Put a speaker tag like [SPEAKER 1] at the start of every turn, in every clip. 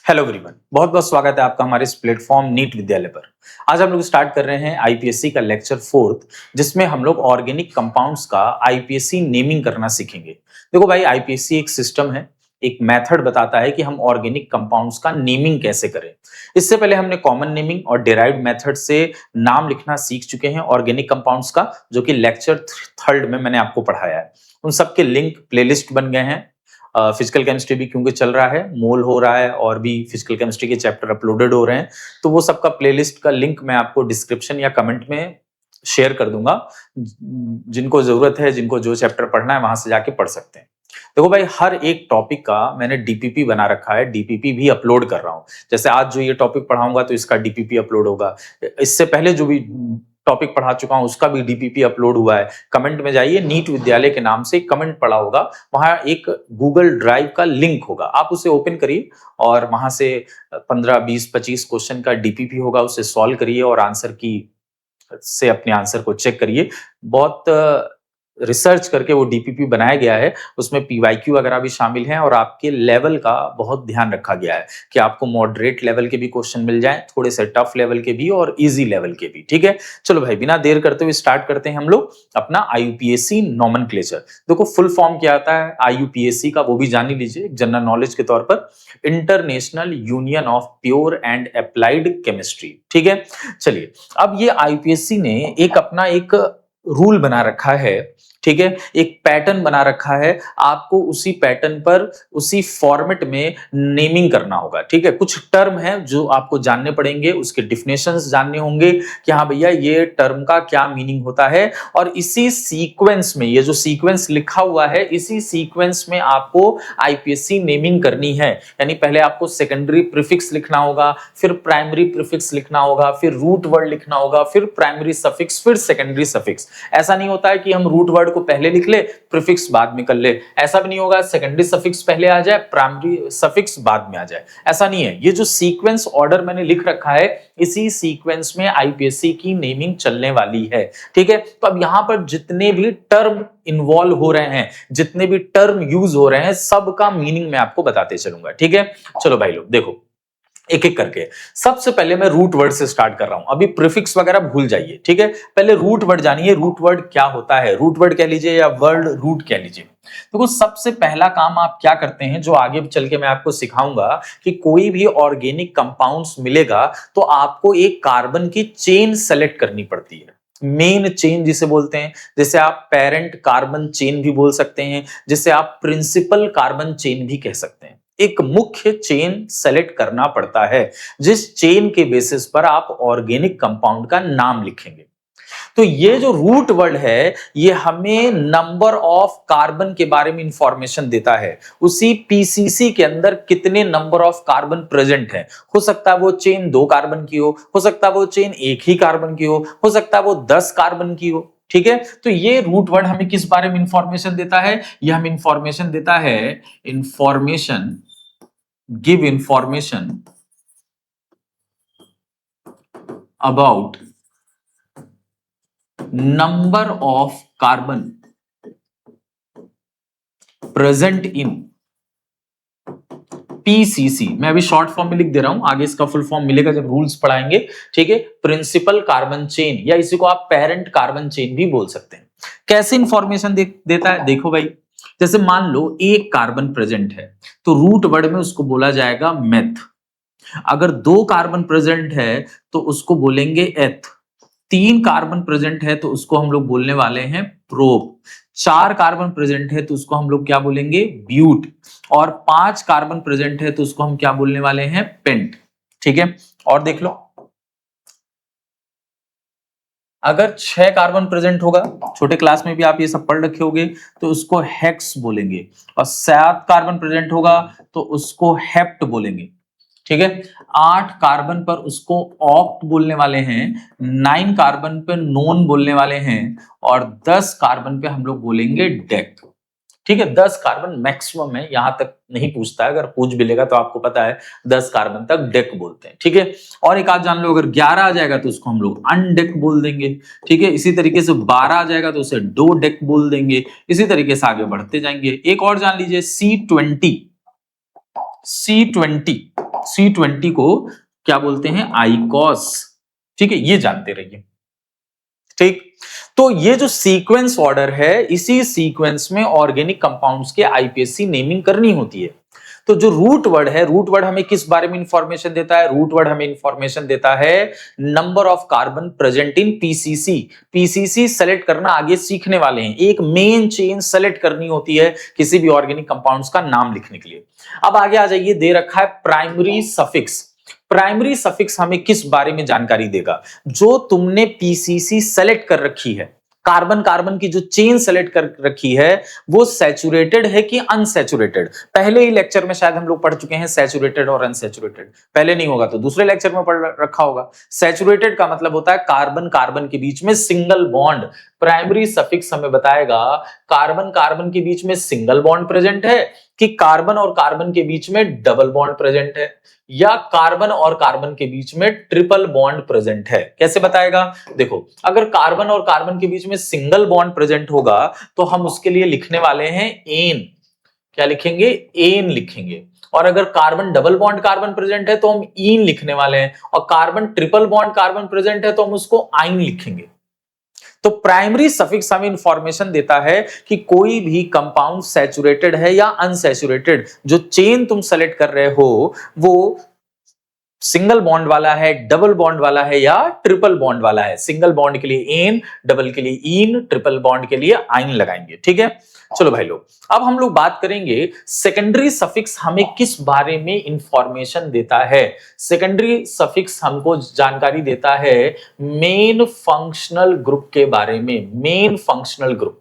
[SPEAKER 1] Hello everyone, बहुत बहुत स्वागत है आपका हमारे इस प्लेटफॉर्म नीट विद्यालय पर। आज हम लोग स्टार्ट कर रहे हैं आईपीएससी का लेक्चर 4th, जिसमें हम लोग ऑर्गेनिक कंपाउंड्स का आईपीएससी नेमिंग करना सीखेंगे। देखो भाई, आईपीएससी एक सिस्टम है, एक मेथड बताता है कि हम ऑर्गेनिक कंपाउंड्स का नेमिंग कैसे करें। इससे पहले हमने कॉमन नेमिंग और डिराइव्ड मेथड से नाम लिखना सीख चुके हैं ऑर्गेनिक कंपाउंड्स का, जो कि लेक्चर 3rd में मैंने आपको पढ़ाया है। उन सबके लिंक प्लेलिस्ट बन गए हैं। फिजिकल केमिस्ट्री भी क्योंकि चल रहा है, मोल हो रहा है और भी फिजिकल केमिस्ट्री के चैप्टर अपलोडेड हो रहे हैं, तो वो सबका प्लेलिस्ट का लिंक मैं आपको डिस्क्रिप्शन या कमेंट में शेयर कर दूंगा। जिनको जरूरत है, जिनको जो चैप्टर पढ़ना है, वहां से जाके पढ़ सकते हैं। देखो भाई, हर एक टॉपिक का मैंने डीपीपी बना रखा है, डीपीपी भी अपलोड कर रहा हूं। जैसे आज जो ये टॉपिक पढ़ाऊंगा तो इसका डीपीपी अपलोड होगा। इससे पहले जो भी टॉपिक पढ़ा चुका हूं उसका भी डीपीपी अपलोड हुआ है। कमेंट में जाइए, नीट विद्यालय के नाम से कमेंट पड़ा होगा, वहां एक गूगल ड्राइव का लिंक होगा, आप उसे ओपन करिए और वहां से 15, 20, 25 क्वेश्चन का डीपीपी होगा, उसे सॉल्व करिए और आंसर की से अपने आंसर को चेक करिए। बहुत रिसर्च करके वो डीपीपी बनाया गया है, उसमें पीवाईक्यू वगैरह भी शामिल हैं और आपके लेवल का बहुत ध्यान रखा गया है कि आपको मॉडरेट लेवल के भी क्वेश्चन मिल जाए, थोड़े से टफ लेवल के भी और इजी लेवल के भी। ठीक है, चलो भाई, बिना देर करते हुए स्टार्ट करते हैं हम लोग अपना आईयूपीएससी नॉमेनक्लेचर। देखो, फुल फॉर्म क्या आता है आईयूपीएससी का, वो भी जान ही लीजिए जनरल नॉलेज के तौर पर। International union of pure and applied chemistry. ठीक है, चलिए, अब ये आईयूपीएससी ने एक अपना एक रूल बना रखा है, ठीक है, एक पैटर्न बना रखा है। आपको उसी पैटर्न पर उसी फॉर्मेट में नेमिंग करना होगा। ठीक है, कुछ टर्म है जो आपको जानने पड़ेंगे, उसके डिफिनेशंस जानने होंगे कि हाँ भैया ये टर्म का क्या मीनिंग होता है, और इसी सीक्वेंस में, ये जो सीक्वेंस लिखा हुआ है, इसी सीक्वेंस में आपको आईपीएससी नेमिंग करनी है। यानी पहले आपको सेकेंडरी प्रीफिक्स लिखना होगा, फिर प्राइमरी प्रीफिक्स लिखना होगा, फिर रूट वर्ड लिखना होगा, फिर प्राइमरी सफिक्स, फिर सेकेंडरी सफिक्स। ऐसा नहीं होता है कि हम रूट वर्ड को पहले लिख ले, प्रीफिक्स बाद में कर ले। ऐसा भी नहीं होगा सेकेंडरी सफिक्स पहले आ जाए, प्राइमरी सफिक्स बाद में आ जाए। ऐसा नहीं है। ये जो सीक्वेंस ऑर्डर मैंने लिख रखा है, इसी सीक्वेंस में आईपीएससी की नेमिंग चलने वाली है। ठीक है, तो अब यहां पर जितने भी टर्म इन्वॉल्व हो रहे हैं, जितने भी टर्म यूज हो रहे हैं, सबका मीनिंग मैं आपको बताते चलूंगा। ठीक है, चलो भाई लोग देखो, एक एक करके। सबसे पहले मैं रूट वर्ड से स्टार्ट कर रहा हूं। अभी प्रीफिक्स वगैरह भूल जाइए, ठीक है, पहले रूट वर्ड जानिए। रूट वर्ड क्या होता है, रूट वर्ड कह लीजिए या वर्ड रूट कह लीजिए। देखो, सबसे पहला काम आप क्या करते हैं, जो आगे चल के मैं आपको सिखाऊंगा, कि कोई भी ऑर्गेनिक कंपाउंड्स मिलेगा तो आपको एक कार्बन की चेन सेलेक्ट करनी पड़ती है। मेन चेन जिसे बोलते हैं, जैसे आप पेरेंट कार्बन चेन भी बोल सकते हैं, जिसे आप प्रिंसिपल कार्बन चेन भी कह सकते हैं। एक मुख्य चेन सेलेक्ट करना पड़ता है, जिस चेन के बेसिस पर आप ऑर्गेनिक कंपाउंड का नाम लिखेंगे। तो ये जो रूट वर्ड है, ये हमें नंबर ऑफ कार्बन के बारे में इंफॉर्मेशन देता है। उसी पीसीसी के अंदर कितने नंबर ऑफ कार्बन प्रेजेंट है। हो सकता है वो चेन 2 कार्बन की हो सकता है वो चेन 1 ही कार्बन की हो सकता है वो 10 कार्बन की हो। ठीक है, तो ये रूट वर्ड हमें किस बारे में इंफॉर्मेशन देता है, ये हमें इंफॉर्मेशन देता है, information, give information about number of carbon present in PCC. मैं अभी शॉर्ट फॉर्म में लिख दे रहा हूं, आगे इसका फुल फॉर्म मिलेगा जब रूल्स पढ़ाएंगे। ठीक है, प्रिंसिपल कार्बन चेन, या इसी को आप पेरेंट कार्बन चेन भी बोल सकते हैं। कैसे इंफॉर्मेशन देता है, देखो भाई, जैसे मान लो एक कार्बन प्रेजेंट है तो रूट वर्ड में उसको बोला जाएगा मेथ। अगर 2 कार्बन प्रेजेंट है तो उसको बोलेंगे एथ। 3 कार्बन प्रेजेंट है तो उसको हम लोग बोलने वाले हैं प्रोप। 4 कार्बन प्रेजेंट है तो उसको हम लोग क्या बोलेंगे, ब्यूट। और 5 कार्बन प्रेजेंट है तो उसको हम क्या बोलने वाले हैं, पेंट। ठीक है, और देख लो, अगर 6 कार्बन प्रेजेंट होगा, छोटे क्लास में भी आप ये सब पढ़ रखे होंगे, तो उसको हेक्स बोलेंगे। और 7 कार्बन प्रेजेंट होगा तो उसको हेप्ट बोलेंगे। ठीक है, 8 कार्बन पर उसको ऑक्ट बोलने वाले हैं, 9 कार्बन पे नोन बोलने वाले हैं, और 10 कार्बन पे हम लोग बोलेंगे डेक। ठीक है, 10 कार्बन मैक्सिमम है, यहां तक नहीं पूछता है, अगर पूछ भी लेगा तो आपको पता है 10 कार्बन तक डेक बोलते हैं। ठीक है, और एक आध जान लो, अगर 11 आ जाएगा तो उसको हम लोग अनडेक बोल देंगे। ठीक है, इसी तरीके से 12 आ जाएगा तो उसे डो डेक बोल देंगे। इसी तरीके से आगे बढ़ते जाएंगे। एक और जान लीजिए, C20 C20 को क्या बोलते हैं, आइकॉस। ठीक है, ये जानते रहिए। ठीक, तो ये जो सीक्वेंस ऑर्डर है, इसी सीक्वेंस में ऑर्गेनिक कंपाउंड्स के आईपीएससी नेमिंग करनी होती है। तो जो रूट वर्ड है, रूट वर्ड हमें किस बारे में इंफॉर्मेशन देता है? रूट वर्ड हमें इंफॉर्मेशन देता है number of carbon present in PCC. PCC select करना आगे सीखने वाले हैं। एक मेन चेन सेलेक्ट करनी होती है किसी भी ऑर्गेनिक कंपाउंड्स का नाम लिखने के लिए। अब आगे आ जाइए, दे रखा है प्राइमरी सफिक्स। प्राइमरी सफिक्स हमें किस बारे में जानकारी देगा? जो तुमने पीसीसी सेलेक्ट कर रखी है, कार्बन कार्बन की जो चेन सेलेक्ट कर रखी है, वो सैचुरेटेड है कि अनसैचुरेटेड। पहले ही लेक्चर में शायद हम लोग पढ़ चुके हैं सैचुरेटेड और अनसैचुरेटेड। पहले नहीं होगा तो दूसरे लेक्चर में पढ़ रखा होगा। सैचुरेटेड का मतलब होता है कार्बन कार्बन के बीच में सिंगल बॉन्ड। प्राइमरी सफिक्स हमें बताएगा कार्बन कार्बन के बीच में सिंगल बॉन्ड प्रेजेंट है कि कार्बन और कार्बन के बीच में डबल बॉन्ड प्रेजेंट है, या कार्बन और कार्बन के बीच में ट्रिपल बॉन्ड प्रेजेंट है। कैसे बताएगा? देखो, अगर कार्बन और कार्बन के बीच में सिंगल बॉन्ड प्रेजेंट होगा तो हम उसके लिए लिखने वाले हैं एन। क्या लिखेंगे? एन लिखेंगे। और अगर carbon double bond carbon present है तो हम ईन लिखने वाले हैं, और carbon triple bond carbon present है तो हम उसको आइन लिखेंगे। तो प्राइमरी सफिक्स हमें इंफॉर्मेशन देता है कि कोई भी कंपाउंड सैचुरेटेड है या अनसैचुरेटेड। जो चेन तुम सेलेक्ट कर रहे हो वो सिंगल बॉन्ड वाला है, डबल बॉन्ड वाला है, या ट्रिपल बॉन्ड वाला है। सिंगल बॉन्ड के लिए एन, डबल के लिए ईन, ट्रिपल बॉन्ड के लिए आइन लगाएंगे। ठीक है, चलो भाई लोग, अब हम लोग बात करेंगे सेकेंडरी सफिक्स हमें किस बारे में इंफॉर्मेशन देता है। सेकेंडरी सफिक्स हमको जानकारी देता है मेन फंक्शनल ग्रुप के बारे में। Main functional group.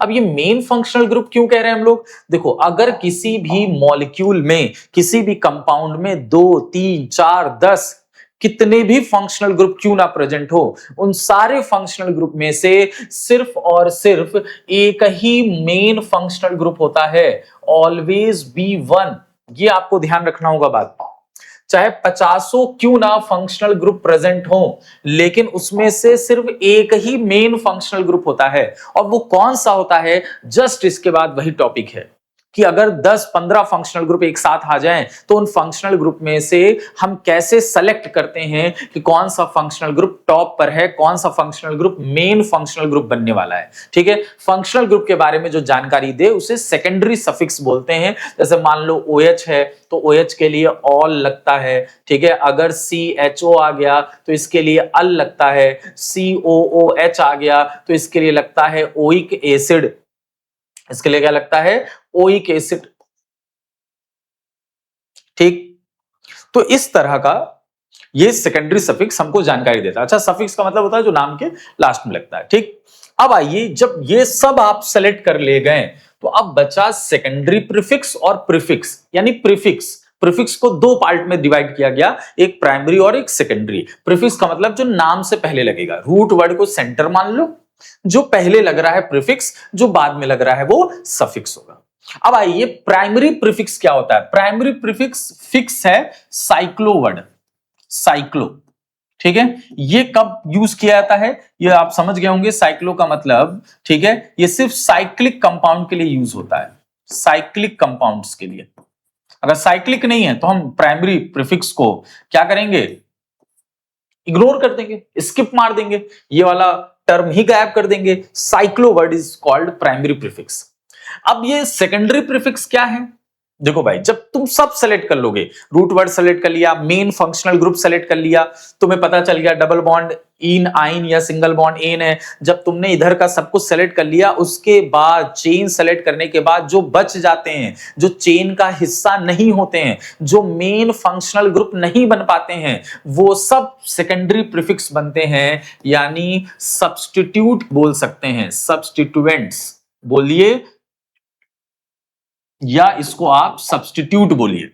[SPEAKER 1] अब ये मेन फंक्शनल ग्रुप क्यों कह रहे हैं हम लोग? देखो, अगर किसी भी मॉलिक्यूल में, किसी भी कंपाउंड में 2, 3, 4, 10 कितने भी फंक्शनल ग्रुप क्यों ना प्रेजेंट हो, उन सारे फंक्शनल ग्रुप में से सिर्फ और सिर्फ एक ही मेन फंक्शनल ग्रुप होता है, ऑलवेज बी वन। ये आपको ध्यान रखना होगा बात। चाहे 50 क्यों ना फंक्शनल ग्रुप प्रेजेंट हो, लेकिन उसमें से सिर्फ एक ही मेन फंक्शनल ग्रुप होता है। और वो कौन सा होता है? जस्ट इसके बाद वही टॉपिक है कि अगर 10-15 फंक्शनल ग्रुप एक साथ आ जाएं तो उन फंक्शनल ग्रुप में से हम कैसे सेलेक्ट करते हैं कि कौन सा फंक्शनल ग्रुप टॉप पर है, कौन सा functional group main functional group बनने वाला है। ठीक है, फंक्शनल ग्रुप के बारे में जो जानकारी दे उसे सेकेंडरी सफिक्स बोलते हैं। जैसे मान लो OH है तो OH के लिए ऑल लगता है। ठीक है, अगर CHO आ गया तो इसके लिए अल लगता है। COOH आ गया तो इसके लिए लगता है ओइक एसिड। इसके लिए क्या लगता है? Oic acid. ठीक, तो इस तरह का ये सेकेंडरी सफिक्स हमको जानकारी देता है। अच्छा, सफिक्स का मतलब होता है जो नाम के लास्ट में लगता है। ठीक, अब आइए, जब ये सब आप सेलेक्ट कर ले गए तो अब बचा सेकेंडरी प्रीफिक्स और प्रीफिक्स, यानी प्रीफिक्स। प्रीफिक्स को दो पार्ट में डिवाइड किया गया, एक प्राइमरी और एक सेकेंडरी। प्रीफिक्स का मतलब जो नाम से पहले लगेगा। रूट वर्ड को सेंटर मान लो, जो पहले लग रहा है प्रीफिक्स, जो बाद में लग रहा है वो सफिक्स होगा। अब आइए, प्राइमरी प्रीफिक्स क्या होता है? प्राइमरी प्रीफिक्स फिक्स है साइक्लो वर्ड, साइक्लो। ठीक है, ये कब यूज किया जाता है ये आप समझ गए होंगे। साइक्लो का मतलब, ठीक है, ये सिर्फ साइक्लिक कंपाउंड के लिए यूज होता है, साइक्लिक कंपाउंड्स के लिए। अगर साइक्लिक नहीं है तो हम प्राइमरी प्रीफिक्स को क्या करेंगे? इग्नोर कर देंगे, स्किप मार देंगे, ये वाला टर्म ही गायब कर देंगे। Cyclo word is called primary prefix. अब ये सेकेंडरी प्रीफिक्स क्या है? देखो भाई, जब तुम सब सेलेक्ट कर लोगे, रूट वर्ड सेलेक्ट कर लिया, मेन फंक्शनल ग्रुप सेलेक्ट कर लिया, तुम्हें पता चल गया डबल बॉन्ड इन आइन या सिंगल बॉन्ड एन है। जब तुमने इधर का सब कुछ सेलेक्ट कर लिया, उसके बाद चेन सेलेक्ट करने के बाद जो बच जाते हैं, जो चेन का हिस्सा नहीं होते हैं, जो मेन फंक्शनल ग्रुप नहीं बन पाते हैं, वो सब सेकेंडरी प्रीफिक्स बनते हैं, यानी सब्स्टिट्यूट बोल सकते हैं, सब्स्टिट्यूएंट्स बोलिए, या इसको आप सब्स्टिट्यूट बोलिए।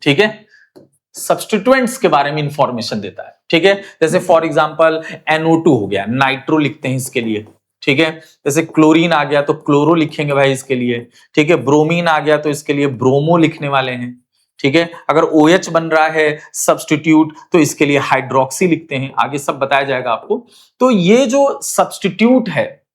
[SPEAKER 1] ठीक है, सब्स्टिट्यूएंट्स के बारे में इंफॉर्मेशन देता है। ठीक है, जैसे फॉर एग्जांपल NO2 हो गया, नाइट्रो लिखते हैं इसके लिए। ठीक है, जैसे क्लोरीन आ गया तो क्लोरो लिखेंगे भाई इसके लिए। ठीक है, ब्रोमीन आ गया तो इसके लिए ब्रोमो लिखने वाले हैं। ठीक है, अगर OH बन रहा है सब्स्टिट्यूट तो इसके लिए हाइड्रोक्सी लिखते हैं। आगे सब बताया जाएगा आपको। तो ये जो सब्स्टिट्यूट है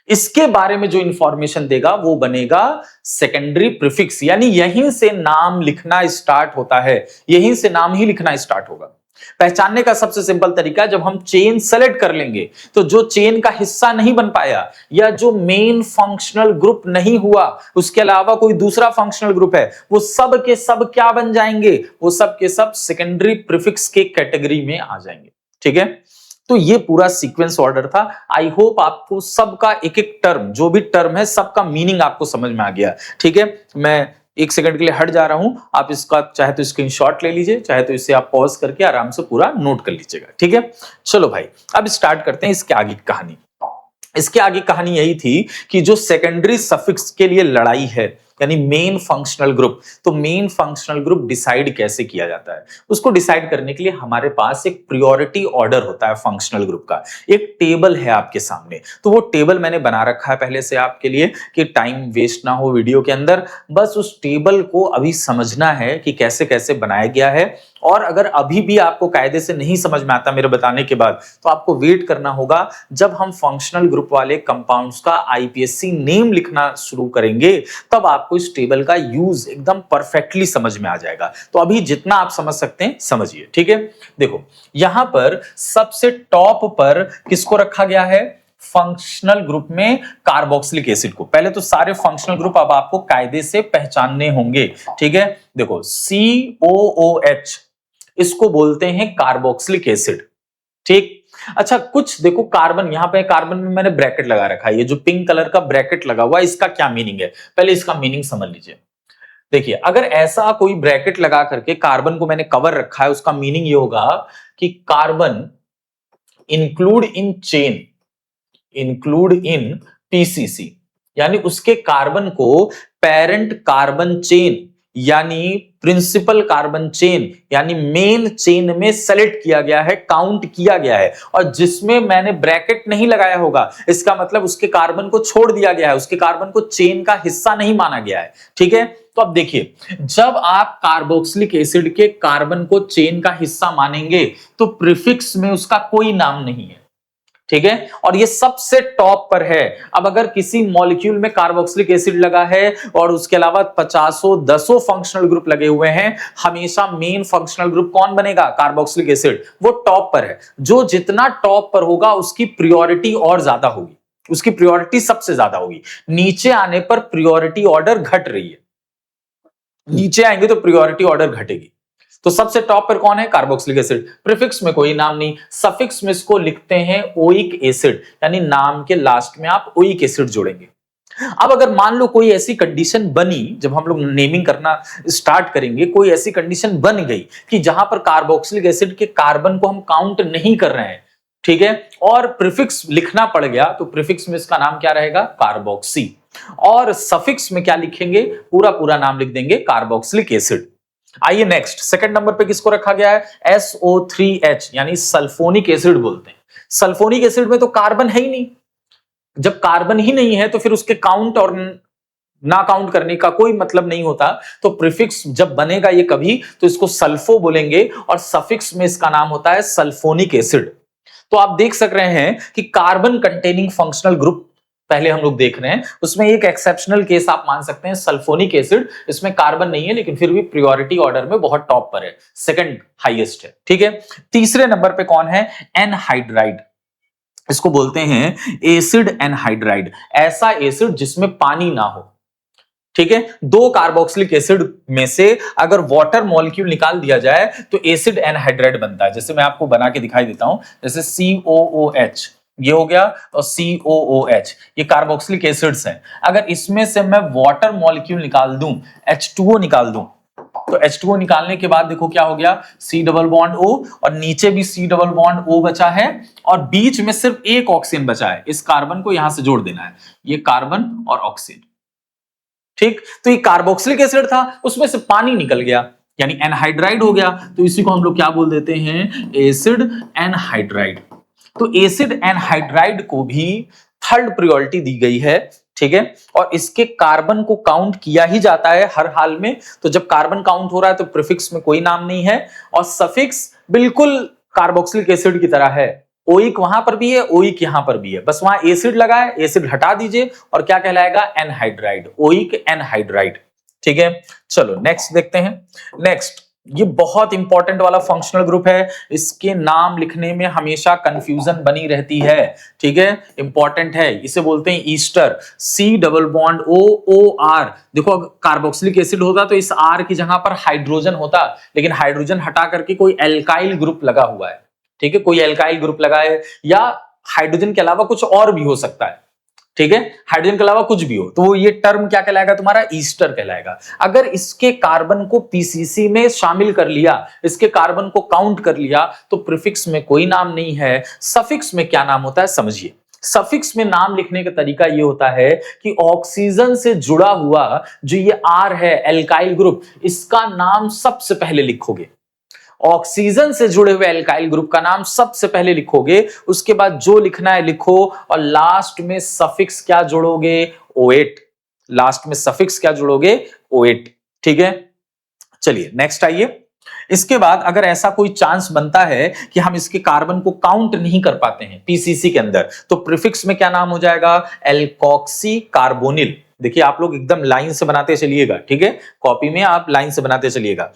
[SPEAKER 1] इसके बारे में जो इंफॉर्मेशन देगा वो बनेगा सेकेंडरी प्रीफिक्स, यानी यहीं से नाम लिखना स्टार्ट होता है, यहीं से नाम ही लिखना स्टार्ट होगा। पहचानने का सबसे सिंपल तरीका, जब हम चेन सेलेक्ट कर लेंगे तो जो चेन का हिस्सा नहीं बन पाया या जो मेन फंक्शनल ग्रुप नहीं हुआ, उसके अलावा कोई दूसरा फंक्शनल ग्रुप है, वो सब के सब क्या बन जाएंगे, वो सब के सब सेकेंडरी प्रीफिक्स के कैटेगरी में आ जाएंगे। ठीक है, तो ये पूरा सीक्वेंस ऑर्डर था। आई होप आपको सबका एक एक टर्म, जो भी टर्म है, सबका मीनिंग आपको समझ में आ गया। ठीक है, मैं एक सेकंड के लिए हट जा रहा हूं, आप इसका चाहे तो स्क्रीनशॉट ले लीजिए, चाहे तो इसे आप पॉज करके आराम से पूरा नोट कर लीजिएगा। ठीक है, चलो भाई अब स्टार्ट करते हैं इसके आगे की कहानी। इसके आगे कहानी यही थी कि जो सेकेंडरी सफिक्स के लिए लड़ाई है, यानी मेन फंक्शनल ग्रुप, तो मेन फंक्शनल ग्रुप डिसाइड कैसे किया जाता है, उसको डिसाइड करने के लिए हमारे पास एक प्रायोरिटी ऑर्डर होता है फंक्शनल ग्रुप का। एक टेबल है आपके सामने, तो वो टेबल मैंने बना रखा है पहले से आपके लिए कि टाइम वेस्ट ना हो वीडियो के अंदर। बस उस टेबल को अभी समझना है कि कैसे कैसे बनाया गया है, और अगर अभी भी आपको कायदे से नहीं समझ में आता मेरे बताने के बाद, तो आपको वेट करना होगा जब हम फंक्शनल ग्रुप वाले कंपाउंड्स का आईपीएससी नेम लिखना शुरू करेंगे, तब आपको इस टेबल का यूज एकदम परफेक्टली समझ में आ जाएगा। तो अभी जितना आप समझ सकते हैं समझिए। ठीक है, देखो यहां पर सबसे टॉप पर किसको रखा गया है, फंक्शनल ग्रुप में कार्बोक्सिलिक एसिड को। पहले तो सारे फंक्शनल ग्रुप अब आपको कायदे से पहचानने होंगे। ठीक है, देखो COOH, इसको बोलते हैं कार्बोक्सिलिक एसिड। ठीक, अच्छा कुछ देखो कार्बन, यहां पे कार्बन में मैंने ब्रैकेट लगा रखा है, ये जो पिंक कलर का ब्रैकेट लगा हुआ है, इसका क्या मीनिंग है, पहले इसका मीनिंग समझ लीजिए। देखिए अगर ऐसा कोई ब्रैकेट लगा करके कार्बन को मैंने कवर रखा है, उसका मीनिंग ये होगा कि carbon include in chain, include in PCC, यानी उसके कार्बन को पेरेंट कार्बन चेन यानी प्रिंसिपल कार्बन चेन यानी मेन चेन में सेलेक्ट किया गया है, काउंट किया गया है। और जिसमें मैंने ब्रैकेट नहीं लगाया होगा, इसका मतलब उसके कार्बन को छोड़ दिया गया है, उसके कार्बन को चेन का हिस्सा नहीं माना गया है। ठीक है, तो अब देखिए जब आप कार्बोक्सिलिक एसिड के कार्बन को चेन का हिस्सा मानेंगे तो प्रीफिक्स में उसका कोई नाम नहीं है। ठीक है, और ये सबसे टॉप पर है। अब अगर किसी मॉलिक्यूल में कार्बोक्सिलिक एसिड लगा है और उसके अलावा 50-100 फंक्शनल ग्रुप लगे हुए हैं, हमेशा मेन फंक्शनल ग्रुप कौन बनेगा, कार्बोक्सिलिक एसिड, वो टॉप पर है। जो जितना टॉप पर होगा उसकी प्रायोरिटी और ज्यादा होगी, उसकी प्रायोरिटी सबसे ज्यादा होगी। नीचे आने पर प्रायोरिटी ऑर्डर घट रही है, नीचे आएंगे तो प्रायोरिटी ऑर्डर घटेगी। तो सबसे टॉप पर कौन है, कार्बोक्सिलिक एसिड। प्रीफिक्स में कोई नाम नहीं, सफिक्स में इसको लिखते हैं ओइक एसिड, यानी नाम के लास्ट में आप ओइक एसिड जोड़ेंगे। अब अगर मान लो कोई ऐसी कंडीशन बनी, जब हम लोग नेमिंग करना स्टार्ट करेंगे, कोई ऐसी कंडीशन बन गई कि जहां पर कार्बोक्सिलिक एसिड के कार्बन को हम काउंट नहीं कर रहे हैं, ठीक है, और प्रीफिक्स लिखना पड़ गया, तो प्रीफिक्स में इसका नाम क्या रहेगा, कार्बोक्सी। और सफिक्स में क्या लिखेंगे, पूरा पूरा नाम लिख देंगे कार्बोक्सिलिक एसिड। आइए नेक्स्ट, सेकंड नंबर पे किसको रखा गया है, SO3H यानी सल्फोनिक एसिड बोलते हैं। सल्फोनिक एसिड में तो कार्बन है ही नहीं, जब कार्बन ही नहीं है तो फिर उसके काउंट और ना काउंट करने का कोई मतलब नहीं होता। तो प्रीफिक्स जब बनेगा ये कभी, तो इसको सल्फो बोलेंगे, और सफिक्स में इसका नाम होता है सल्फोनिक एसिड। तो आप देख सक रहे हैं कि कार्बन कंटेनिंग फंक्शनल ग्रुप पहले हम लोग देख रहे हैं, उसमें एक एक्सेप्शनल केस आप मान सकते हैं सल्फोनिक एसिड, इसमें कार्बन नहीं है लेकिन फिर भी प्रायोरिटी ऑर्डर में बहुत टॉप पर है, सेकंड हाईएस्ट है। ठीक है, तीसरे नंबर पे कौन है, एनहाइड्राइड, इसको बोलते हैं एसिड एनहाइड्राइड, ऐसा एसिड जिसमें पानी ना हो। ठीक है, दो कार्बोक्सिलिक एसिड में से अगर वाटर मॉलिक्यूल निकाल दिया जाए तो एसिड एनहाइड्राइड बनता है। जैसे मैं आपको बना के दिखाई देता हूं, जैसे COOH ये हो गया और COOH, ये कार्बोक्सिलिक एसिड्स हैं। अगर इसमें से मैं वाटर मॉलिक्यूल निकाल दूं, H2O निकाल दूं, तो H2O निकालने के बाद देखो क्या हो गया, C डबल बॉन्ड O, और नीचे भी C डबल बॉन्ड O बचा है, और बीच में सिर्फ एक ऑक्सीजन बचा है। इस कार्बन को यहां से जोड़ देना है, ये कार्बन और ऑक्सीजन। ठीक, तो ये कार्बोक्सिलिक एसिड था, उसमें से पानी निकल गया यानी एनहाइड्राइड हो गया, तो इसी को हम लोग क्या बोल देते हैं, एसिड एनहाइड्राइड। तो एसिड एनहाइड्राइड को भी थर्ड प्रायोरिटी दी गई है। ठीक है, और इसके कार्बन को काउंट किया ही जाता है हर हाल में। तो जब कार्बन काउंट हो रहा है तो प्रीफिक्स में कोई नाम नहीं है, और सफिक्स बिल्कुल कार्बोक्सिलिक एसिड की तरह है, ओइक वहां पर भी है, ओइक यहां पर भी है, बस वहां एसिड लगा है, एसिड हटा दीजिए और क्या कहलाएगा, एनहाइड्राइड, ओइक एनहाइड्राइड। ठीक है, चलो नेक्स्ट देखते हैं। नेक्स्ट, ये बहुत इंपॉर्टेंट वाला फंक्शनल ग्रुप है, इसके नाम लिखने में हमेशा कंफ्यूजन बनी रहती है। ठीक है, इंपॉर्टेंट है, इसे बोलते हैं ester, C double bond O O R. देखो कार्बोक्सिलिक एसिड होता तो इस आर की जगह पर हाइड्रोजन होता, लेकिन हाइड्रोजन हटा करके कोई एल्काइल ग्रुप लगा हुआ है। ठीक है, कोई एल्काइल ग्रुप लगा है, या हाइड्रोजन के अलावा कुछ और भी हो सकता है। ठीक है, हाइड्रोजन के अलावा कुछ भी हो तो वो ये टर्म क्या कहलाएगा, तुम्हारा ईस्टर कहलाएगा। अगर इसके कार्बन को पीसीसी में शामिल कर लिया, इसके कार्बन को काउंट कर लिया, तो प्रीफिक्स में कोई नाम नहीं है, सफिक्स में क्या नाम होता है समझिए। सफिक्स में नाम लिखने का तरीका ये होता है कि ऑक्सीजन से जुड़ा हुआ जो ये आर है, एल्काइल ग्रुप, इसका नाम सबसे पहले लिखोगे। ऑक्सीजन से जुड़े हुए एल्काइल ग्रुप का नाम सबसे पहले लिखोगे, उसके बाद जो लिखना है लिखो, और लास्ट में सफिक्स क्या जोड़ोगे, O8। लास्ट में सफिक्स क्या जोड़ोगे, O8। ठीक है, चलिए नेक्स्ट आइए। इसके बाद अगर ऐसा कोई चांस बनता है कि हम इसके कार्बन को काउंट नहीं कर पाते हैं पीसीसी के अंदर, तो प्रीफिक्स में क्या नाम हो जाएगा, एल्कोक्सी कार्बोनिल। देखिए आप लोग एकदम लाइन से बनाते चलिएगा, ठीक है, कॉपी में आप लाइन से बनाते चलिएगा।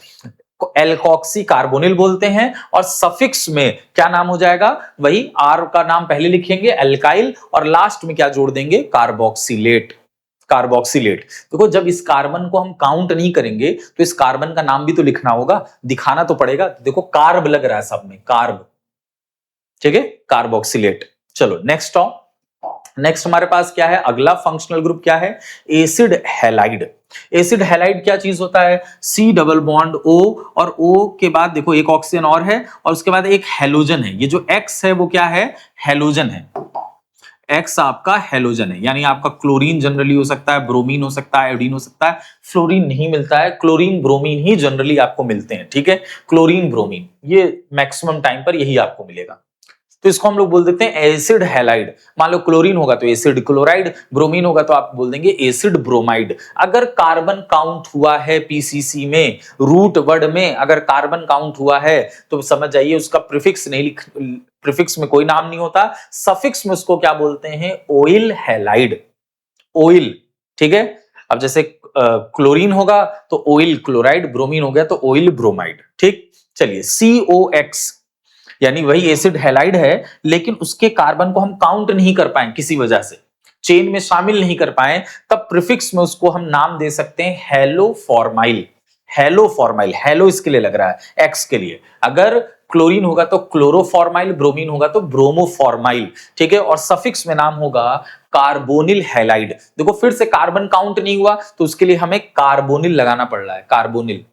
[SPEAKER 1] एल्कोक्सी कार्बोनिल बोलते हैं, और सफिक्स में क्या नाम हो जाएगा, वही आर का नाम पहले लिखेंगे एल्काइल, और लास्ट में क्या जोड़ देंगे, कार्बोक्सिलेट। कार्बोक्सिलेट। देखो जब इस कार्बन को हम काउंट नहीं करेंगे तो इस कार्बन का नाम भी तो लिखना होगा, दिखाना तो पड़ेगा। देखो कार्ब लग रहा है सब में, कार्ब। ठीक है, कार्बोक्सिलेट। चलो नेक्स्ट आओ। नेक्स्ट हमारे पास क्या है, अगला फंक्शनल ग्रुप क्या है, एसिड हैलाइड। एसिड हैलाइड क्या चीज होता है, सी डबल बॉन्ड ओ, और ओ के बाद देखो एक ऑक्सीजन और है, और उसके बाद एक हेलोजन है। ये जो एक्स है वो क्या है, हेलोजन है। एक्स आपका हेलोजन है, यानी आपका क्लोरीन जनरली हो सकता है, ब्रोमीन हो सकता है, आयोडीन हो सकता है, फ्लोरीन नहीं मिलता है, क्लोरीन ब्रोमीन ही जनरली आपको मिलते हैं। ठीक है, क्लोरीन ब्रोमीन ये मैक्सिमम टाइम पर यही आपको मिलेगा, तो इसको हम लोग बोल देते हैं एसिड हैलाइड। मान लो क्लोरीन होगा तो एसिड क्लोराइड, ब्रोमीन होगा तो आप बोल देंगे एसिड ब्रोमाइड। अगर कार्बन काउंट हुआ है पीसीसी में, रूट वर्ड में अगर कार्बन काउंट हुआ है, तो समझ जाइए उसका प्रीफिक्स नहीं लिख, प्रीफिक्स में कोई नाम नहीं होता, सफिक्स में उसको क्या बोलते हैं, ओइल हैलाइड। ओइल, ठीक है। अब जैसे क्लोरीन होगा तो ओइल क्लोराइड, ब्रोमीन हो गया तो ओइल ब्रोमाइड। ठीक, चलिए COX, यानी वही एसिड हैलाइड है, लेकिन उसके कार्बन को हम काउंट नहीं कर पाए किसी वजह से, चेन में शामिल नहीं कर पाए, तब प्रीफिक्स में उसको हम नाम दे सकते हैं हेलोफॉर्माइल। हेलोफॉर्माइल, हेलो इसके लिए लग रहा है, एक्स के लिए। अगर क्लोरीन होगा तो क्लोरोफॉर्माइल, ब्रोमीन होगा तो ब्रोमोफॉर्माइल। ठीक है, और सफिक्स में नाम होगा कार्बोनिल हैलाइड। देखो फिर से कार्बन काउंट नहीं हुआ तो उसके लिए हमें कार्बोनिल लगाना पड़ रहा है, कार्बोनिल,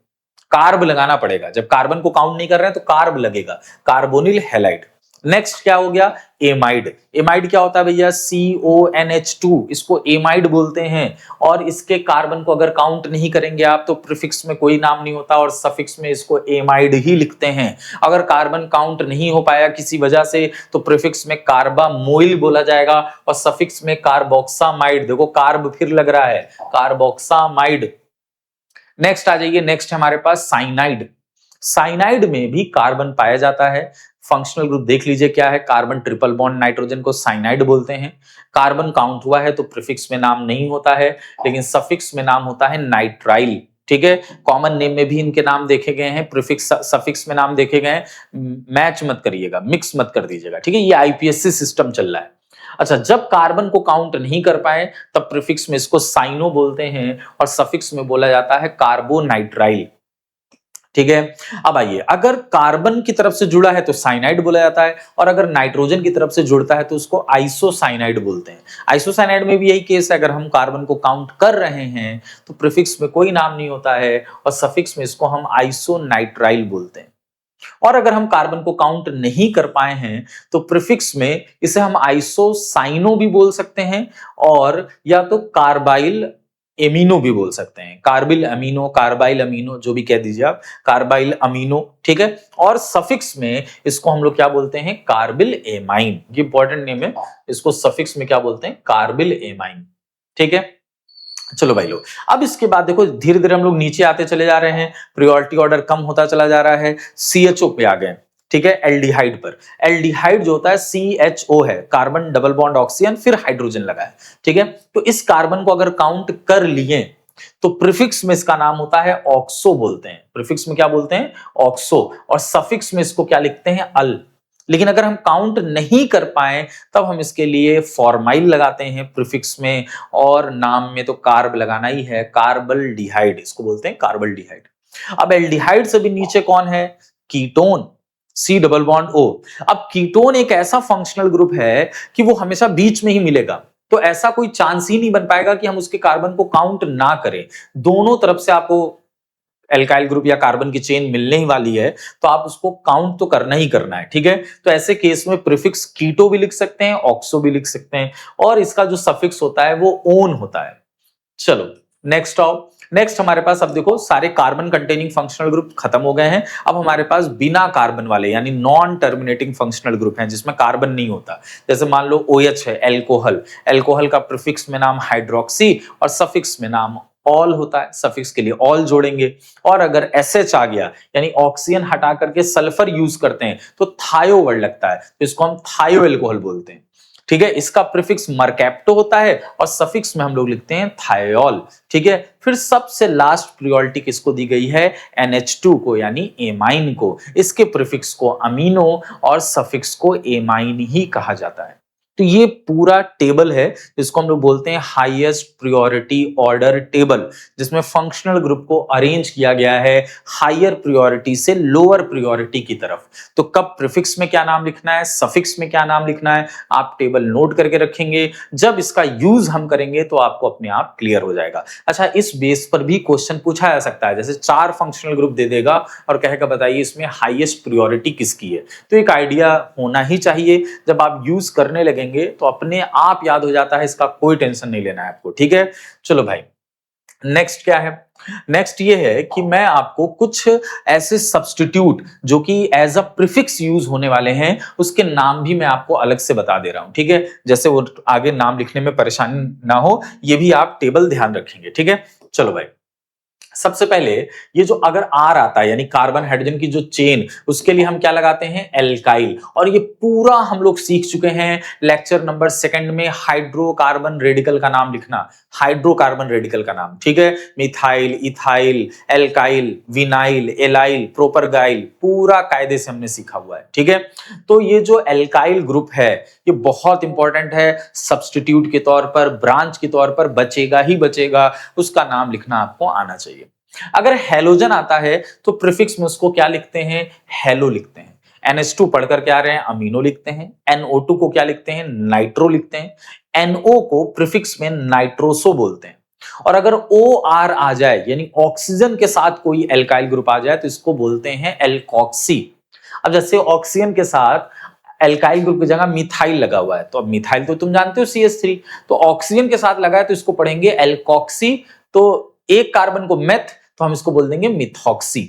[SPEAKER 1] कार्ब लगाना पड़ेगा। जब कार्बन को काउंट नहीं कर रहे हैं तो कार्ब लगेगा, कार्बोनिल हैलाइड। नेक्स्ट क्या हो गया, एमाइड। एमाइड क्या होता है भैया, CONH2, इसको एमाइड बोलते हैं, और इसके कार्बन को अगर काउंट नहीं करेंगे आप तो प्रीफिक्स में कोई नाम नहीं होता, और सफिक्स में इसको एमाइड ही लिखते हैं। अगर कार्बन काउंट नहीं हो पाया किसी वजह से तो प्रीफिक्स में कार्बामोइल बोला जाएगा, और सफिक्स में कार्बोक्सामाइड। देखो कार्ब फिर लग रहा है, कार्बोक्सामाइड। नेक्स्ट आ जाइए, नेक्स्ट हमारे पास साइनाइड। साइनाइड में भी कार्बन पाया जाता है। फंक्शनल ग्रुप देख लीजिए क्या है, कार्बन ट्रिपल बॉन्ड नाइट्रोजन को साइनाइड बोलते हैं। कार्बन काउंट हुआ है तो प्रीफिक्स में नाम नहीं होता है, लेकिन सफिक्स में नाम होता है नाइट्राइल। ठीक है, कॉमन नेम में भी इनके नाम देखे गए हैं, प्रीफिक्स सफिक्स में नाम देखे गए हैं। मैच मत करिएगा, मिक्स मत कर दीजिएगा। ठीक है, ये आईपीएससी सिस्टम चल रहा है। अच्छा, जब कार्बन को काउंट नहीं कर पाए तब प्रीफिक्स में इसको साइनो बोलते हैं, और सफिक्स में बोला जाता है कार्बोनाइट्राइल। ठीक है, अब आइए, अगर कार्बन की तरफ से जुड़ा है तो साइनाइड बोला जाता है, और अगर नाइट्रोजन की तरफ से जुड़ता है तो उसको आइसोसाइनाइड बोलते हैं। आइसोसाइनाइड में भी यही केस है, अगर हम कार्बन को काउंट कर रहे हैं तो प्रीफिक्स में कोई नाम नहीं होता है, और सफिक्स में इसको हम आइसोनाइट्राइल बोलते हैं। और अगर हम कार्बन को काउंट नहीं कर पाए हैं तो प्रीफिक्स में इसे हम आइसोसाइनो भी बोल सकते हैं, और या तो कार्बाइल एमिनो भी बोल सकते हैं। कार्बिल अमीनो, कार्बाइल अमीनो, जो भी कह दीजिए आप, कार्बाइल अमीनो। ठीक है, और सफिक्स में इसको हम लोग क्या बोलते हैं, कार्बिल एमाइन। ये इंपॉर्टेंट नेम है, इसको सफिक्स में क्या बोलते हैं, कार्बिल एमाइन। ठीक है, चलो भाई लोग, अब इसके बाद देखो धीरे धीरे हम लोग नीचे आते चले जा रहे हैं, प्रायोरिटी ऑर्डर कम होता चला जा रहा है, CHO पे आ गए। ठीक है, एल्डिहाइड पर। एल्डिहाइड जो होता है CHO है, कार्बन डबल बॉन्ड ऑक्सीजन फिर हाइड्रोजन लगा है, ठीक है। तो इस कार्बन को अगर काउंट कर लिए तो प्रीफिक्स में इसका नाम होता है ऑक्सो बोलते हैं। प्रीफिक्स में क्या बोलते हैं? ऑक्सो। और सफिक्स में इसको क्या लिखते हैं? अल। लेकिन अगर हम काउंट नहीं कर पाए तब हम इसके लिए फॉर्माइल लगाते हैं प्रीफिक्स में, और नाम में तो कार्ब लगाना ही है, कार्बल्डिहाइड इसको बोलते हैं, कार्बल्डिहाइड। अब एल्डिहाइड से भी नीचे कौन है? Ketone, C double bond O। अब कीटोन एक ऐसा फंक्शनल ग्रुप है कि वो हमेशा बीच में ही मिलेगा, तो ऐसा कोई चांस ही नहीं बन पाएगा कि हम उसके कार्बन को काउंट ना करें। दोनों तरफ से आपको एल्काइल ग्रुप या कार्बन की चेन मिलने ही वाली है, तो आप उसको काउंट तो करना ही करना है, ठीक है। तो ऐसे केस में प्रीफिक्स कीटो भी लिख सकते हैं, ऑक्सो भी लिख सकते हैं, और इसका जो सफिक्स होता है वो ओन होता है। चलो नेक्स्ट आओ। नेक्स्ट हमारे पास अब देखो सारे कार्बन कंटेनिंग फंक्शनल ग्रुप खत्म हो गए हैं। अब हमारे पास बिना कार्बन वाले यानी नॉन टर्मिनेटिंग फंक्शनल ग्रुप हैं जिसमें कार्बन नहीं होता। जैसे मान लो OH है, एल्कोहल। एल्कोहल का प्रीफिक्स में नाम हाइड्रोक्सी और सफिक्स में नाम ऑल होता है, सफिक्स के लिए ऑल जोड़ेंगे। और अगर SH आ गया यानी ऑक्सीजन हटा करके सल्फर यूज करते हैं तो थायो वर्ड लगता है, तो इसको हम थायो एल्कोहल बोलते हैं, ठीक है। इसका प्रीफिक्स मरकैप्टो होता है और सफिक्स में हम लोग लिखते हैं थायोल, ठीक है। फिर सबसे लास्ट प्रायोरिटी किसको दी गई है? NH2 को यानी एमाइन को। इसके प्रीफिक्स को अमीनो और सफिक्स को एमाइन ही कहा जाता है। तो ये पूरा टेबल है जिसको हम लोग बोलते हैं हाईएस्ट प्रायोरिटी ऑर्डर टेबल, जिसमें फंक्शनल ग्रुप को अरेंज किया गया है हायर प्रायोरिटी से लोअर प्रायोरिटी की तरफ। तो कब प्रीफिक्स में क्या नाम लिखना है, सफिक्स में क्या नाम लिखना है, आप टेबल नोट करके रखेंगे। जब इसका यूज हम करेंगे तो आपको अपने आप क्लियर हो जाएगा। अच्छा, इस बेस पर भी क्वेश्चन पूछा जा सकता है, जैसे 4 फंक्शनल ग्रुप दे देगा और कहेगा बताइए इसमें हाईएस्ट प्रायोरिटी किसकी है। तो एक आइडिया होना ही चाहिए, जब आप यूज करने लगेंगे तो अपने आप याद हो जाता है, इसका कोई टेंशन नहीं लेना है आपको, ठीक है। चलो भाई, नेक्स्ट क्या है? नेक्स्ट ये है कि मैं आपको कुछ ऐसे सब्स्टिट्यूट जो कि एज अ प्रीफिक्स यूज होने वाले हैं उसके नाम भी मैं आपको अलग से बता दे रहा हूं, ठीक है। जैसे वो आगे नाम लिखने में परेशानी ना हो, ये भी आप टेबल ध्यान रखेंगे, ठीक है। चलो भाई, सबसे पहले ये जो अगर R आता है यानी कार्बन हाइड्रोजन की जो चेन, उसके लिए हम क्या लगाते हैं? एल्काइल। और ये पूरा हम लोग सीख चुके हैं लेक्चर नंबर 2 में हाइड्रोकार्बन रेडिकल का नाम लिखना, हाइड्रोकार्बन रेडिकल का नाम, ठीक है। Methyl, ethyl, alkyl, vinyl, allyl, propargyl, पूरा कायदे से हमने सीखा हुआ है, ठीक है। तो ये जो एल्काइल ग्रुप है ये बहुत इंपॉर्टेंट है, सब्स्टिट्यूट के तौर पर, ब्रांच के तौर पर बचेगा ही बचेगा, उसका नाम लिखना आपको आना चाहिए। अगर हेलोजन आता है तो प्रीफिक्स में उसको क्या लिखते हैं? हेलो लिखते हैं। NH2 पढ़कर क्या आ रहे हैं? अमीनो लिखते हैं। NO2 को क्या लिखते हैं? नाइट्रो लिखते हैं। NO को प्रीफिक्स में नाइट्रोसो बोलते हैं। और अगर OR आ जाए यानी ऑक्सीजन के साथ कोई एल्काइल ग्रुप आ जाए तो इसको बोलते हैं एल्कोक्सी। अब जैसे ऑक्सीजन के साथ एल्काइल ग्रुप की जगह मिथाइल लगा हुआ है, तो अब मिथाइल तो तुम जानते हो CH3, तो ऑक्सीजन के साथ लगा है तो इसको पढ़ेंगे एल्कोक्सी। तो एक कार्बन को मेथ तो हम इसको बोल देंगे मिथॉक्सी।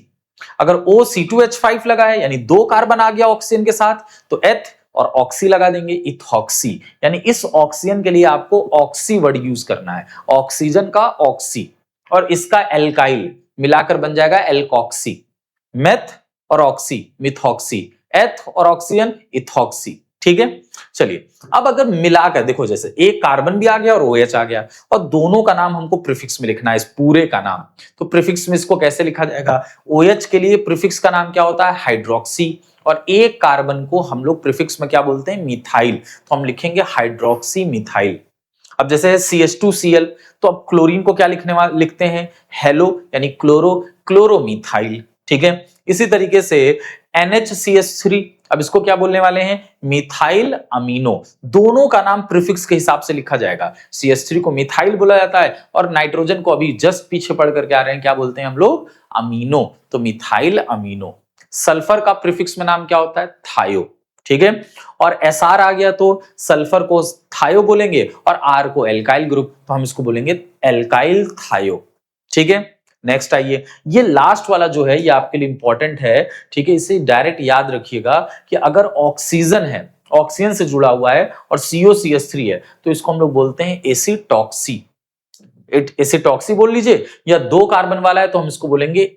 [SPEAKER 1] अगर OC2H5 लगा है यानी 2 कार्बन आ गया ऑक्सीजन के साथ तो एथ और ऑक्सी लगा देंगे इथॉक्सी। यानी इस ऑक्सीजन के लिए आपको ऑक्सी वर्ड यूज करना है, ऑक्सीजन का ऑक्सी, और इसका एल्काइल मिलाकर बन जाएगा एल्कोक्सी। मेथ और ऑक्सी मिथॉक्सी, एथ और ऑक्सीजन इथॉक्सी, ठीक है। चलिए, अब अगर मिलाकर देखो, जैसे एक कार्बन भी आ गया और OH आ गया और दोनों का नाम हमको प्रीफिक्स में लिखना है, इस पूरे का नाम, तो प्रीफिक्स में इसको कैसे लिखा जाएगा? OH के लिए प्रीफिक्स का नाम क्या होता है? हाइड्रोक्सी। और एक कार्बन को हम लोग प्रीफिक्स में क्या बोलते हैं? मिथाइल, तो हम लिखेंगे हाइड्रोक्सी मिथाइल। अब जैसे है CH2Cl, तो अब क्लोरीन को क्या लिखते हैं? हेलो यानी क्लोरो, क्लोरोमिथाइल, ठीक है। इसी तरीके से NHCH3, अब इसको क्या बोलने वाले हैं? Methyl amino. दोनों का नाम प्रीफिक्स के हिसाब से लिखा जाएगा। CH3 को मिथाइल बोला जाता है और नाइट्रोजन को अभी जस्ट पीछे पढ़ करके आ रहे हैं, क्या बोलते हैं हम लोग? अमीनो, तो मिथाइल अमीनो। सल्फर का प्रीफिक्स में नाम क्या होता है? थायो, ठीक है। और SR आ गया तो सल्फर को थायो बोलेंगे और R को एल्काइल ग्रुप, तो हम इसको बोलेंगे एल्काइल थायो, ठीक है। नेक्स्ट आइए, ये लास्ट वाला जो है ये आपके लिए इंपॉर्टेंट है, ठीक है। इसे डायरेक्ट याद रखिएगा कि अगर ऑक्सीजन है, ऑक्सीजन से जुड़ा हुआ है और COCH3 है तो इसको हम लोग बोलते हैं एसिटॉक्सी। एसिटॉक्सी बोल लीजिए, या 2 कार्बन वाला है तो हम इसको बोलेंगे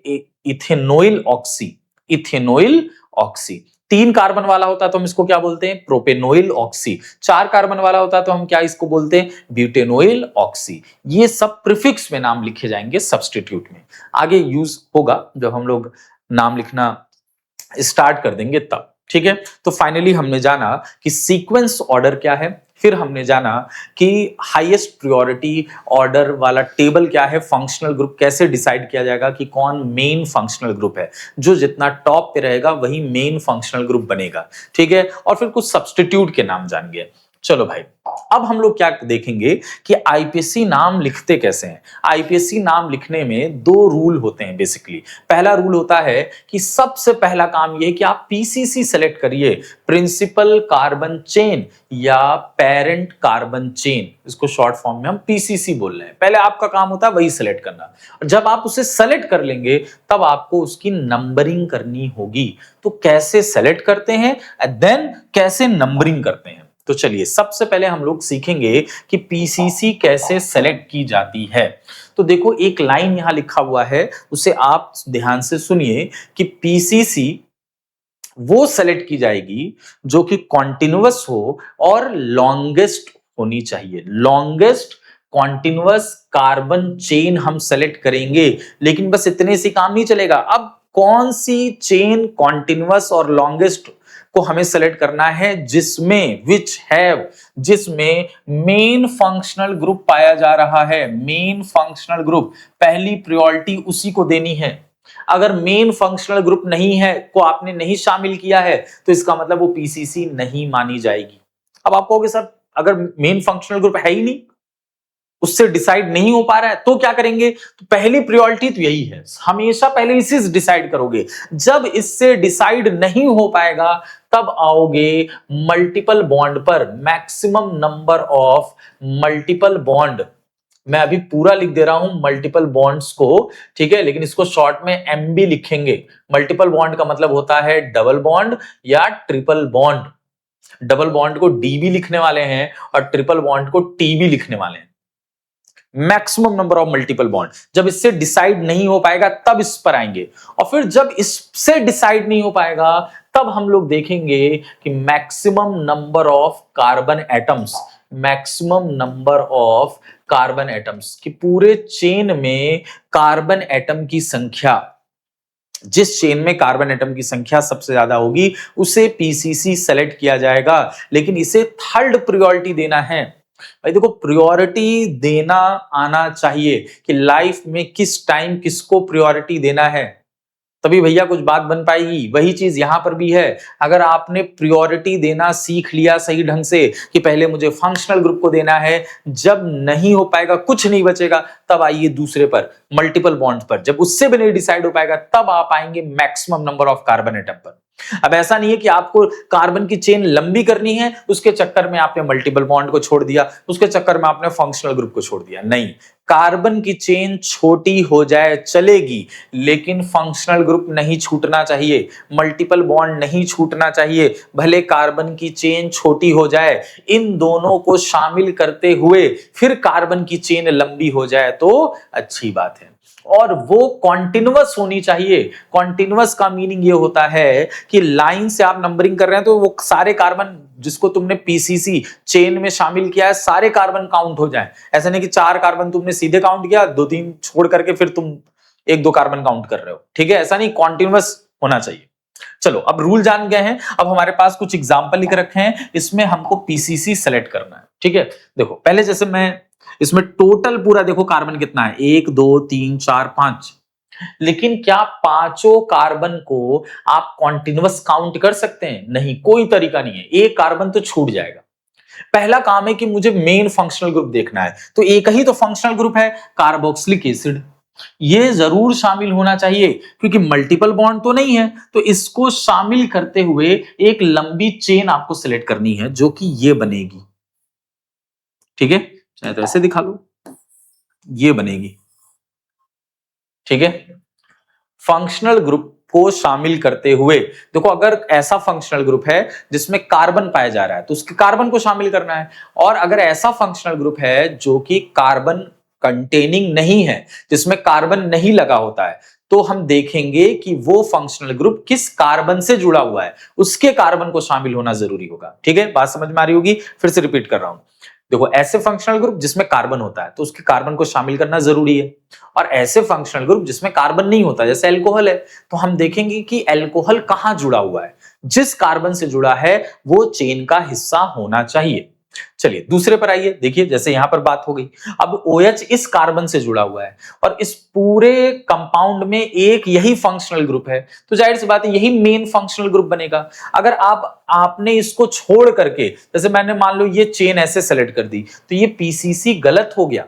[SPEAKER 1] इथेनोइल ऑक्सी, इथेनोइल ऑक्सी। 3 कार्बन वाला होता है तो हम इसको क्या बोलते हैं, प्रोपेनोइल ऑक्सी। 4 कार्बन वाला होता है तो हम क्या इसको बोलते हैं, ब्यूटेनोइल ऑक्सी। ये सब प्रीफिक्स में नाम लिखे जाएंगे सब्स्टिट्यूट में, आगे यूज होगा जब हम लोग नाम लिखना स्टार्ट कर देंगे तब। ठीक है, तो फाइनली हमने जाना कि सीक्वेंस ऑर्डर क्या है, फिर हमने जाना कि हाईएस्ट प्रायोरिटी ऑर्डर वाला टेबल क्या है, फंक्शनल ग्रुप कैसे डिसाइड किया जाएगा कि कौन मेन फंक्शनल ग्रुप है, जो जितना टॉप पे रहेगा वही मेन फंक्शनल ग्रुप बनेगा। ठीक है, और फिर कुछ सब्स्टिट्यूट के नाम जान गए। चलो भाई, अब हम लोग क्या देखेंगे कि आईपीएससी नाम लिखते कैसे हैं। आईपीएससी नाम लिखने में 2 रूल होते हैं बेसिकली। पहला रूल होता है कि सबसे पहला काम यह है कि आप पीसीसी सेलेक्ट करिए, प्रिंसिपल कार्बन चेन या पेरेंट कार्बन चेन, इसको शॉर्ट फॉर्म में हम पीसीसी बोल रहे हैं। पहले आपका काम होता है वही सेलेक्ट करना, और जब आप उसे सेलेक्ट कर लेंगे तब आपको उसकी नंबरिंग करनी होगी। तो कैसे सेलेक्ट करते हैं, देन कैसे नंबरिंग करते हैं। तो चलिए सबसे पहले हम लोग सीखेंगे कि पीसीसी कैसे सेलेक्ट की जाती है। तो देखो एक लाइन यहां लिखा हुआ है, उसे आप ध्यान से सुनिए कि पीसीसी वो सेलेक्ट की जाएगी जो कि कॉन्टिन्यूअस हो और लॉन्गेस्ट होनी चाहिए। लॉन्गेस्ट कॉन्टिन्यूअस कार्बन चेन हम सेलेक्ट करेंगे, लेकिन बस इतने से काम नहीं चलेगा। अब कौन सी चेन कॉन्टिन्यूअस और लॉन्गेस्ट को हमें सेलेक्ट करना है, जिसमें जिसमें मेन फंक्शनल ग्रुप पाया जा रहा है। मेन फंक्शनल ग्रुप पहली प्रायोरिटी उसी को देनी है। अगर मेन फंक्शनल ग्रुप नहीं है, को आपने नहीं शामिल किया है, तो इसका मतलब वो पीसीसी नहीं मानी जाएगी। अब आप कहोगे सर अगर मेन फंक्शनल ग्रुप है ही नहीं, उससे डिसाइड नहीं हो पा रहा है, तो क्या करेंगे। तो पहली प्रायोरिटी तो यही है, हमेशा पहले इसी से डिसाइड करोगे। जब इससे डिसाइड नहीं हो पाएगा तब आओगे मल्टीपल बॉन्ड पर, maximum number of multiple bond. मैं अभी पूरा लिख दे रहा हूं मल्टीपल बॉन्ड्स को, ठीक है, लेकिन इसको शॉर्ट में एमबी लिखेंगे। मल्टीपल बॉन्ड का मतलब होता है डबल बॉन्ड या ट्रिपल बॉन्ड। डबल बॉन्ड को डीबी लिखने वाले हैं और ट्रिपल बॉन्ड को टीबी लिखने वाले हैं। Maximum number of multiple bond. जब इससे डिसाइड नहीं हो पाएगा तब इस पर आएंगे, और फिर जब इससे डिसाइड नहीं हो पाएगा तब हम लोग देखेंगे कि maximum number of carbon atoms. Maximum number of carbon atoms कि पूरे चेन में कार्बन एटम की संख्या, जिस चेन में कार्बन एटम की संख्या सबसे ज्यादा होगी उसे पीसीसी सेलेक्ट किया जाएगा। लेकिन इसे थर्ड प्रायोरिटी देना है। भाई देखो, प्रायोरिटी देना आना चाहिए कि लाइफ में किस टाइम किसको प्रायोरिटी देना है, तभी भैया कुछ बात बन पाएगी। वही चीज यहां पर भी है। अगर आपने प्रायोरिटी देना सीख लिया सही ढंग से कि पहले मुझे फंक्शनल ग्रुप को देना है, जब नहीं हो पाएगा, कुछ नहीं बचेगा, तब आइए दूसरे पर, मल्टीपल बॉन्ड पर। जब उससे भी नहीं डिसाइड हो पाएगा तब आप आएंगे maximum number of carbon atom पर। अब ऐसा नहीं है कि आपको कार्बन की चेन लंबी करनी है, उसके चक्कर में आपने मल्टीपल बॉन्ड को छोड़ दिया, उसके चक्कर में आपने फंक्शनल ग्रुप को छोड़ दिया। नहीं, कार्बन की चेन छोटी हो जाए चलेगी, लेकिन फंक्शनल ग्रुप नहीं छूटना चाहिए, मल्टीपल बॉन्ड नहीं छूटना चाहिए। भले कार्बन की चेन छोटी हो जाए, इन दोनों को शामिल करते हुए फिर कार्बन की चेन लंबी हो जाए तो अच्छी बात है। और वो कॉन्टिन्यूअस होनी चाहिए। कॉन्टिन्यूअस का मीनिंग ये होता है कि लाइन से आप नंबरिंग कर रहे हैं तो वो सारे कार्बन जिसको तुमने पीसीसी चेन में शामिल किया है, सारे कार्बन काउंट हो जाएं। ऐसा नहीं कि 4 कार्बन तुमने सीधे काउंट किया, 2-3 छोड़ करके फिर तुम 1-2 कार्बन काउंट कर रहे हो। ठीक है, ऐसा नहीं, कॉन्टिन्यूअस होना चाहिए। चलो अब रूल जान गए हैं। अब हमारे पास कुछ एग्जाम्पल लिख रखे हैं, इसमें हमको पीसीसी सेलेक्ट करना है। ठीक है, देखो पहले जैसे मैं इसमें टोटल पूरा देखो कार्बन कितना है, 1 2 3 4 5। लेकिन क्या पांचों कार्बन को आप कॉन्टिन्यूअस काउंट कर सकते हैं? नहीं, कोई तरीका नहीं है, एक कार्बन तो छूट जाएगा। पहला काम है कि मुझे मेन फंक्शनल ग्रुप देखना है, तो एक ही तो फंक्शनल ग्रुप है, कार्बोक्सिलिक एसिड। ये जरूर शामिल होना चाहिए क्योंकि मल्टीपल बॉन्ड तो नहीं है, तो इसको शामिल करते हुए एक लंबी चेन आपको सिलेक्ट करनी है जो कि ये बनेगी। ठीक है, चाहे तो ऐसे दिखा लो, ये बनेगी। ठीक है, फंक्शनल ग्रुप को शामिल करते हुए देखो, अगर ऐसा फंक्शनल ग्रुप है जिसमें कार्बन पाया जा रहा है तो उसके कार्बन को शामिल करना है, और अगर ऐसा फंक्शनल ग्रुप है जो कि कार्बन कंटेनिंग नहीं है, जिसमें कार्बन नहीं लगा होता है, तो हम देखेंगे कि वो फंक्शनल ग्रुप किस कार्बन से जुड़ा हुआ है, उसके कार्बन को शामिल होना जरूरी होगा। ठीक है, बात समझ में आ रही होगी, फिर से रिपीट कर रहा हूं। देखो, ऐसे फंक्शनल ग्रुप जिसमें कार्बन होता है तो उसके कार्बन को शामिल करना जरूरी है, और ऐसे फंक्शनल ग्रुप जिसमें कार्बन नहीं होता, जैसे अल्कोहल है, तो हम देखेंगे कि अल्कोहल कहां जुड़ा हुआ है, जिस कार्बन से जुड़ा है वो चेन का हिस्सा होना चाहिए। चलिए दूसरे पर आइए, देखिए जैसे यहां पर बात हो गई, अब OH इस कार्बन से जुड़ा हुआ है और इस पूरे कंपाउंड में एक यही फंक्शनल ग्रुप है, तो जाहिर सी बात है यही मेन फंक्शनल ग्रुप बनेगा। अगर आपने इसको छोड़ करके, जैसे मैंने मान लो ये चेन ऐसे सेलेक्ट कर दी, तो ये PCC गलत हो गया,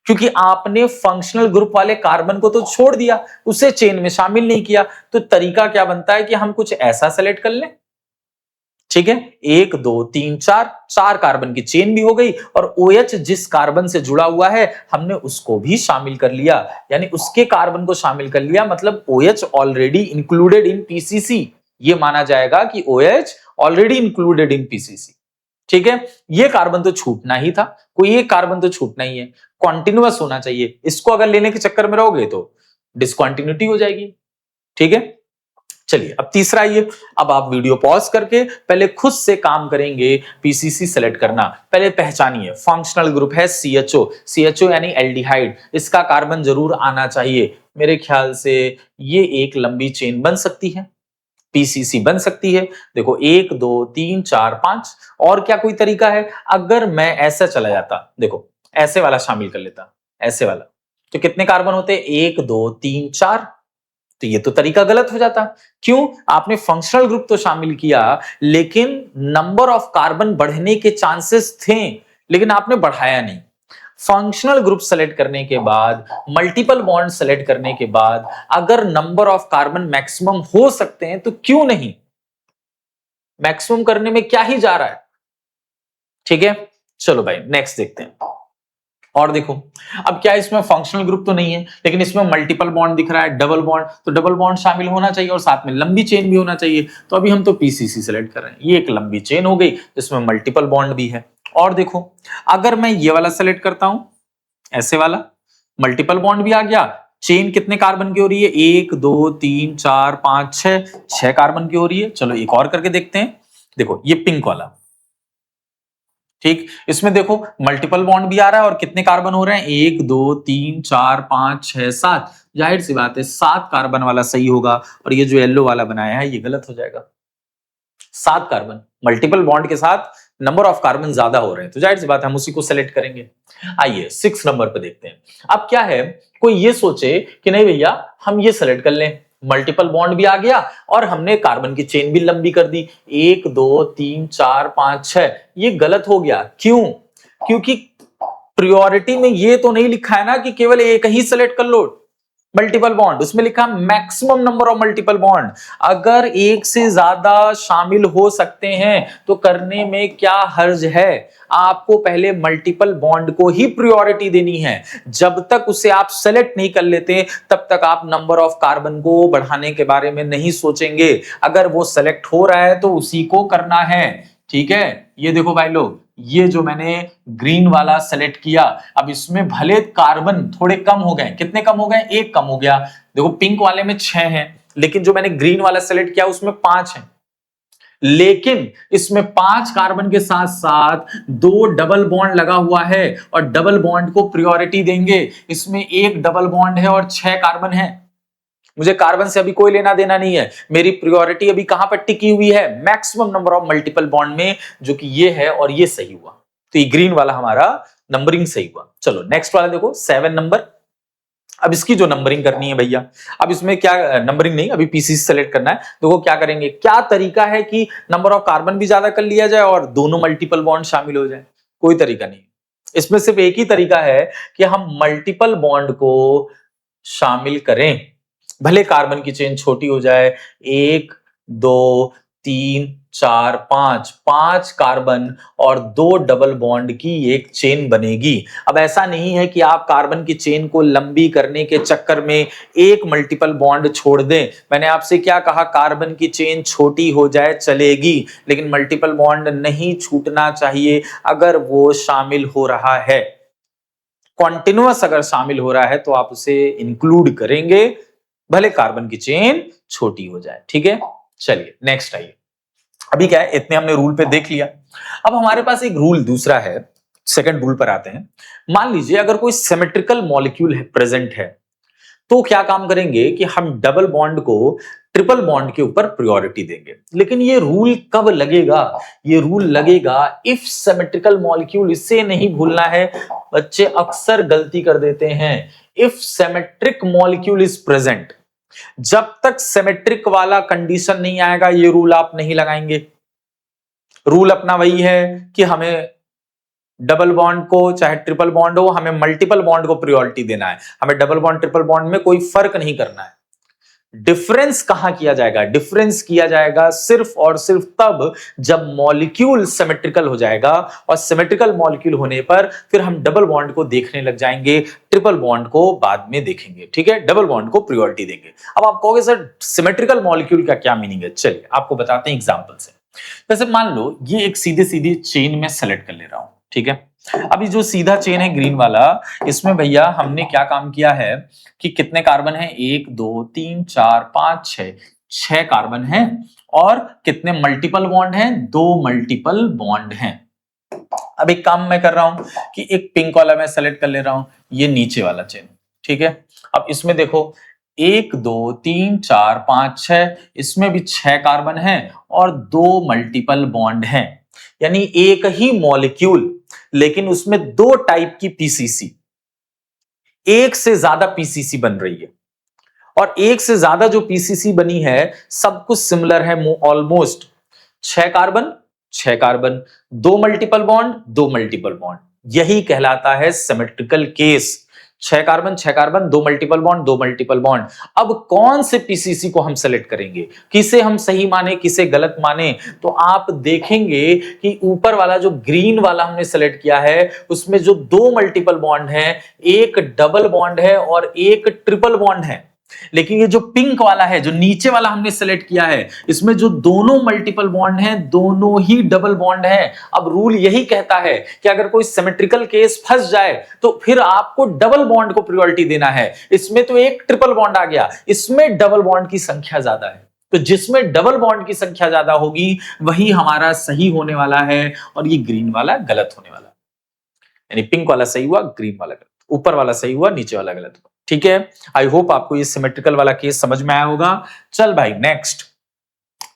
[SPEAKER 1] क्योंकि आपने फंक्शनल ग्रुप वाले कार्बन को तो छोड़ दिया, उसे चेन में शामिल नहीं किया। तो तरीका क्या बनता है कि हम कुछ ऐसा सेलेक्ट कर लें, ठीक है, 1 2 3 4 4 कार्बन की चेन भी हो गई, और OH जिस कार्बन से जुड़ा हुआ है हमने उसको भी शामिल कर लिया, यानी उसके कार्बन को शामिल कर लिया, मतलब OH already included in PCC। ये माना जाएगा कि OH already included in PCC। ठीक है, ये कार्बन तो छूटना ही था, कोई एक कार्बन तो छूटना ही है, कॉन्टिन्यूअस होना चाहिए। इसको अगर लेने के चक्कर में रहोगे तो डिसकंटिन्यूटी हो जाएगी। ठीक है, चलिए अब तीसरा ये, अब आप वीडियो पॉज करके पहले खुद से काम करेंगे। PCC सेलेक्ट करना, पहले पहचानिए, फंक्शनल ग्रुप है CHO यानी एल्डिहाइड, इसका कार्बन जरूर आना चाहिए। मेरे ख्याल से ये एक लंबी चेन बन सकती है, PCC बन सकती है। देखो 1 2 3 4 5, और क्या कोई तरीका है? अगर मैं ऐसा चला जाता, देखो ऐसे वाला शामिल कर लेता, ऐसे वाला, तो कितने कार्बन होते? 1 2 3 4। तो ये तो तरीका गलत हो जाता। क्यों? आपने फंक्शनल ग्रुप तो शामिल किया, लेकिन नंबर ऑफ कार्बन बढ़ने के चांसेस थे, लेकिन आपने बढ़ाया नहीं। फंक्शनल ग्रुप सेलेक्ट करने के बाद, मल्टीपल बॉन्ड सेलेक्ट करने के बाद, अगर नंबर ऑफ कार्बन मैक्सिमम हो सकते हैं तो क्यों नहीं? मैक्सिमम करने में क्या ही जा रहा है? ठीक है, चलो भाई नेक्स्ट देखते हैं। और देखो, अब क्या इसमें फंक्शनल ग्रुप तो नहीं है, लेकिन इसमें मल्टीपल बॉन्ड दिख रहा है, डबल बॉन्ड, तो डबल बॉन्ड शामिल होना चाहिए और साथ में लंबी चेन भी होना चाहिए। तो अभी हम तो PCC सेलेक्ट कर रहे हैं, ये एक लंबी चेन हो गई जिसमें मल्टीपल बॉन्ड भी है। और देखो, अगर मैं ये वाला सेलेक्ट करता हूं, ऐसे वाला, मल्टीपल बॉन्ड भी आ गया, चेन कितने कार्बन की हो रही है? 1 2 3 4 5 6 कार्बन की हो रही है। चलो एक और करके देखते हैं। देखो ये पिंक वाला, ठीक, इसमें देखो मल्टीपल बॉन्ड भी आ रहा है और कितने कार्बन हो रहे हैं? 1 2 3 4 5 6 7। जाहिर सी बात है 7 कार्बन वाला सही होगा, और ये जो येलो वाला बनाया है ये गलत हो जाएगा। 7 कार्बन, मल्टीपल बॉन्ड के साथ नंबर ऑफ कार्बन ज्यादा हो रहे हैं, तो जाहिर सी बात है हम उसी को सेलेक्ट करेंगे। आइए 6 नंबर पे देखते हैं। अब क्या है, कोई ये सोचे कि नहीं भैया हम ये सेलेक्ट कर लें, मल्टीपल बॉन्ड भी आ गया और हमने कार्बन की चेन भी लंबी कर दी, 1 2 3 4 5 6। ये गलत हो गया। क्यों? क्योंकि प्रायोरिटी में ये तो नहीं लिखा है ना कि केवल एक ही सेलेक्ट कर लो मल्टीपल बॉन्ड, उसमें लिखा maximum number of multiple bond. अगर एक से ज्यादा शामिल हो सकते हैं तो करने में क्या हर्ज है? आपको पहले मल्टीपल बॉन्ड को ही प्रायोरिटी देनी है। जब तक उसे आप सेलेक्ट नहीं कर लेते तब तक आप नंबर ऑफ कार्बन को बढ़ाने के बारे में नहीं सोचेंगे। अगर वो सेलेक्ट हो रहा है तो उसी को करना है। ठीक है, ये देखो भाई लोग, ये जो मैंने ग्रीन वाला सेलेक्ट किया, अब इसमें भले कार्बन थोड़े कम हो गए, कितने कम हो गए? 1 कम हो गया। देखो पिंक वाले में 6 हैं, लेकिन जो मैंने ग्रीन वाला सेलेक्ट किया उसमें 5 हैं। लेकिन इसमें 5 कार्बन के साथ साथ 2 डबल बॉन्ड लगा हुआ है, और डबल बॉन्ड को प्रायोरिटी देंगे। इसमें 1 डबल बॉन्ड है और 6 कार्बन है। मुझे कार्बन से अभी कोई लेना देना नहीं है, मेरी प्रायोरिटी अभी कहां पर टिकी हुई है? Maximum number of multiple bond में, जो कि ये है, और ये सही हुआ। तो ये ग्रीन वाला हमारा नंबरिंग सही हुआ। चलो नेक्स्ट वाला देखो, 7 नंबर। अब इसकी जो नंबरिंग करनी है भैया, अब इसमें क्या नंबरिंग नहीं, अभी PCC सेलेक्ट करना है। देखो क्या करेंगे, क्या तरीका है कि नंबर ऑफ कार्बन भी ज्यादा कर लिया जाए और दोनों मल्टीपल बॉन्ड शामिल हो जाए? कोई तरीका नहीं, इसमें सिर्फ एक ही तरीका है कि हम मल्टीपल बॉन्ड को शामिल करें, भले कार्बन की चेन छोटी हो जाए। 1 2 3 4 5, 5 कार्बन और 2 डबल बॉन्ड की एक चेन बनेगी। अब ऐसा नहीं है कि आप कार्बन की चेन को लंबी करने के चक्कर में एक मल्टीपल बॉन्ड छोड़ दें। मैंने आपसे क्या कहा? कार्बन की चेन छोटी हो जाए चलेगी, लेकिन मल्टीपल बॉन्ड नहीं छूटना चाहिए अगर वो शामिल हो रहा है। कॉन्टिन्यूअस अगर शामिल हो रहा है तो आप उसे इंक्लूड करेंगे, भले कार्बन की चेन छोटी हो जाए। ठीक है, चलिए नेक्स्ट आइए। अभी क्या है, इतने हमने रूल पे देख लिया। अब हमारे पास एक रूल दूसरा है, सेकंड रूल पर आते हैं। मान लीजिए अगर कोई सिमेट्रिकल मॉलिक्यूल है, प्रेजेंट है, तो क्या काम करेंगे कि हम डबल बॉन्ड को ट्रिपल बॉन्ड के ऊपर प्रायोरिटी देंगे। लेकिन ये रूल कब लगेगा? ये रूल लगेगा इफ सिमेट्रिकल मॉलिक्यूल, इससे नहीं भूलना है, बच्चे अक्सर गलती कर देते हैं। If symmetric molecule is present, जब तक सिमेट्रिक वाला कंडीशन नहीं आएगा ये रूल आप नहीं लगाएंगे। रूल अपना वही है कि हमें डबल बॉन्ड को, चाहे ट्रिपल बॉन्ड हो, हमें मल्टीपल बॉन्ड को प्रायोरिटी देना है। हमें डबल बॉन्ड ट्रिपल बॉन्ड में कोई फर्क नहीं करना है। डिफरेंस कहां किया जाएगा? डिफरेंस किया जाएगा सिर्फ और सिर्फ तब जब मॉलिक्यूल सिमेट्रिकल हो जाएगा, और सिमेट्रिकल मॉलिक्यूल होने पर फिर हम डबल बॉन्ड को देखने लग जाएंगे, ट्रिपल बॉन्ड को बाद में देखेंगे। ठीक है, डबल बॉन्ड को प्रायोरिटी देंगे। अब आप कहोगे सर सिमेट्रिकल मॉलिक्यूल का क्या मीनिंग है? चलिए आपको बताते हैं एग्जांपल से। वैसे मान लो ये एक सीधे सीधी चेन में सेलेक्ट कर ले रहा हूं। ठीक है, अभी जो सीधा चेन है ग्रीन वाला, इसमें भैया हमने क्या काम किया है कि कितने कार्बन है, 1 2 3 4 5 6, 6 कार्बन है, और कितने मल्टीपल बॉन्ड हैं, 2 मल्टीपल बॉन्ड हैं। अब एक काम मैं कर रहा हूं कि एक पिंक वाला मैं सेलेक्ट कर ले रहा हूं, ये नीचे वाला चेन। ठीक है, अब इसमें देखो 1 2 3 4 5 6, इसमें भी 6 कार्बन है और 2 मल्टीपल बॉन्ड हैं। यानी एक ही मॉलिक्यूल, लेकिन उसमें 2 टाइप की पीसीसी, एक से ज्यादा पीसीसी बन रही है। और एक से ज्यादा जो पीसीसी बनी है सब कुछ सिमिलर है almost. 6 carbon 6 carbon, 2 multiple bond 2 multiple bond, यही कहलाता है symmetrical case. 6 carbon 6 carbon, 2 multiple bond 2 multiple bond. अब कौन से पीसीसी को हम सेलेक्ट करेंगे, किसे हम सही माने किसे गलत माने? तो आप देखेंगे कि ऊपर वाला जो ग्रीन वाला हमने सेलेक्ट किया है उसमें जो 2 मल्टीपल बॉन्ड है, एक डबल बॉन्ड है और एक ट्रिपल बॉन्ड है। लेकिन ये जो पिंक वाला है, जो नीचे वाला हमने सेलेक्ट किया है, इसमें जो दोनों मल्टीपल बॉन्ड हैं दोनों ही डबल बॉन्ड हैं। अब रूल यही कहता है कि अगर कोई सिमेट्रिकल केस फंस जाए तो फिर आपको डबल बॉन्ड को प्रायोरिटी देना है। इसमें तो एक ट्रिपल बॉन्ड आ गया, इसमें डबल बॉन्ड की संख्या ज्यादा है, तो जिसमें डबल बॉन्ड की संख्या ज्यादा होगी वही हमारा सही होने वाला है, और ये ग्रीन वाला गलत होने वाला है। यानी पिंक वाला सही हुआ, ग्रीन वाला गलत, ऊपर वाला सही हुआ, नीचे वाला गलत हुआ। ठीक है, आई होप आपको ये सिमेट्रिकल वाला केस समझ में आया होगा। चल भाई नेक्स्ट,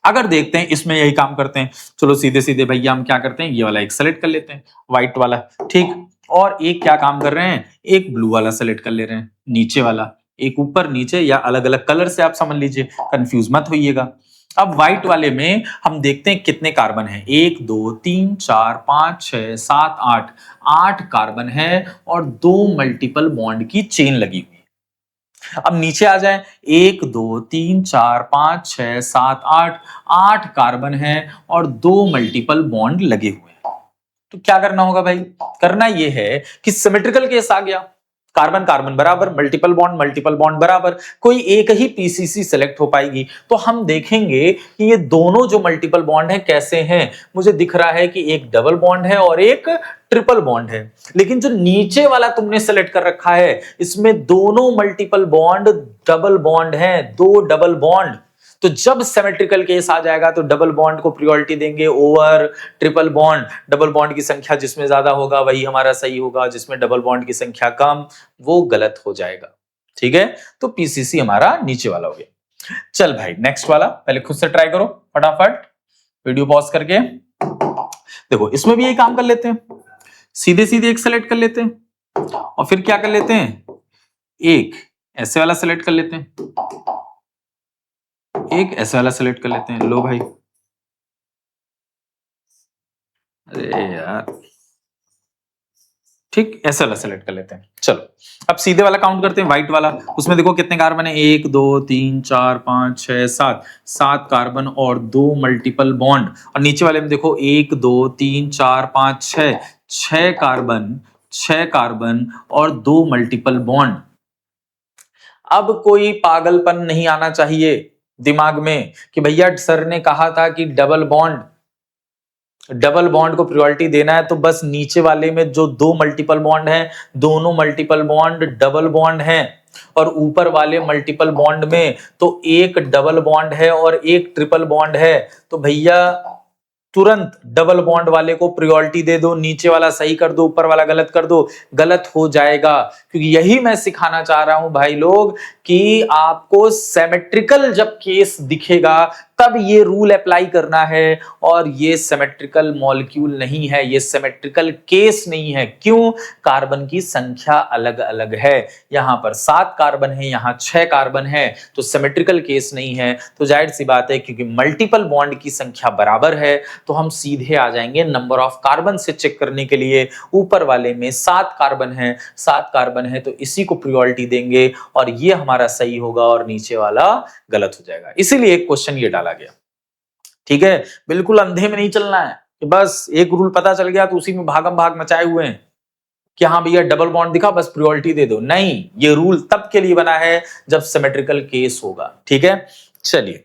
[SPEAKER 1] अगर देखते हैं इसमें यही काम करते हैं। चलो सीधे सीधे भैया हम क्या करते हैं, ये वाला एक सेलेक्ट कर लेते हैं, व्हाइट वाला। ठीक, और एक क्या काम कर रहे हैं, एक ब्लू वाला सेलेक्ट कर ले रहे हैं, नीचे वाला। एक ऊपर नीचे या अलग अलग कलर से आप समझ लीजिए, कंफ्यूज मत होइएगा। अब व्हाइट वाले में हम देखते हैं कितने कार्बन हैं, 1 2 3 4 5 6 7 8, 8 कार्बन है और 2 मल्टीपल बॉन्ड की चेन लगी हुई है। अब नीचे आ जाए, 1 2 3 4 5 6 7 8, 8 कार्बन है और 2 मल्टीपल बॉन्ड लगे हुए हैं। तो क्या करना होगा भाई? करना यह है कि सिमेट्रिकल केस आ गया, कार्बन कार्बन बराबर, मल्टीपल बॉन्ड बराबर, कोई एक ही पीसीसी सेलेक्ट हो पाएगी। तो हम देखेंगे कि ये दोनों जो मल्टीपल बॉन्ड है कैसे हैं। मुझे दिख रहा है कि एक डबल बॉन्ड है और एक ट्रिपल बॉन्ड है, लेकिन जो नीचे वाला तुमने सेलेक्ट कर रखा है इसमें दोनों मल्टीपल बॉन्ड डबल बॉन्ड है, 2 डबल बॉन्ड। तो जब सिमेट्रिकल केस आ जाएगा तो डबल बॉन्ड को प्रायोरिटी देंगे over triple bond. Double bond की संख्या जिसमें ज्यादा होगा वही हमारा सही होगा, जिसमें डबल बॉन्ड की संख्या कम वो गलत हो जाएगा। ठीक है, तो पीसीसी हमारा नीचे वाला हो गया। चल भाई नेक्स्ट वाला, पहले खुद से ट्राई करो फटाफट, वीडियो पॉज करके। देखो इसमें भी यही काम कर लेते हैं, सीधे सीधे एक सेलेक्ट कर लेते हैं और फिर क्या कर लेते हैं, एक ऐसे वाला सेलेक्ट कर लेते हैं, एक ऐसे वाला सेलेक्ट कर लेते हैं। लो भाई, अरे यार, ठीक ऐसे वाला सेलेक्ट कर लेते हैं। चलो अब सीधे वाला काउंट करते हैं, व्हाइट वाला। उसमें देखो कितने कार्बन है, 1 2 3 4 5 6 7, 7 कार्बन और 2 मल्टीपल बॉन्ड। और नीचे वाले में देखो 1 2 3 4 5 6, 6 कार्बन 6 कार्बन और 2 मल्टीपल बॉन्ड। अब कोई पागलपन नहीं आना चाहिए दिमाग में कि भैया सर ने कहा था कि डबल बॉन्ड को प्रायोरिटी देना है, तो बस नीचे वाले में जो 2 मल्टीपल बॉन्ड हैं दोनों मल्टीपल बॉन्ड डबल बॉन्ड हैं। और ऊपर वाले मल्टीपल बॉन्ड में तो एक डबल बॉन्ड है और एक ट्रिपल बॉन्ड है, तो भैया तुरंत डबल बॉन्ड वाले को प्रायोरिटी दे दो, नीचे वाला सही कर दो, ऊपर वाला गलत कर दो, गलत हो जाएगा। क्योंकि यही मैं सिखाना चाह रहा हूं भाई लोग कि आपको सिमेट्रिकल जब केस दिखेगा तब ये रूल अप्लाई करना है, और ये सिमेट्रिकल मॉलिक्यूल नहीं है, ये सिमेट्रिकल केस नहीं है। क्यों? कार्बन की संख्या अलग अलग है, यहां पर 7 कार्बन है, यहां 6 कार्बन है, तो सिमेट्रिकल केस नहीं है। तो जाहिर सी बात है क्योंकि मल्टीपल बॉन्ड की संख्या बराबर है तो हम सीधे आ जाएंगे नंबर ऑफ कार्बन से चेक करने के लिए। ऊपर वाले में 7 कार्बन है, 7 कार्बन है तो इसी को प्रायोरिटी देंगे और ये हमारा सही होगा और नीचे वाला गलत हो जाएगा। इसीलिए एक क्वेश्चन ये डाला गया। ठीक है, बिल्कुल अंधे में नहीं चलना है कि बस एक रूल पता चल गया तो उसी में भागम भाग मचाए हुए हैं कि हाँ भैया डबल बॉन्ड दिखा बस प्रायोरिटी दे दो। नहीं, ये रूल तब के लिए बना है जब सिमेट्रिकल केस होगा। ठीक है, चलिए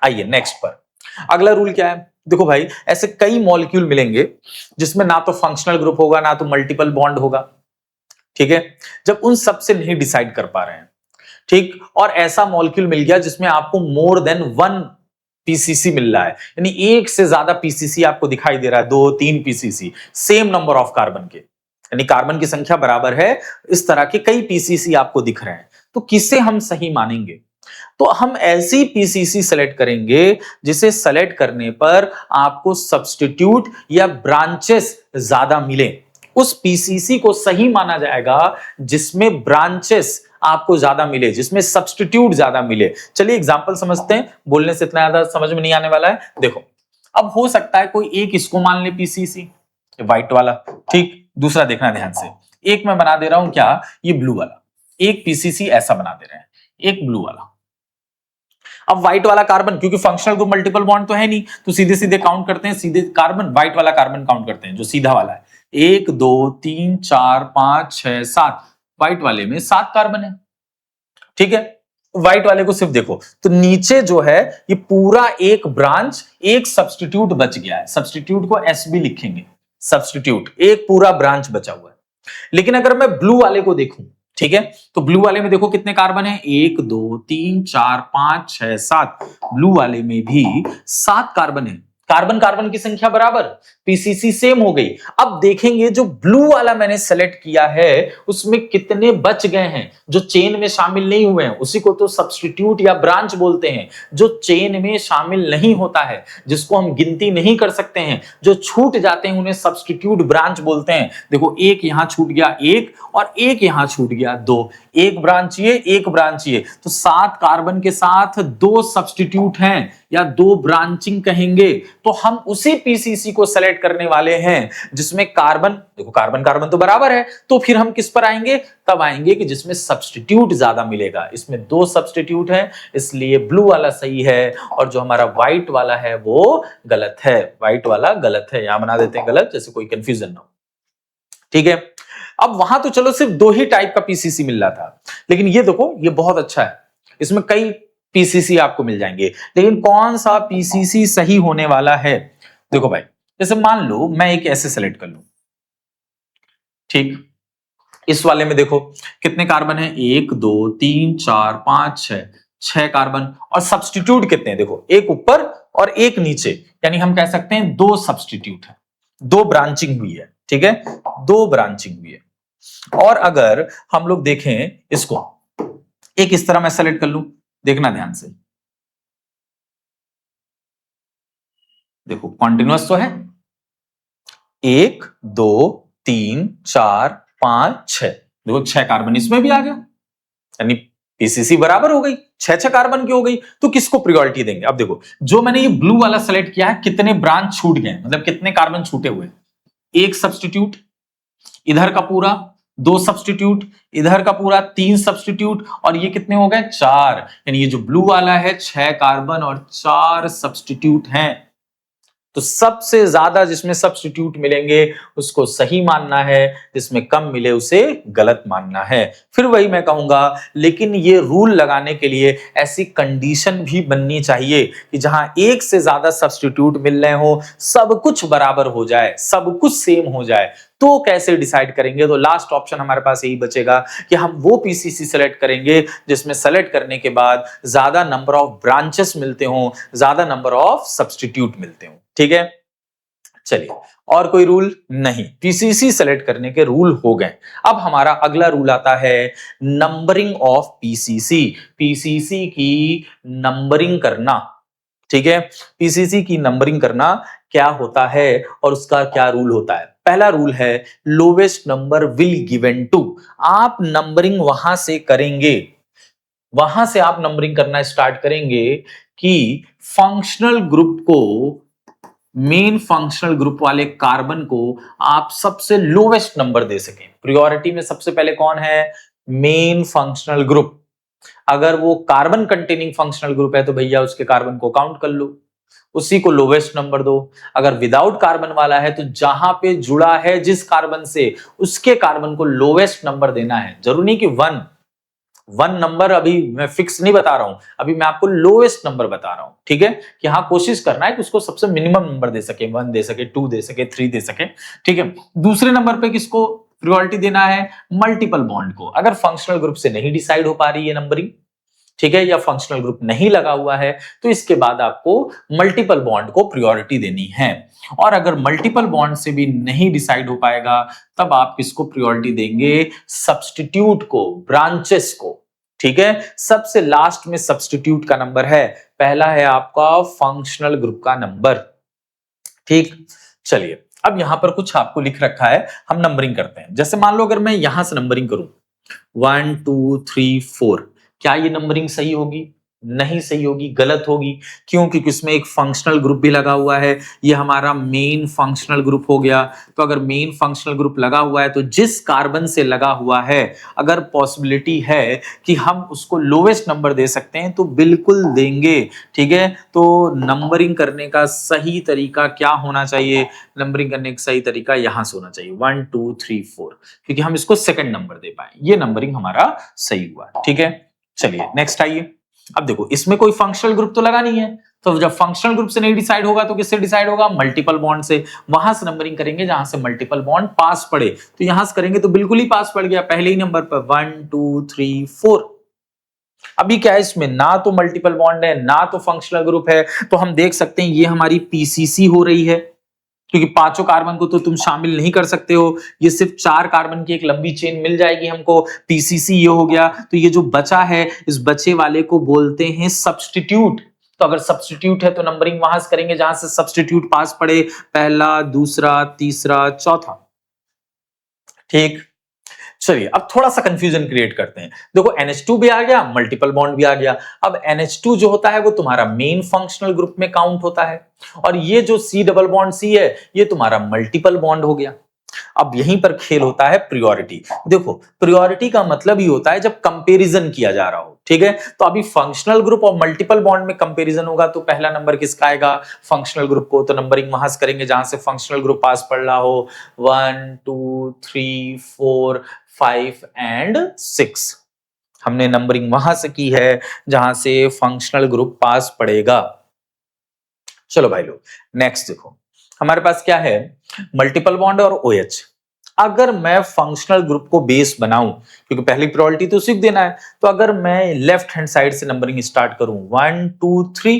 [SPEAKER 1] आइए नेक्स्ट पर। अगला रूल क्या है? देखो भाई, ऐसे कई मॉलिक्यूल मिलेंगे जिसमें ना तो फंक्शनल ग्रुप होगा ना तो मल्टीपल बॉन्ड होगा। ठीक है, जब उन सब से नहीं डिसाइड कर पा रहे हैं, ठीक, और ऐसा मॉलिक्यूल मिल गया जिसमें आपको मोर देन 1 पीसीसी मिल रहा है, यानी एक से ज्यादा पीसीसी आपको दिखाई दे रहा है, 2-3 PCC same number of carbon के, यानी कार्बन की संख्या बराबर है, इस तरह के कई पीसीसी आपको दिख रहे हैं, तो किसे हम सही मानेंगे? तो हम ऐसी पीसीसी सेलेक्ट करेंगे जिसे सेलेक्ट करने पर आपको सब्स्टिट्यूट या ब्रांचेस ज्यादा मिले। उस पीसीसी को सही माना जाएगा जिसमें ब्रांचेस आपको ज्यादा मिले, जिसमें सब्स्टिट्यूट ज्यादा मिले। चलिए एग्जांपल समझते हैं, बोलने से इतना ज्यादा समझ में नहीं आने वाला है। देखो, अब हो सकता है कोई एक इसको मान ले पीसीसी, व्हाइट वाला, ठीक, दूसरा देखना ध्यान से, एक मैं बना दे रहा हूं क्या, ये ब्लू वाला, एक पीसीसी ऐसा बना दे रहे हैं, एक ब्लू वाला। अब व्हाइट वाला कार्बन, क्योंकि फंक्शनल ग्रुप मल्टीपल बॉन्ड तो है नहीं, तो सीधे सीधे काउंट करते हैं, सीधे कार्बन, व्हाइट वाला कार्बन काउंट करते हैं जो सीधा वाला है। 1 2 3 4 5 6 7, व्हाइट वाले में 7 कार्बन है। ठीक है, व्हाइट वाले को सिर्फ देखो तो नीचे जो है ये पूरा एक ब्रांच, एक सब्स्टिट्यूट बच गया है, सब्स्टिट्यूट को एस भी लिखेंगे, सब्स्टिट्यूट एक पूरा ब्रांच बचा हुआ है। लेकिन अगर मैं ब्लू वाले को देखूं, ठीक है, तो ब्लू वाले में देखो कितने कार्बन है, 1 2 3 4 5 6 7, ब्लू वाले में भी 7 कार्बन है। कार्बन कार्बन की संख्या बराबर, पीसीसी सेम हो गई। अब देखेंगे जो ब्लू वाला मैंने सेलेक्ट किया है उसमें कितने बच गए हैं जो चेन में शामिल नहीं हुए हैं, उसी को तो सब्स्टिट्यूट या ब्रांच बोलते हैं। जो चेन में शामिल नहीं होता है, जिसको हम गिनती नहीं कर सकते हैं, जो छूट जाते हैं, उन्हें सब्स्टिट्यूट ब्रांच बोलते हैं। देखो, एक यहां छूट गया 1 और एक यहां छूट गया 2, एक ब्रांच ये, एक ब्रांच ये, तो 7 कार्बन के साथ 2 सब्स्टिट्यूट हैं या 2 ब्रांचिंग कहेंगे। तो हम उसी पीसीसी को सेलेक्ट करने वाले हैं जिसमें कार्बन, देखो कार्बन कार्बन तो बराबर है, तो फिर हम किस पर आएंगे? तब आएंगे कि जिसमें सब्स्टिट्यूट ज्यादा मिलेगा। इसमें 2 सब्स्टिट्यूट है, इसलिए ब्लू वाला सही है और जो हमारा व्हाइट वाला है वो गलत है। व्हाइट वाला गलत है, यहां बना देते हैं गलत, जैसे कोई कंफ्यूजन ना हो। ठीक है, अब वहां तो चलो सिर्फ 2 ही टाइप का पीसीसी मिल रहा था, लेकिन ये देखो ये बहुत अच्छा है, इसमें कई पीसीसी आपको मिल जाएंगे। लेकिन कौन सा पीसीसी सही होने वाला है? देखो भाई, जैसे मान लो मैं एक ऐसे सेलेक्ट कर लूं, ठीक, इस वाले में देखो कितने कार्बन है, 1 2 3 4 5 6 कार्बन, और सब्स्टिट्यूट कितने हैं? देखो, एक ऊपर और एक नीचे, यानी हम कह सकते हैं 2 सब्स्टिट्यूट है, 2 ब्रांचिंग हुई है। ठीक है, 2 ब्रांचिंग हुई है। और अगर हम लोग देखें इसको, एक इस तरह मैं सेलेक्ट कर लूं, देखना ध्यान से, देखो कॉन्टिन्यूअस तो है, 1 2 3 4 5 6, देखो 6 कार्बन इसमें भी आ गया, यानी पीसीसी बराबर हो गई, 6 कार्बन की हो गई। तो किसको प्रायोरिटी देंगे? अब देखो, जो मैंने ये ब्लू वाला सेलेक्ट किया है, कितने ब्रांच छूट गए, मतलब कितने कार्बन छूटे हुए, एक सब्स्टिट्यूट, इधर का पूरा 2 सब्स्टिट्यूट, इधर का पूरा 3 सब्स्टिट्यूट, और ये कितने हो गए 4, यानी ये जो ब्लू वाला है 6 कार्बन और 4 सब्स्टिट्यूट हैं। तो सबसे ज्यादा जिसमें सब्स्टिट्यूट मिलेंगे उसको सही मानना है, जिसमें कम मिले उसे गलत मानना है। फिर वही मैं कहूंगा, लेकिन ये रूल लगाने के लिए ऐसी कंडीशन भी बननी चाहिए कि जहां एक से ज्यादा सब्स्टिट्यूट मिल रहे हो, सब कुछ बराबर हो जाए, सब कुछ सेम हो जाए, तो कैसे डिसाइड करेंगे? तो लास्ट ऑप्शन हमारे पास यही बचेगा कि हम वो पीसीसी सेलेक्ट करेंगे जिसमें सेलेक्ट करने के बाद ज्यादा नंबर ऑफ ब्रांचेस मिलते हो, ज्यादा नंबर ऑफ सब्स्टिट्यूट मिलते हो। ठीक है, चलिए, और कोई रूल नहीं, पीसीसी सेलेक्ट करने के रूल हो गए। अब हमारा अगला रूल आता है नंबरिंग ऑफ पीसीसी, पीसीसी की नंबरिंग करना। ठीक है, पीसीसी की नंबरिंग करना क्या होता है और उसका क्या रूल होता है? पहला रूल है lowest number will given to. आप नंबरिंग वहां से करेंगे, वहां से आप नंबरिंग करना स्टार्ट करेंगे कि फंक्शनल ग्रुप को, मेन फंक्शनल ग्रुप वाले कार्बन को आप सबसे लोवेस्ट नंबर दे सकें। प्रायोरिटी में सबसे पहले कौन है? Main functional group. अगर वो कार्बन कंटेनिंग फंक्शनल ग्रुप है तो भैया उसके कार्बन को काउंट कर लो, उसी को लोवेस्ट नंबर दो। अगर विदाउट कार्बन वाला है तो जहां पे जुड़ा है जिस कार्बन से, उसके कार्बन को लोवेस्ट नंबर देना है। जरूरी नहीं कि वन नंबर अभी मैं फिक्स नहीं बता रहा हूं, अभी मैं आपको लोएस्ट नंबर बता रहा हूं। ठीक है, कि हाँ कोशिश करना है कि उसको सबसे मिनिमम नंबर दे सके, 1 दे सके, 2 दे सके, 3 दे सके। ठीक है, दूसरे नंबर पे किसको प्रायोरिटी देना है? मल्टीपल बॉन्ड को। अगर फंक्शनल ग्रुप से नहीं डिसाइड हो पा रही है नंबरिंग, ठीक है, या फंक्शनल ग्रुप नहीं लगा हुआ है, तो इसके बाद आपको मल्टीपल बॉन्ड को प्रायोरिटी देनी है। और अगर मल्टीपल बॉन्ड से भी नहीं डिसाइड हो पाएगा तब आप किसको प्रायोरिटी देंगे? सब्स्टिट्यूट को, ब्रांचेस को। ठीक है, सबसे लास्ट में सब्स्टिट्यूट का नंबर है, पहला है आपका फंक्शनल ग्रुप का नंबर। ठीक, चलिए अब यहां पर कुछ आपको लिख रखा है, हम नंबरिंग करते हैं। जैसे मान लो अगर मैं यहां से नंबरिंग करूं 1 2 3 4, क्या ये नंबरिंग सही होगी? नहीं सही होगी, गलत होगी। क्यों? क्योंकि इसमें एक फंक्शनल ग्रुप भी लगा हुआ है, ये हमारा मेन फंक्शनल ग्रुप हो गया। तो अगर मेन फंक्शनल ग्रुप लगा हुआ है तो जिस कार्बन से लगा हुआ है, अगर पॉसिबिलिटी है कि हम उसको लोवेस्ट नंबर दे सकते हैं तो बिल्कुल देंगे। ठीक है, तो नंबरिंग करने का सही तरीका क्या होना चाहिए? नंबरिंग करने का सही तरीका यहां से होना चाहिए 1 2 3 4, क्योंकि हम इसको सेकंड नंबर दे पाए, ये नंबरिंग हमारा सही हुआ। ठीक है, चलिए नेक्स्ट आइए। अब देखो इसमें कोई फंक्शनल ग्रुप तो लगा नहीं है, तो जब फंक्शनल ग्रुप से नहीं डिसाइड होगा तो किससे डिसाइड होगा? मल्टीपल बॉन्ड से। वहां से नंबरिंग करेंगे जहां से मल्टीपल बॉन्ड पास पड़े, तो यहां से करेंगे तो बिल्कुल ही पास पड़ गया, पहले ही नंबर पर 1 2 3 4। अभी क्या है, इसमें ना तो मल्टीपल बॉन्ड है ना तो फंक्शनल ग्रुप है, तो हम देख सकते हैं ये हमारी पीसीसी हो रही है, क्योंकि पांचों कार्बन को तो तुम शामिल नहीं कर सकते हो। ये सिर्फ 4 कार्बन की एक लंबी चेन मिल जाएगी हमको, पीसीसी ये हो गया। तो ये जो बचा है, इस बचे वाले को बोलते हैं सब्स्टिट्यूट। तो अगर सब्स्टिट्यूट है तो नंबरिंग वहां से करेंगे जहां से सब्स्टिट्यूट पास पड़े, पहला, दूसरा, तीसरा, चौथा। ठीक, चलिए अब थोड़ा सा कंफ्यूजन क्रिएट करते हैं। देखो NH2 भी आ गया, मल्टीपल बॉन्ड भी आ गया। अब NH2 जो होता है वो तुम्हारा मेन फंक्शनल ग्रुप में काउंट होता है, और ये जो C डबल बॉन्ड C है ये तुम्हारा मल्टीपल बॉन्ड हो गया। अब यहीं पर खेल होता है प्रायोरिटी। देखो प्रायोरिटी का मतलब ही होता है जब कंपैरिजन किया जा रहा हो। ठीक है, तो अभी फंक्शनल ग्रुप और मल्टीपल बॉन्ड में कंपैरिजन होगा तो पहला नंबर किसका आएगा? फंक्शनल ग्रुप को। तो नंबरिंग वहां से करेंगे जहां से फंक्शनल ग्रुप पास पड़ रहा हो, 1 2 3 4 5 एंड 6। हमने नंबरिंग वहां से की है जहां से फंक्शनल ग्रुप पास पड़ेगा। चलो भाई लोग नेक्स्ट देखो, हमारे पास क्या है? मल्टीपल बॉन्ड और OH। अगर मैं फंक्शनल ग्रुप को बेस बनाऊं, क्योंकि पहली प्रायोरिटी तो सिर्फ देना है, तो अगर मैं लेफ्ट हैंड साइड से नंबरिंग स्टार्ट करूं 1 2 3,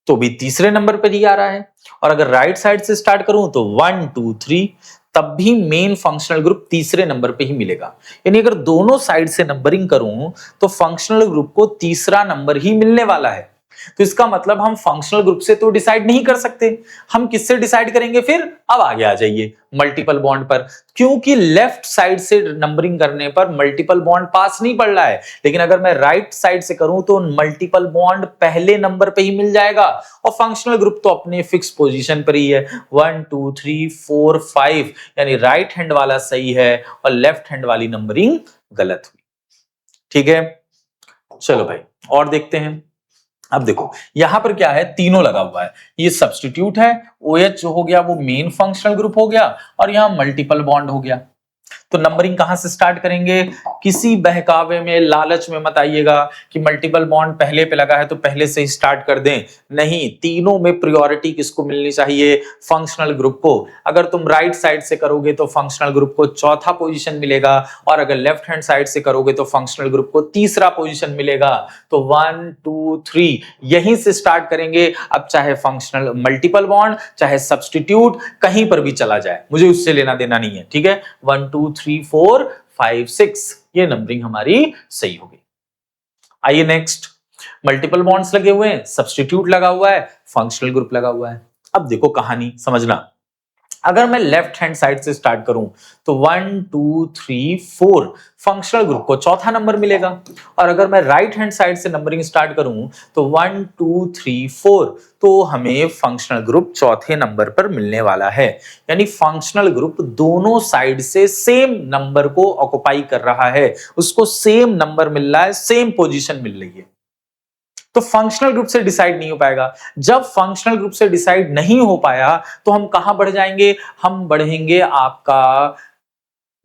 [SPEAKER 1] तो भी तीसरे नंबर पर ही आ रहा है। और अगर राइट साइड से स्टार्ट करूं तो 1 2 3, तब भी मेन फंक्शनल ग्रुप तीसरे नंबर पे ही मिलेगा। यानी अगर दोनों साइड से नंबरिंग करूं तो फंक्शनल ग्रुप को तीसरा नंबर ही मिलने वाला है। तो इसका मतलब हम फंक्शनल ग्रुप से तो डिसाइड नहीं कर सकते, हम किससे डिसाइड करेंगे फिर? अब आगे आ जाइए मल्टीपल बॉन्ड पर, क्योंकि लेफ्ट साइड से नंबरिंग करने पर मल्टीपल बॉन्ड पास नहीं पड़ रहा है, लेकिन अगर मैं राइट साइड से करूं तो मल्टीपल बॉन्ड पहले नंबर पे ही मिल जाएगा, और फंक्शनल ग्रुप तो अपने फिक्स पोजीशन पर ही है 1 2 3 4 5, यानी राइट हैंड वाला सही है और लेफ्ट हैंड वाली नंबरिंग गलत हुई। ठीक है, चलो भाई और देखते हैं। अब देखो यहां पर क्या है, तीनों लगा हुआ है, ये सब्स्टिट्यूट है, OH जो हो गया वो मेन फंक्शनल ग्रुप हो गया, और यहां मल्टीपल बॉन्ड हो गया। तो नंबरिंग कहां से स्टार्ट करेंगे? किसी बहकावे में, लालच में मत आइएगा कि मल्टीपल बॉन्ड पहले पे लगा है तो पहले से ही स्टार्ट कर दें। नहीं, तीनों में प्रायोरिटी किसको मिलनी चाहिए? फंक्शनल ग्रुप को। अगर तुम राइट साइड से करोगे तो फंक्शनल ग्रुप को चौथा पोजीशन मिलेगा, और अगर लेफ्ट हैंड साइड से करोगे तो फंक्शनल ग्रुप को तीसरा पोजीशन मिलेगा। तो 1 2 3 यहीं से स्टार्ट करेंगे। अब चाहे फंक्शनल मल्टीपल बॉन्ड, चाहे सब्स्टिट्यूट, कहीं पर भी चला जाए, मुझे उससे लेना देना नहीं है। ठीक है, 1 2 3 4 5 6 ये नंबरिंग हमारी सही होगी। आइए नेक्स्ट, मल्टीपल बॉन्ड्स लगे हुए हैं, सब्स्टिट्यूट लगा हुआ है, फंक्शनल ग्रुप लगा हुआ है। अब देखो कहानी समझना। अगर मैं लेफ्ट हैंड साइड से स्टार्ट करूं तो 1 2 3 4 फंक्शनल ग्रुप को चौथा नंबर मिलेगा, और अगर मैं राइट हैंड साइड से नंबरिंग स्टार्ट करूं तो 1 2 3 4 तो हमें फंक्शनल ग्रुप चौथे नंबर पर मिलने वाला है। यानी फंक्शनल ग्रुप दोनों साइड से सेम नंबर को ऑक्युपाई कर रहा है, उसको सेम नंबर मिल रहा है, सेम पोजीशन मिल रही है। तो फंक्शनल ग्रुप से डिसाइड नहीं हो पाएगा। जब फंक्शनल ग्रुप से डिसाइड नहीं हो पाया तो हम कहां बढ़ जाएंगे? हम बढ़ेंगे आपका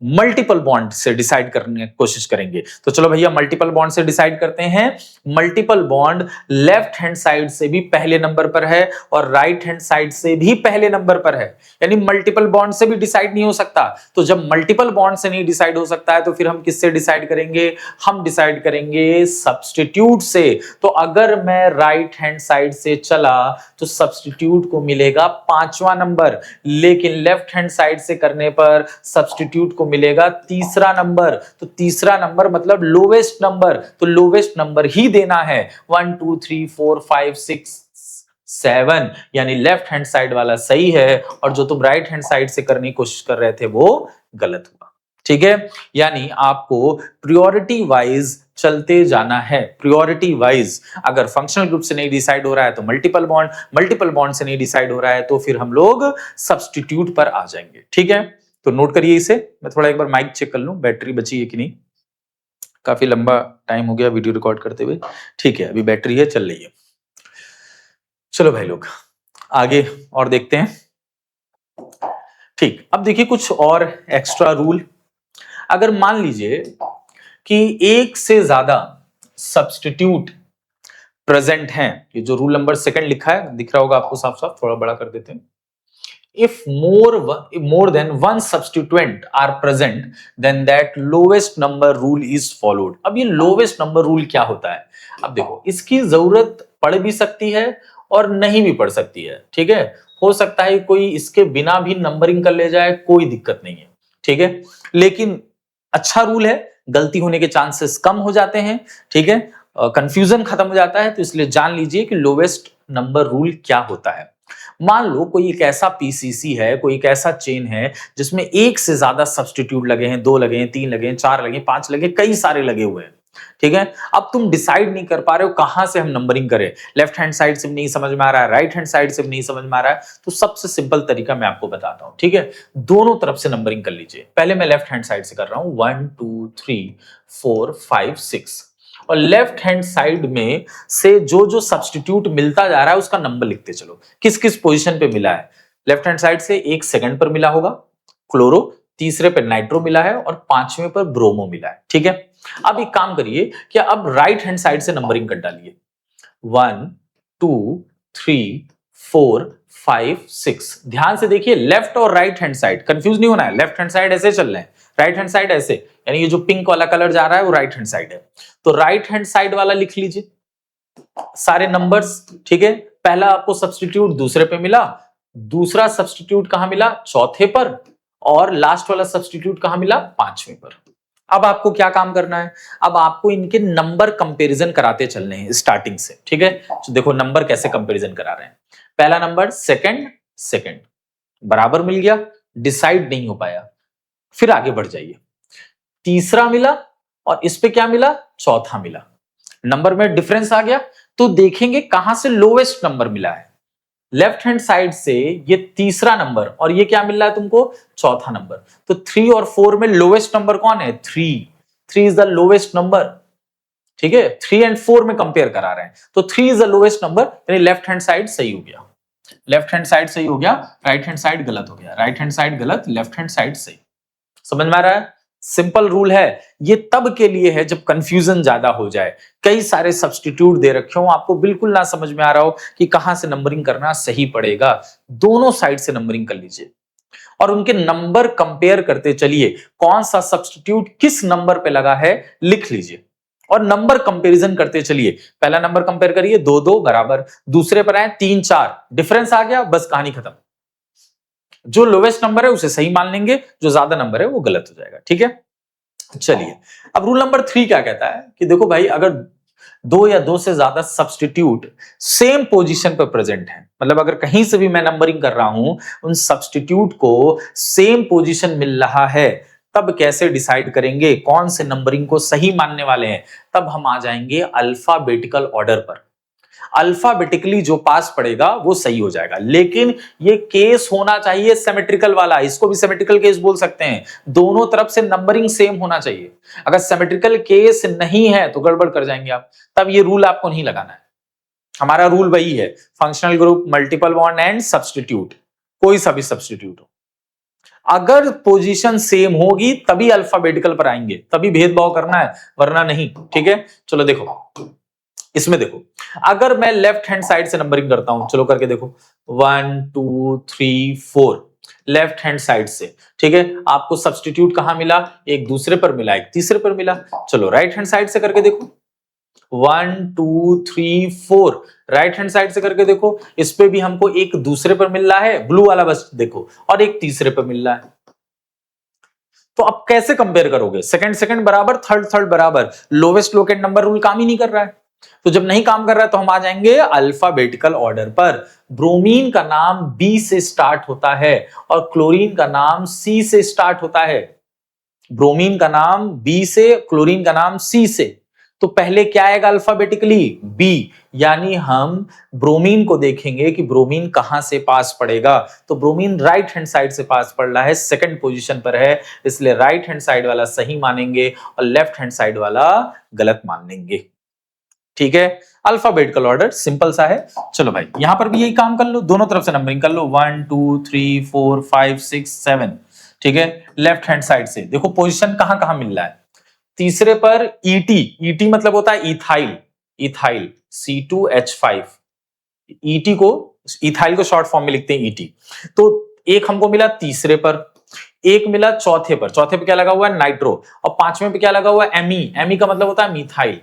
[SPEAKER 1] मल्टीपल बॉन्ड से डिसाइड करने की कोशिश करेंगे। तो चलो भैया मल्टीपल बॉन्ड से डिसाइड करते हैं। Multiple bond left hand side से भी पहले नंबर पर है और राइट हैंड साइड से भी पहले नंबर पर है, यानी मल्टीपल बॉन्ड से भी डिसाइड नहीं हो सकता। तो जब मल्टीपल बॉन्ड से नहीं डिसाइड हो सकता है तो फिर हम किससे डिसाइड करेंगे? हम डिसाइड करेंगे सब्स्टिट्यूट से। तो अगर मैं राइट हैंड साइड से चला तो सब्स्टिट्यूट को मिलेगा पांचवा नंबर, लेकिन लेफ्ट हैंड साइड से करने पर सब्स्टिट्यूट को मिलेगा तीसरा नंबर। तो तीसरा नंबर मतलब लोवेस्ट नंबर, तो लोवेस्ट नंबर ही देना है। 1 2 3 4 5 6 7 यानी लेफ्ट हैंड साइड वाला सही है, और जो तुम राइट हैंड साइड से करने की कोशिश कर रहे थे वो गलत हुआ। ठीक है, यानी आपको प्रायोरिटी वाइज चलते जाना है। प्रायोरिटी वाइज अगर फंक्शनल ग्रुप से नहीं डिसाइड हो रहा है तो मल्टीपल बॉन्ड, मल्टीपल बॉन्ड से नहीं डिसाइड हो रहा है तो फिर हम लोग सब्स्टिट्यूट पर आ जाएंगे। ठीक है, तो नोट करिए इसे। मैं थोड़ा एक बार माइक चेक कर लूं, बैटरी बची है कि नहीं। काफी लंबा टाइम हो गया वीडियो रिकॉर्ड करते हुए। ठीक है, अभी बैटरी है, चल रही है। चलो भाई लोग आगे और देखते हैं। ठीक, अब देखिए कुछ और एक्स्ट्रा रूल। अगर मान लीजिए कि एक से ज्यादा सब्स्टिट्यूट प्रेजेंट हैं, ये जो रूल नंबर सेकंड लिखा है दिख रहा होगा आपको साफ साफ, थोड़ा बड़ा कर देते हैं। If more than one substituent are present, then that lowest number rule is followed. अब ये lowest number rule क्या होता है? अब देखो, इसकी जरूरत पड़ भी सकती है और नहीं भी पड़ सकती है। ठीक है, हो सकता है कोई इसके बिना भी नंबरिंग कर ले जाए, कोई दिक्कत नहीं है। ठीक है, लेकिन अच्छा रूल है, गलती होने के चांसेस कम हो जाते हैं। ठीक है, कंफ्यूजन खत्म हो जाता है, तो इसलिए जान लीजिए कि लोवेस्ट नंबर रूल क्या होता है। मान लो कोई एक ऐसा पीसीसी है, कोई एक ऐसा चेन है जिसमें एक से ज्यादा सब्स्टिट्यूट लगे हैं, 2 लगे हैं, 3 लगे हैं, 4 लगे हैं, 5 लगे, कई सारे लगे हुए हैं। ठीक है, अब तुम डिसाइड नहीं कर पा रहे हो कहां से हम नंबरिंग करें, लेफ्ट हैंड साइड से भी नहीं समझ में आ रहा है, राइट हैंड साइड से भी नहीं समझ में आ रहा है, तो सबसे सिंपल तरीका मैं आपको बताता हूं। ठीक है, दोनों तरफ से नंबरिंग कर लीजिए। पहले मैं लेफ्ट हैंड साइड से कर रहा हूं, 1 2 3 4 5 6, और लेफ्ट हैंड साइड में से जो जो सब्स्टिट्यूट मिलता जा रहा है उसका नंबर लिखते चलो, किस किस पोजीशन पे मिला है। लेफ्ट हैंड साइड से एक सेकंड पर मिला होगा क्लोरो, तीसरे पे नाइट्रो मिला है, और पांचवें पर ब्रोमो मिला है। ठीक है, अब एक काम करिए कि अब राइट हैंड साइड से नंबरिंग कर डालिए, 1 2 3 4 5 6। ध्यान से देखिए, लेफ्ट और राइट हैंड साइड कंफ्यूज नहीं होना है। लेफ्ट हैंड साइड ऐसे चल रहे हैं, राइट हैंड साइड ऐसे, यानी ये जो पिंक वाला कलर जा रहा है वो राइट हैंड साइड है। तो राइट हैंड साइड वाला लिख लीजिए सारे नंबर्स। ठीक है, पहला आपको सब्स्टिट्यूट दूसरे पे मिला, दूसरा सब्स्टिट्यूट कहां मिला? चौथे पर, और लास्ट वाला सब्स्टिट्यूट कहां मिला? पांचवें पर। अब आपको क्या काम करना है? अब आपको इनके नंबर कंपैरिजन कराते चलने हैं स्टार्टिंग से। ठीक है, तो देखो नंबर कैसे कंपैरिजन करा रहे हैं। पहला नंबर सेकंड सेकंड बराबर मिल गया, डिसाइड नहीं हो पाया, फिर आगे बढ़ जाइए। तीसरा मिला और इस पे क्या मिला? चौथा मिला, नंबर में डिफरेंस आ गया, तो देखेंगे कहां से लोवेस्ट नंबर मिला है। लेफ्ट हैंड साइड से ये तीसरा नंबर, और ये क्या मिल रहा है तुमको? चौथा नंबर। तो 3 और 4 में लोवेस्ट नंबर कौन है? 3 इज द लोवेस्ट नंबर। ठीक है, 3 एंड 4 में कंपेयर करा रहे हैं, तो 3 इज द लोवेस्ट नंबर, यानी लेफ्ट हैंड साइड सही हो गया। लेफ्ट हैंड साइड सही हो गया, राइट हैंड साइड गलत हो गया, राइट हैंड साइड गलत, लेफ्ट हैंड साइड सही। समझ में आ रहा है? सिंपल रूल है। ये तब के लिए है जब कंफ्यूजन ज्यादा हो जाए, कई सारे सब्स्टिट्यूट दे रखे हो, आपको बिल्कुल ना समझ में आ रहा हो कि कहां से नंबरिंग करना सही पड़ेगा। दोनों साइड से नंबरिंग कर लीजिए और उनके नंबर कंपेयर करते चलिए, कौन सा सब्स्टिट्यूट किस नंबर पे लगा है लिख लीजिए और नंबर कंपैरिजन करते चलिए। पहला नंबर कंपेयर करिए, 2 2 बराबर, दूसरे पर आए 3 4, डिफरेंस आ गया, बस कहानी खत्म। जो लोवेस्ट नंबर है उसे सही मान लेंगे, जो ज्यादा नंबर है वो गलत हो जाएगा। ठीक है, चलिए अब रूल नंबर 3 क्या कहता है कि देखो भाई, अगर दो या दो से ज्यादा सब्स्टिट्यूट सेम पोजीशन पर प्रेजेंट है, मतलब अगर कहीं से भी मैं नंबरिंग कर रहा हूं, उन सब्स्टिट्यूट को सेम पोजीशन मिल रहा है, तब कैसे डिसाइड करेंगे कौन से नंबरिंग को सही मानने वाले हैं? तब हम आ जाएंगे अल्फाबेटिकल ऑर्डर पर। अल्फाबेटिकली जो पास पड़ेगा वो सही हो जाएगा, लेकिन ये केस होना चाहिए सिमेट्रिकल वाला, इसको भी सिमेट्रिकल केस बोल सकते हैं। दोनों तरफ से नंबरिंग सेम होना चाहिए। अगर सिमेट्रिकल केस नहीं है तो गड़बड़ कर जाएंगे आप, तब ये रूल आपको नहीं लगाना है। हमारा रूल वही है, functional group, multiple bond and substitute, कोई सा भी सब्स्टिट्यूट हो, अगर पोजीशन सेम होगी तभी अल्फाबेटिकल पर आएंगे, तभी भेदभाव करना है, वरना नहीं। ठीक है, चलो देखो इसमें, देखो अगर मैं लेफ्ट हैंड साइड से नंबरिंग करता हूं, चलो करके देखो, 1 2 3 4 लेफ्ट हैंड साइड से। ठीक है, आपको सब्स्टिट्यूट कहां मिला? एक दूसरे पर मिला, एक तीसरे पर मिला। चलो राइट हैंड साइड से करके देखो, 1 2 3 4 राइट हैंड साइड से करके देखो, इस पे भी हमको एक दूसरे पर मिल रहा है, ब्लू वाला बस देखो, और एक तीसरे पर मिल रहा है। तो अब कैसे कंपेयर करोगे? सेकंड सेकंड बराबर, थर्ड थर्ड बराबर, लोवेस्ट लोकेट नंबर रूल काम ही नहीं कर रहा है। तो जब नहीं काम कर रहा है तो हम आ जाएंगे अल्फाबेटिकल ऑर्डर पर। ब्रोमीन का नाम बी से स्टार्ट होता है और क्लोरीन का नाम सी से स्टार्ट होता है। ब्रोमीन का नाम बी से, क्लोरीन का नाम सी से, तो पहले क्या आएगा अल्फाबेटिकली? बी। यानी हम ब्रोमीन को देखेंगे कि ब्रोमीन कहां से पास पड़ेगा, तो ब्रोमीन राइट हैंड साइड से पास पड़ रहा है, सेकंड पोजीशन पर है, इसलिए राइट हैंड साइड वाला सही मानेंगे और लेफ्ट हैंड साइड वाला गलत मान लेंगे। ठीक है, अल्फाबेटिकल ऑर्डर सिंपल सा है। चलो भाई यहां पर भी यही काम कर लो, दोनों तरफ से नंबरिंग कर लो, 1 2 3 4 5 6 7। ठीक है, लेफ्ट हैंड साइड से देखो पोजीशन कहां कहां मिल रहा है। तीसरे पर ईटी, ईटी मतलब होता है इथाइल, इथाइल C2H5, ईटी को, इथाइल को शॉर्ट फॉर्म में लिखते हैं ईटी। तो एक हमको मिला तीसरे पर, एक मिला चौथे पर, चौथे पे क्या लगा हुआ है? नाइट्रो, और पांचवें पे क्या लगा हुआ है? एमी, एमी का मतलब होता है मिथाइल,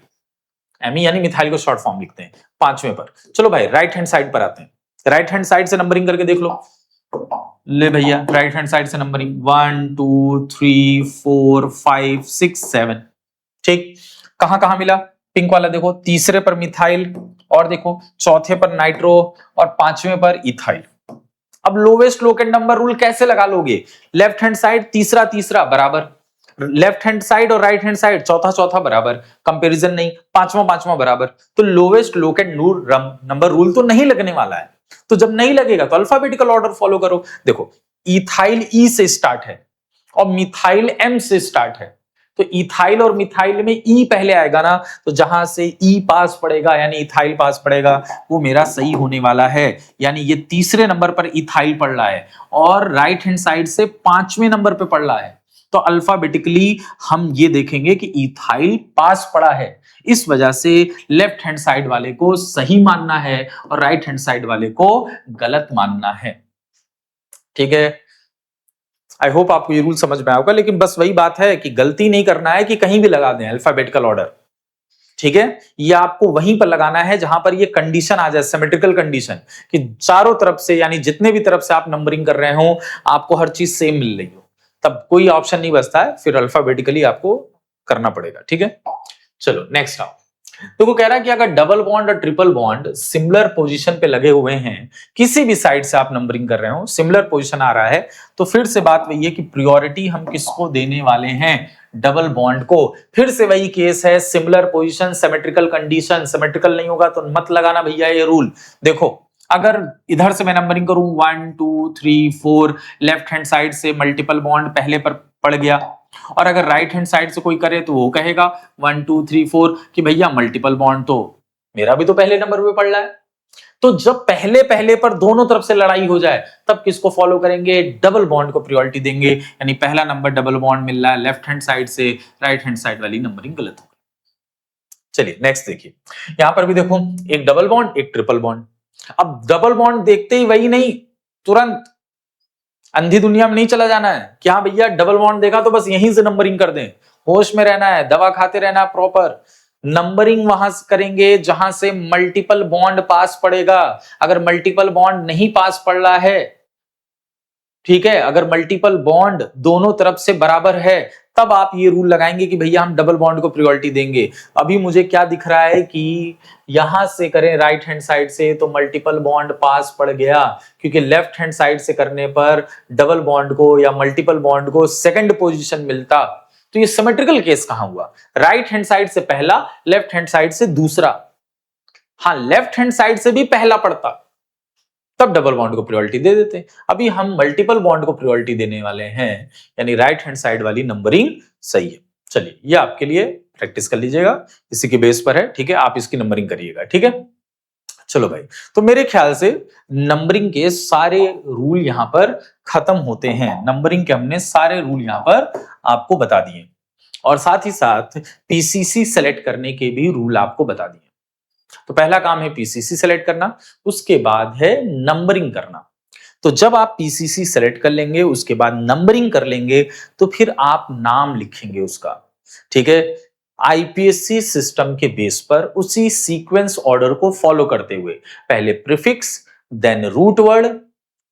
[SPEAKER 1] एमी यानी मिथाइल को शॉर्ट फॉर्म लिखते हैं पांचवें पर। चलो भाई राइट हैंड साइड पर आते हैं, राइट हैंड साइड से नंबरिंग करके देख लो। ले भैया राइट हैंड साइड से नंबरिंग, 1 2 3 4 5 6 7। ठीक, कहां कहां मिला? पिंक वाला देखो, तीसरे पर मिथाइल, और देखो चौथे पर नाइट्रो, और पांचवें पर इथाइल। अब लोवेस्ट लोकेट नंबर रूल कैसे लगा लोगे? लेफ्ट हैंड साइड तीसरा तीसरा बराबर, लेफ्ट हैंड साइड और राइट हैंड साइड चौथा चौथा बराबर, कंपैरिजन नहीं, पांचवा पांचवा बराबर, तो लोवेस्ट लोकेट नंबर रूल तो नहीं लगने वाला है। तो जब नहीं लगेगा तो अल्फाबेटिकल ऑर्डर फॉलो करो। देखो इथाइल ई से स्टार्ट है और मिथाइल एम से स्टार्ट है, तो इथाइल और मिथाइल में ई पहले आएगा ना, तो जहां से ई पास पड़ेगा यानी इथाइल पास पड़ेगा, वो मेरा सही होने वाला है। यानी ये तीसरे नंबर पर इथाइल पड़ रहा है और राइट हैंड साइड से पांचवें नंबर पे पड़ रहा है, तो अल्फाबेटिकली हम ये देखेंगे कि इथाइल पास पड़ा है। इस वजह से लेफ्ट हैंड साइड वाले को सही मानना है और राइट हैंड साइड वाले को गलत मानना है। ठीक है, आई होप आपको ये रूल समझ में आएगा, लेकिन बस वही बात है कि गलती नहीं करना है कि कहीं भी लगा दें अल्फाबेटिकल ऑर्डर। ठीक है, ये आपको वहीं पर लगाना है जहां पर ये कंडीशन आ जाए, सिमेट्रिकल कंडीशन, कि चारों तरफ से यानी जितने भी तरफ से आप नंबरिंग कर रहे हो आपको हर चीज सेम मिल रही हो, तब कोई ऑप्शन नहीं बचता है, फिर अल्फाबेटिकली आपको करना पड़ेगा। ठीक है, चलो नेक्स्ट आओ। तो वो कह रहा है कि अगर डबल बॉन्ड और ट्रिपल बॉन्ड सिमिलर पोजीशन पे लगे हुए हैं, किसी भी साइड से आप नंबरिंग कर रहे हो, सिमिलर पोजीशन आ रहा है, तो फिर से बात वही है कि प्रायोरिटी हम किसको देने वाले हैं? डबल बॉन्ड को। फिर से वही केस है, similar position, symmetrical condition, symmetrical नहीं होगा तो मत लगाना भैया ये रूल। देखो अगर इधर से मैं नंबरिंग करूं 1 2 3 4, लेफ्ट हैंड साइड से मल्टीपल बॉन्ड पहले पर पड़ गया, और अगर राइट हैंड साइड से कोई करे तो वो कहेगा 1 2 3 4 कि भैया मल्टीपल बॉन्ड तो मेरा भी तो पहले नंबर पे पड़ रहा है। तो जब पहले पहले पर दोनों तरफ से लड़ाई हो जाए तब किसको फॉलो करेंगे, डबल बॉन्ड को प्रायोरिटी देंगे। यानी पहला नंबर डबल बॉन्ड मिल रहा है लेफ्ट हैंड साइड से, राइट हैंड साइड वाली नंबरिंग गलत हो गई। चलिए नेक्स्ट देखिए, यहां पर भी देखो एक डबल बॉन्ड एक ट्रिपल बॉन्ड। अब डबल बॉन्ड देखते ही वही नहीं, तुरंत अंधी दुनिया में नहीं चला जाना है कि हाँ भैया डबल बॉन्ड देखा तो बस यहीं से नंबरिंग कर दें। होश में रहना है, दवा खाते रहना है, प्रॉपर नंबरिंग वहां से करेंगे जहां से मल्टीपल बॉन्ड पास पड़ेगा। अगर मल्टीपल बॉन्ड नहीं पास पड़ रहा है, ठीक है, अगर मल्टीपल बॉन्ड दोनों तरफ से बराबर है तब आप ये रूल लगाएंगे कि भैया हम डबल बॉन्ड को प्रायोरिटी देंगे। अभी मुझे क्या दिख रहा है कि यहां से करें राइट हैंड साइड से तो मल्टीपल बॉन्ड पास पड़ गया, क्योंकि लेफ्ट हैंड साइड से करने पर डबल बॉन्ड को या मल्टीपल बॉन्ड को सेकंड पोजीशन मिलता। तो ये सिमेट्रिकल केस कहां हुआ, राइट हैंड साइड से पहला, लेफ्ट हैंड साइड से दूसरा। हाँ, लेफ्ट हैंड साइड से भी पहला पड़ता तब डबल बॉन्ड को प्रायोरिटी दे देते। अभी हम मल्टीपल बॉन्ड को प्रायोरिटी देने वाले हैं, यानी राइट हैंड साइड वाली नंबरिंग सही है। चलिए ये आपके लिए प्रैक्टिस कर लीजिएगा, इसी के बेस पर है, ठीक है, आप इसकी नंबरिंग करिएगा, ठीक है। चलो भाई, तो मेरे ख्याल से नंबरिंग के सारे रूल यहां पर खत्म होते हैं। नंबरिंग के हमने सारे रूल यहां पर आपको बता दिए और साथ ही साथ पीसीसी सेलेक्ट करने के भी रूल आपको बता दिए। तो पहला काम है पीसीसी सेलेक्ट करना, उसके बाद है नंबरिंग करना। तो जब आप पीसीसी सेलेक्ट कर लेंगे, उसके बाद नंबरिंग कर लेंगे, तो फिर आप नाम लिखेंगे उसका, ठीक है, आईपीएससी सिस्टम के बेस पर उसी सीक्वेंस ऑर्डर को फॉलो करते हुए, पहले prefix, then root word,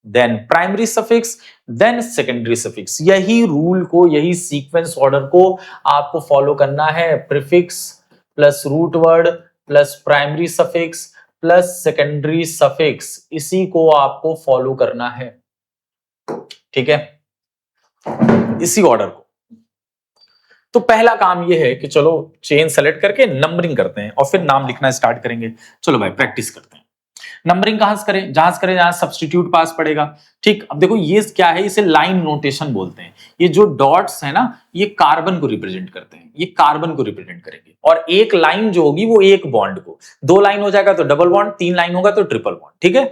[SPEAKER 1] then primary suffix, then secondary suffix. यही रूल को, यही सीक्वेंस ऑर्डर को आपको फॉलो करना है। Prefix plus root word plus primary suffix plus secondary suffix, इसी को आपको फॉलो करना है, ठीक है, इसी ऑर्डर को। तो पहला काम यह है कि चलो चेन सेलेक्ट करके नंबरिंग करते हैं और फिर नाम लिखना स्टार्ट करेंगे। चलो भाई प्रैक्टिस करते हैं। नंबरिंग कहां से करें, जहां से करें जहां सब्स्टिट्यूट पास पड़ेगा, ठीक। अब देखो ये क्या है, इसे लाइन नोटेशन बोलते हैं। ये जो डॉट्स है ना, ये कार्बन को रिप्रेजेंट करते हैं, ये कार्बन को रिप्रेजेंट करेंगे। और एक लाइन जो होगी वो एक बॉन्ड को, दो लाइन हो जाएगा तो डबल बॉन्ड, तीन लाइन होगा तो ट्रिपल बॉन्ड, ठीक है।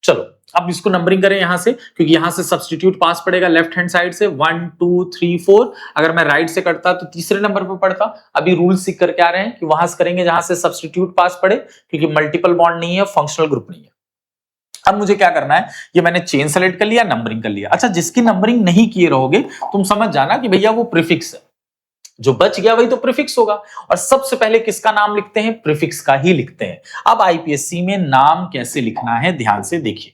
[SPEAKER 1] चलो अब इसको नंबरिंग करें यहां से, क्योंकि यहां से सब्स्टिट्यूट पास पड़ेगा लेफ्ट हैंड साइड से 1 2 3 4। अगर मैं राइट से करता तो तीसरे नंबर पर पड़ता। अभी रूल सीख करके आ रहे हैं कि वहां से करेंगे जहां से सब्स्टिट्यूट पास पड़े, क्योंकि मल्टीपल बॉन्ड नहीं है, फंक्शनल ग्रुप नहीं है। अब मुझे क्या करना है, ये मैंने चेन सेलेक्ट कर लिया, नंबरिंग कर लिया। अच्छा, जिसकी नंबरिंग नहीं किए रहोगे तुम समझ जाना कि भैया वो प्रीफिक्स है, जो बच गया वही तो प्रीफिक्स होगा। और सबसे पहले किसका नाम लिखते हैं, प्रीफिक्स का ही लिखते हैं। अब आईपीएससी में नाम कैसे लिखना है ध्यान से देखिए।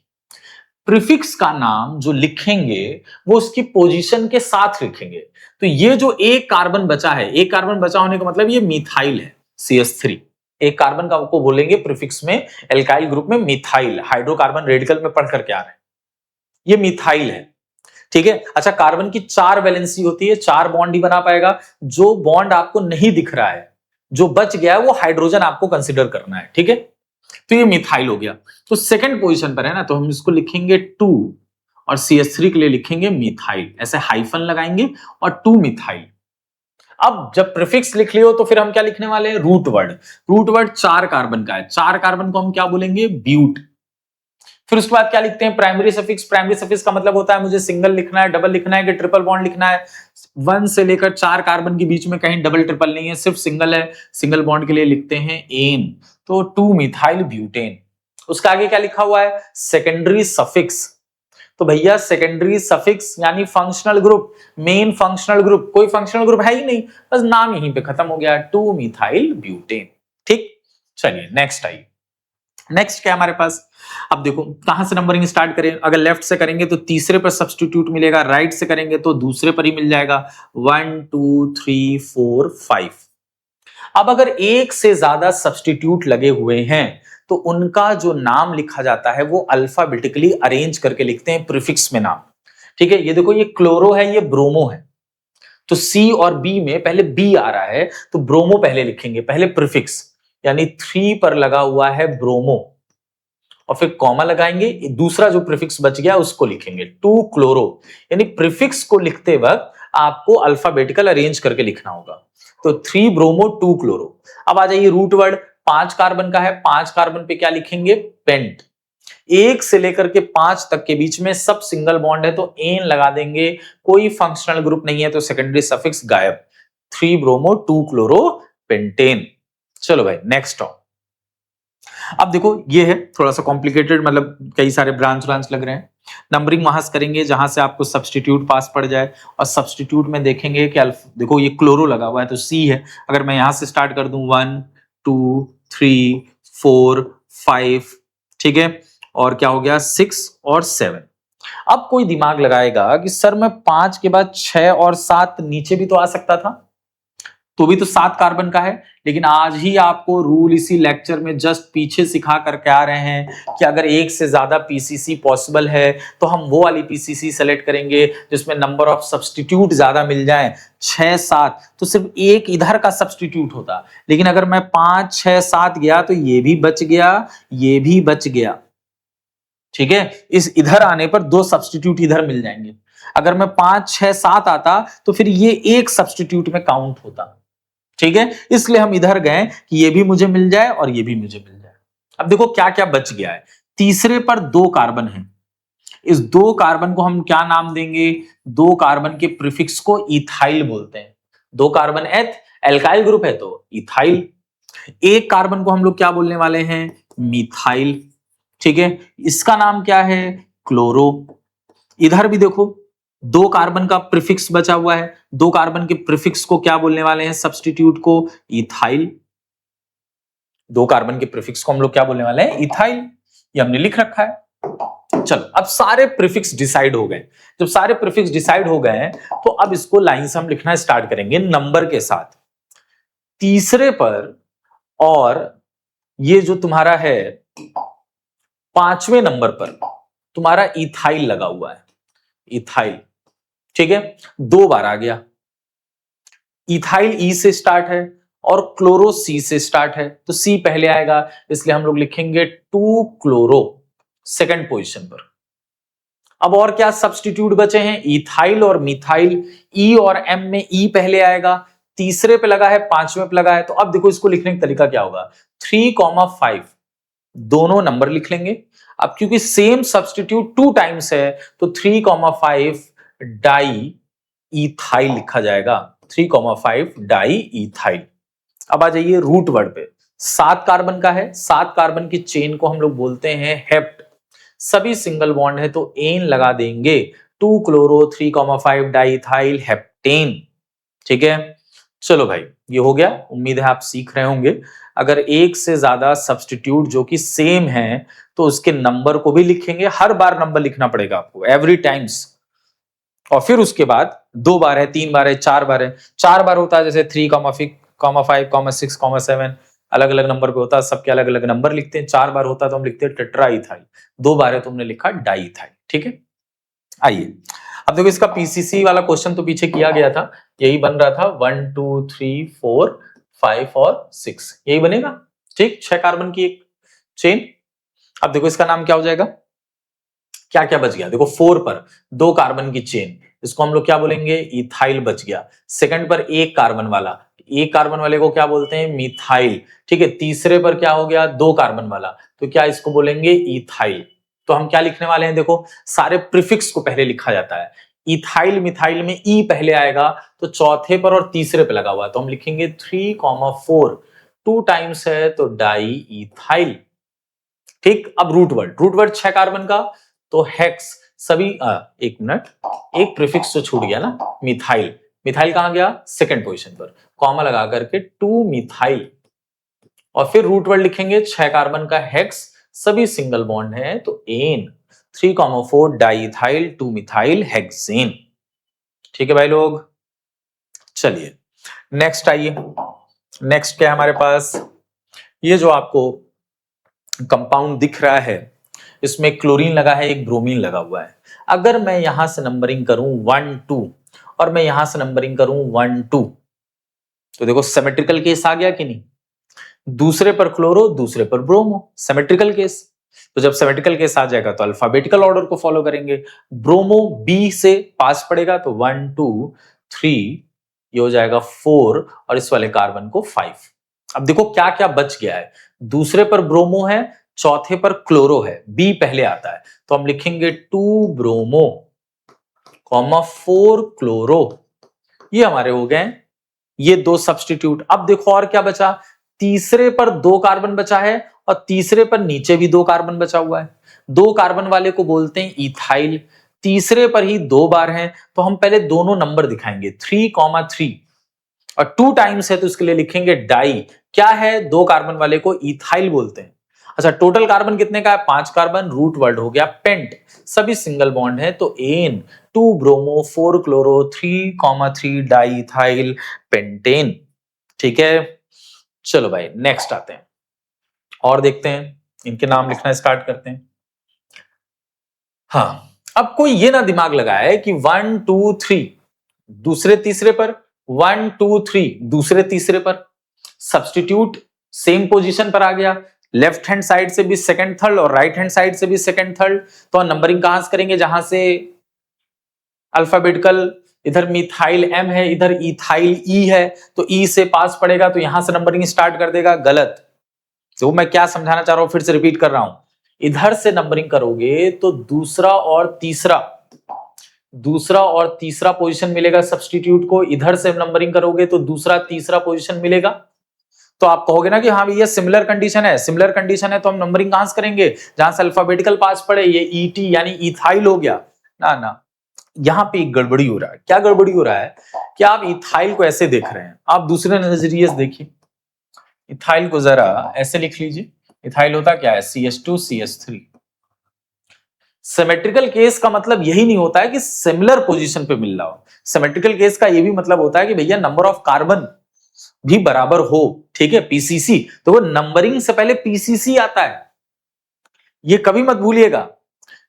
[SPEAKER 1] प्रीफिक्स का नाम जो लिखेंगे वो उसकी पोजीशन के साथ लिखेंगे। तो ये जो एक कार्बन बचा है, एक कार्बन बचा होने का मतलब ये मिथाइल है, CH3। एक कार्बन का को बोलेंगे प्रीफिक्स में, एल्काइल ग्रुप में मिथाइल, हाइड्रोकार्बन रेडिकल में पढ़ करके आ रहे हैं, ये मिथाइल है, ठीक है। अच्छा, कार्बन की 4 वैलेंसी होती है, 4 बॉन्ड ही बना पाएगा। जो बॉन्ड आपको नहीं दिख रहा है, जो बच गया है, वो हाइड्रोजन आपको कंसिडर करना है, ठीक है। तो ये मिथाइल हो गया, तो सेकंड पोजीशन पर है ना, तो हम इसको लिखेंगे 2 और CH3 के लिए लिखेंगे मिथाइल, ऐसे हाइफन लगाएंगे और 2 मिथाइल। अब जब प्रीफिक्स लिख लियो तो फिर हम क्या लिखने वाले हैं, root word. Root word 4 carbon का है, 4 कार्बन को हम क्या बोलेंगे, ब्यूट। फिर उसके बाद क्या लिखते हैं, प्राइमरी सफिक्स। प्राइमरी सफिक्स का मतलब होता है मुझे सिंगल लिखना है, डबल लिखना है कि ट्रिपल बॉन्ड लिखना है। 1 से लेकर 4 कार्बन के बीच में कहीं डबल ट्रिपल नहीं है, सिर्फ सिंगल है। सिंगल बॉन्ड के लिए लिखते हैं एन, तो 2 मिथाइल ब्यूटेन। उसका आगे क्या लिखा हुआ है, सेकेंडरी सफिक्स। तो भैया सेकेंडरी सफिक्स यानी functional group, main functional group, कोई फंक्शनल ग्रुप है ही नहीं, बस नाम यहीं पे खत्म हो गया, 2 मिथाइल ब्यूटेन, ठीक। चलिए नेक्स्ट आइए। नेक्स्ट क्या हमारे पास, अब देखो कहां से नंबरिंग स्टार्ट करें। अगर लेफ्ट से करेंगे तो तीसरे पर सब्स्टिट्यूट मिलेगा, राइट से करेंगे तो दूसरे पर ही मिल जाएगा, 1 2 3 4 5। अब अगर एक से ज्यादा सब्स्टिट्यूट लगे हुए हैं तो उनका जो नाम लिखा जाता है वो अल्फाबेटिकली अरेंज करके लिखते हैं प्रीफिक्स में नाम, ठीक है। ये देखो, ये क्लोरो है, ये ब्रोमो है, तो C और B में पहले B आ रहा है तो ब्रोमो पहले लिखेंगे, पहले प्रीफिक्स, यानी 3 पर लगा हुआ है ब्रोमो और फिर कॉमा लगाएंगे, दूसरा जो प्रीफिक्स बच गया उसको लिखेंगे 2 क्लोरो। यानी प्रीफिक्स को लिखते वक्त आपको अल्फाबेटिकल अरेंज करके लिखना होगा। तो 3 ब्रोमो 2 क्लोरो। अब आ जाइए रूट वर्ड, 5 कार्बन का है, 5 कार्बन पे क्या लिखेंगे, पेंट। 1 से लेकर के 5 तक के बीच में सब सिंगल बॉन्ड है तो एन लगा देंगे, कोई फंक्शनल ग्रुप नहीं है तो सेकेंडरी सफिक्स गायब, 3 ब्रोमो 2 क्लोरो पेंटेन। चलो भाई नेक्स्ट आओ। अब देखो ये है थोड़ा सा कॉम्प्लिकेटेड, मतलब कई सारे ब्रांच लग रहे हैं। नंबरिंग वहां से करेंगे जहां से आपको सब्स्टिट्यूट पास पड़ जाए, और सब्स्टिट्यूट में देखेंगे कि देखो ये क्लोरो लगा हुआ है तो सी है, अगर मैं यहां से स्टार्ट कर दूं 1 2 3 4 5, ठीक है, और क्या हो गया 6 और 7। अब कोई दिमाग लगाएगा कि सर मैं 5 के बाद 6 और 7 नीचे भी तो आ सकता था, तो भी तो 7 कार्बन का है। लेकिन आज ही आपको रूल इसी लेक्चर में जस्ट पीछे सिखा करके आ रहे हैं कि अगर एक से ज्यादा पीसीसी पॉसिबल है तो हम वो वाली पीसीसी सेलेक्ट करेंगे जिसमें नंबर ऑफ सब्स्टिट्यूट ज्यादा मिल जाए, 6 7 तो सिर्फ एक इधर का सब्स्टिट्यूट होता। लेकिन अगर मैं 5 6 7 गया तो ये भी बच गया, ये भी बच गया, ठीक है। इस इधर आने पर 2 सब्स्टिट्यूट इधर मिल जाएंगे। अगर मैं 5 6 7 आता तो फिर ये एक सब्स्टिट्यूट में काउंट होता, ठीक है। इसलिए हम इधर गए कि ये भी मुझे मिल जाए और ये भी मुझे मिल जाए। अब देखो क्या क्या बच गया है। तीसरे पर 2 कार्बन है, इस 2 कार्बन को हम क्या नाम देंगे, 2 कार्बन के प्रीफिक्स को इथाइल बोलते हैं। 2 कार्बन एल्काइल ग्रुप है तो इथाइल। एक कार्बन को हम लोग क्या बोलने वाले हैं, मिथाइल, ठीक है। इसका नाम क्या है, क्लोरो। इधर भी देखो 2 कार्बन का प्रीफिक्स बचा हुआ है, 2 कार्बन के प्रीफिक्स को क्या बोलने वाले हैं, सब्स्टिट्यूट को इथाइल। 2 कार्बन के प्रीफिक्स को हम लोग क्या बोलने वाले हैं, इथाइल। ये हमने लिख रखा है। चलो अब सारे प्रीफिक्स डिसाइड हो गए। जब सारे प्रीफिक्स डिसाइड हो गए हैं तो अब इसको लाइन से हम लिखना स्टार्ट करेंगे नंबर के साथ। तीसरे पर और ये जो तुम्हारा है 5वें नंबर पर तुम्हारा इथाइल लगा हुआ है, इथाइल, ठीक है। 2 बार आ गया। इथाइल ई से स्टार्ट है और क्लोरो सी से स्टार्ट है तो सी पहले आएगा, इसलिए हम लोग लिखेंगे 2 क्लोरो सेकंड पोजीशन पर। अब और क्या सब्स्टिट्यूट बचे हैं, इथाइल और मिथाइल। ई और एम में ई पहले आएगा, तीसरे पे लगा है, 5वें पे लगा है। तो अब देखो इसको लिखने का तरीका क्या होगा, 3,5 दोनों नंबर लिख लेंगे। अब क्योंकि सेम सब्स्टिट्यूट 2 टाइम्स है तो 3,5 डाई इथाइल लिखा जाएगा, 3,5 डाई इथाइल। अब आ जाइए रूट वर्ड पे। 7 कार्बन का है, 7 कार्बन की चेन को हम लोग बोलते हैं हेप्ट। सभी सिंगल बॉन्ड है तो एन लगा देंगे, 2 क्लोरो 3,5 डाई इथाइल हेप्टेन, ठीक है। चलो भाई ये हो गया, उम्मीद है आप सीख रहे होंगे। अगर एक से ज्यादा सब्स्टिट्यूट जो कि सेम है तो उसके नंबर को भी लिखेंगे, हर बार नंबर लिखना पड़ेगा आपको एवरी टाइम्स। और फिर उसके बाद 2 बार है, 3 बार है, 4 बार है। 4 बार होता है जैसे 3,5, 6, 7 अलग अलग नंबर पे होता है, सबके अलग अलग नंबर लिखते हैं। 4 बार होता है तो हम लिखते हैं टेट्राइथाइल। 2 बार है तो हमने लिखा डाइथाइल, ठीक है। आइए अब देखो इसका पीसीसी वाला क्वेश्चन तो पीछे किया गया था, यही बन रहा था 1 2 3 4 5 और 6, यही बनेगा, ठीक। 6 कार्बन की एक चेन। अब देखो इसका नाम क्या हो जाएगा, क्या क्या बच गया, देखो 4 पर 2 कार्बन की चेन, इसको हम लोग क्या बोलेंगे, इथाइल बच गया। सेकंड पर 1 कार्बन वाला, 1 कार्बन वाले को क्या बोलते हैं, मिथाइल, ठीक है। तीसरे पर क्या हो गया, 2 कार्बन वाला, तो क्या इसको बोलेंगे, इथाइल। तो हम क्या लिखने वाले हैं, देखो सारे प्रीफिक्स को पहले लिखा जाता है। इथाइल मिथाइल में ई पहले आएगा तो चौथे पर और तीसरे पे लगा हुआ है तो हम लिखेंगे 3,4, 2 टाइम्स है तो डाई इथाइल, ठीक। अब रूट वर्ड 6 कार्बन का तो हेक्स, सभी एक मिनट, एक प्रीफिक्स जो छूट गया ना, मिथाइल। मिथाइल कहां गया, सेकंड पोजीशन पर, कॉमा लगा करके 2 मिथाइल। और फिर रूट वर्ड लिखेंगे 6 कार्बन का हेक्स, सभी सिंगल बॉन्ड है तो एन, 3,4 डाइथाइल 2 मिथाइल हेक्सेन, ठीक है भाई लोग। चलिए नेक्स्ट आइए, नेक्स्ट क्या है हमारे पास, ये जो आपको कंपाउंड दिख रहा है इसमें क्लोरीन लगा है, एक ब्रोमीन लगा हुआ है। अगर मैं यहां से नंबरिंग करूं 1 2 और मैं यहां से नंबरिंग करूं 1 2 तो देखो सिमेट्रिकल केस आ गया कि नहीं, दूसरे पर क्लोरो दूसरे पर ब्रोमो, सिमेट्रिकल केस। तो जब सिमेट्रिकल केस आ जाएगा तो अल्फाबेटिकल ऑर्डर को फॉलो करेंगे। ब्रोमो बी से पास पड़ेगा तो 1 2 3, ये हो जाएगा 4 और इस वाले कार्बन को 5। अब देखो क्या क्या बच गया है, दूसरे पर ब्रोमो है, चौथे पर क्लोरो है, बी पहले आता है, तो हम लिखेंगे 2 ब्रोमो कॉमा 4 क्लोरो, ये हमारे हो गए ये दो सब्स्टिट्यूट। अब देखो और क्या बचा, तीसरे पर 2 कार्बन बचा है और तीसरे पर नीचे भी 2 कार्बन बचा हुआ है, 2 कार्बन वाले को बोलते हैं इथाइल, तीसरे पर ही 2 बार हैं, तो हम पहले दोनों नंबर दिखाएंगे 3,3 और 2 टाइम्स है तो इसके लिए लिखेंगे डाई। क्या है, 2 कार्बन वाले को इथाइल बोलते हैं। अच्छा, टोटल कार्बन कितने का है, 5 कार्बन, रूट वर्ड हो गया पेंट, सभी सिंगल बॉन्ड है तो एन, 2 bromo 4 chloro 3,3 diethyl pentane. ठीक है, चलो भाई नेक्स्ट आते हैं और देखते हैं, इनके नाम लिखना स्टार्ट करते हैं। हाँ, अब कोई ये ना दिमाग लगाए कि 1 2 3 दूसरे तीसरे पर, 1 2 3 दूसरे तीसरे पर, सब्स्टिट्यूट सेम पोजीशन पर आ गया, लेफ्ट हैंड साइड से भी सेकंड थर्ड और राइट हैंड साइड से भी सेकंड थर्ड, तो नंबरिंग कहां से करेंगे, जहां से अल्फाबेटिकल, इधर मिथाइल एम है, इधर इथाइल ई है, तो ई से पास पड़ेगा तो यहां से नंबरिंग स्टार्ट कर देगा, गलत। तो मैं क्या समझाना चाह रहा हूं, फिर से रिपीट कर रहा हूं, इधर से नंबरिंग करोगे तो दूसरा और तीसरा पोजीशन मिलेगा सब्स्टिट्यूट को, इधर से नंबरिंग करोगे तो दूसरा तीसरा पोजीशन मिलेगा। तो आप कहोगे ना कि हाँ भैया सिमिलर कंडीशन है, सिमिलर कंडीशन है तो हम नंबरिंग कहां से करेंगे, जहां से अल्फाबेटिकल पास पड़े, ये ईटी यानी इथाइल हो गया ना ना, यहां पे एक गड़बड़ी हो रहा है। क्या गड़बड़ी हो रहा है कि आप इथाइल को ऐसे देख रहे हैं, आप दूसरे नजरिए से देखिए, इथाइल को जरा ऐसे लिख लीजिए, इथाइल होता क्या है, CH2 CH3। सिमेट्रिकल केस का मतलब यही नहीं होता है कि सिमिलर पोजीशन पे मिल रहा हो, सिमेट्रिकल केस का ये भी मतलब होता है कि भैया नंबर ऑफ कार्बन भी बराबर हो। ठीक है, पीसीसी, तो वो नंबरिंग से पहले पीसीसी आता है, ये कभी मत भूलिएगा,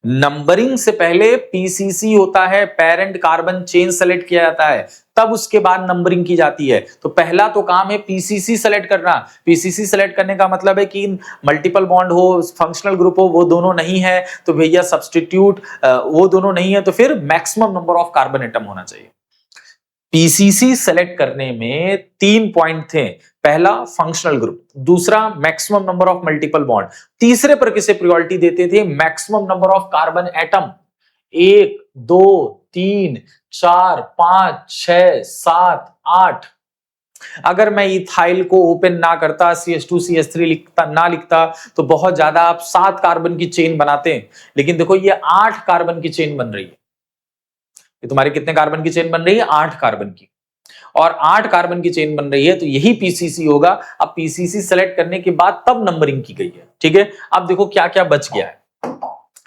[SPEAKER 1] नंबरिंग से पहले पीसीसी होता है, पेरेंट कार्बन चेन सेलेक्ट किया जाता है, तब उसके बाद नंबरिंग की जाती है। तो पहला तो काम है पीसीसी सेलेक्ट करना, पीसीसी सेलेक्ट करने का मतलब है कि मल्टीपल बॉन्ड हो, फंक्शनल ग्रुप हो, वो दोनों नहीं है तो भैया सब्स्टिट्यूट, वो दोनों नहीं है तो फिर maximum number of carbon atom होना चाहिए। पीसीसी सेलेक्ट करने में 3 पॉइंट थे, पहला फंक्शनल ग्रुप, दूसरा maximum number of multiple bond, तीसरे पर किसे प्रायोरिटी देते थे, maximum number of carbon atom, 1 2 3 4 5 6 7 8। अगर मैं इथाइल को ओपन ना करता, CH2 CH3 लिखता ना लिखता, तो बहुत ज्यादा आप 7 कार्बन की चेन बनाते हैं, लेकिन देखो ये 8 कार्बन की चेन बन रही है। ये तुम्हारी कितने कार्बन की चेन बन रही है, 8 कार्बन की, और 8 कार्बन की चेन बन रही है तो यही पीसीसी होगा। अब पीसीसी सेलेक्ट करने के बाद तब नंबरिंग की गई है। ठीक है, अब देखो क्या क्या बच गया है,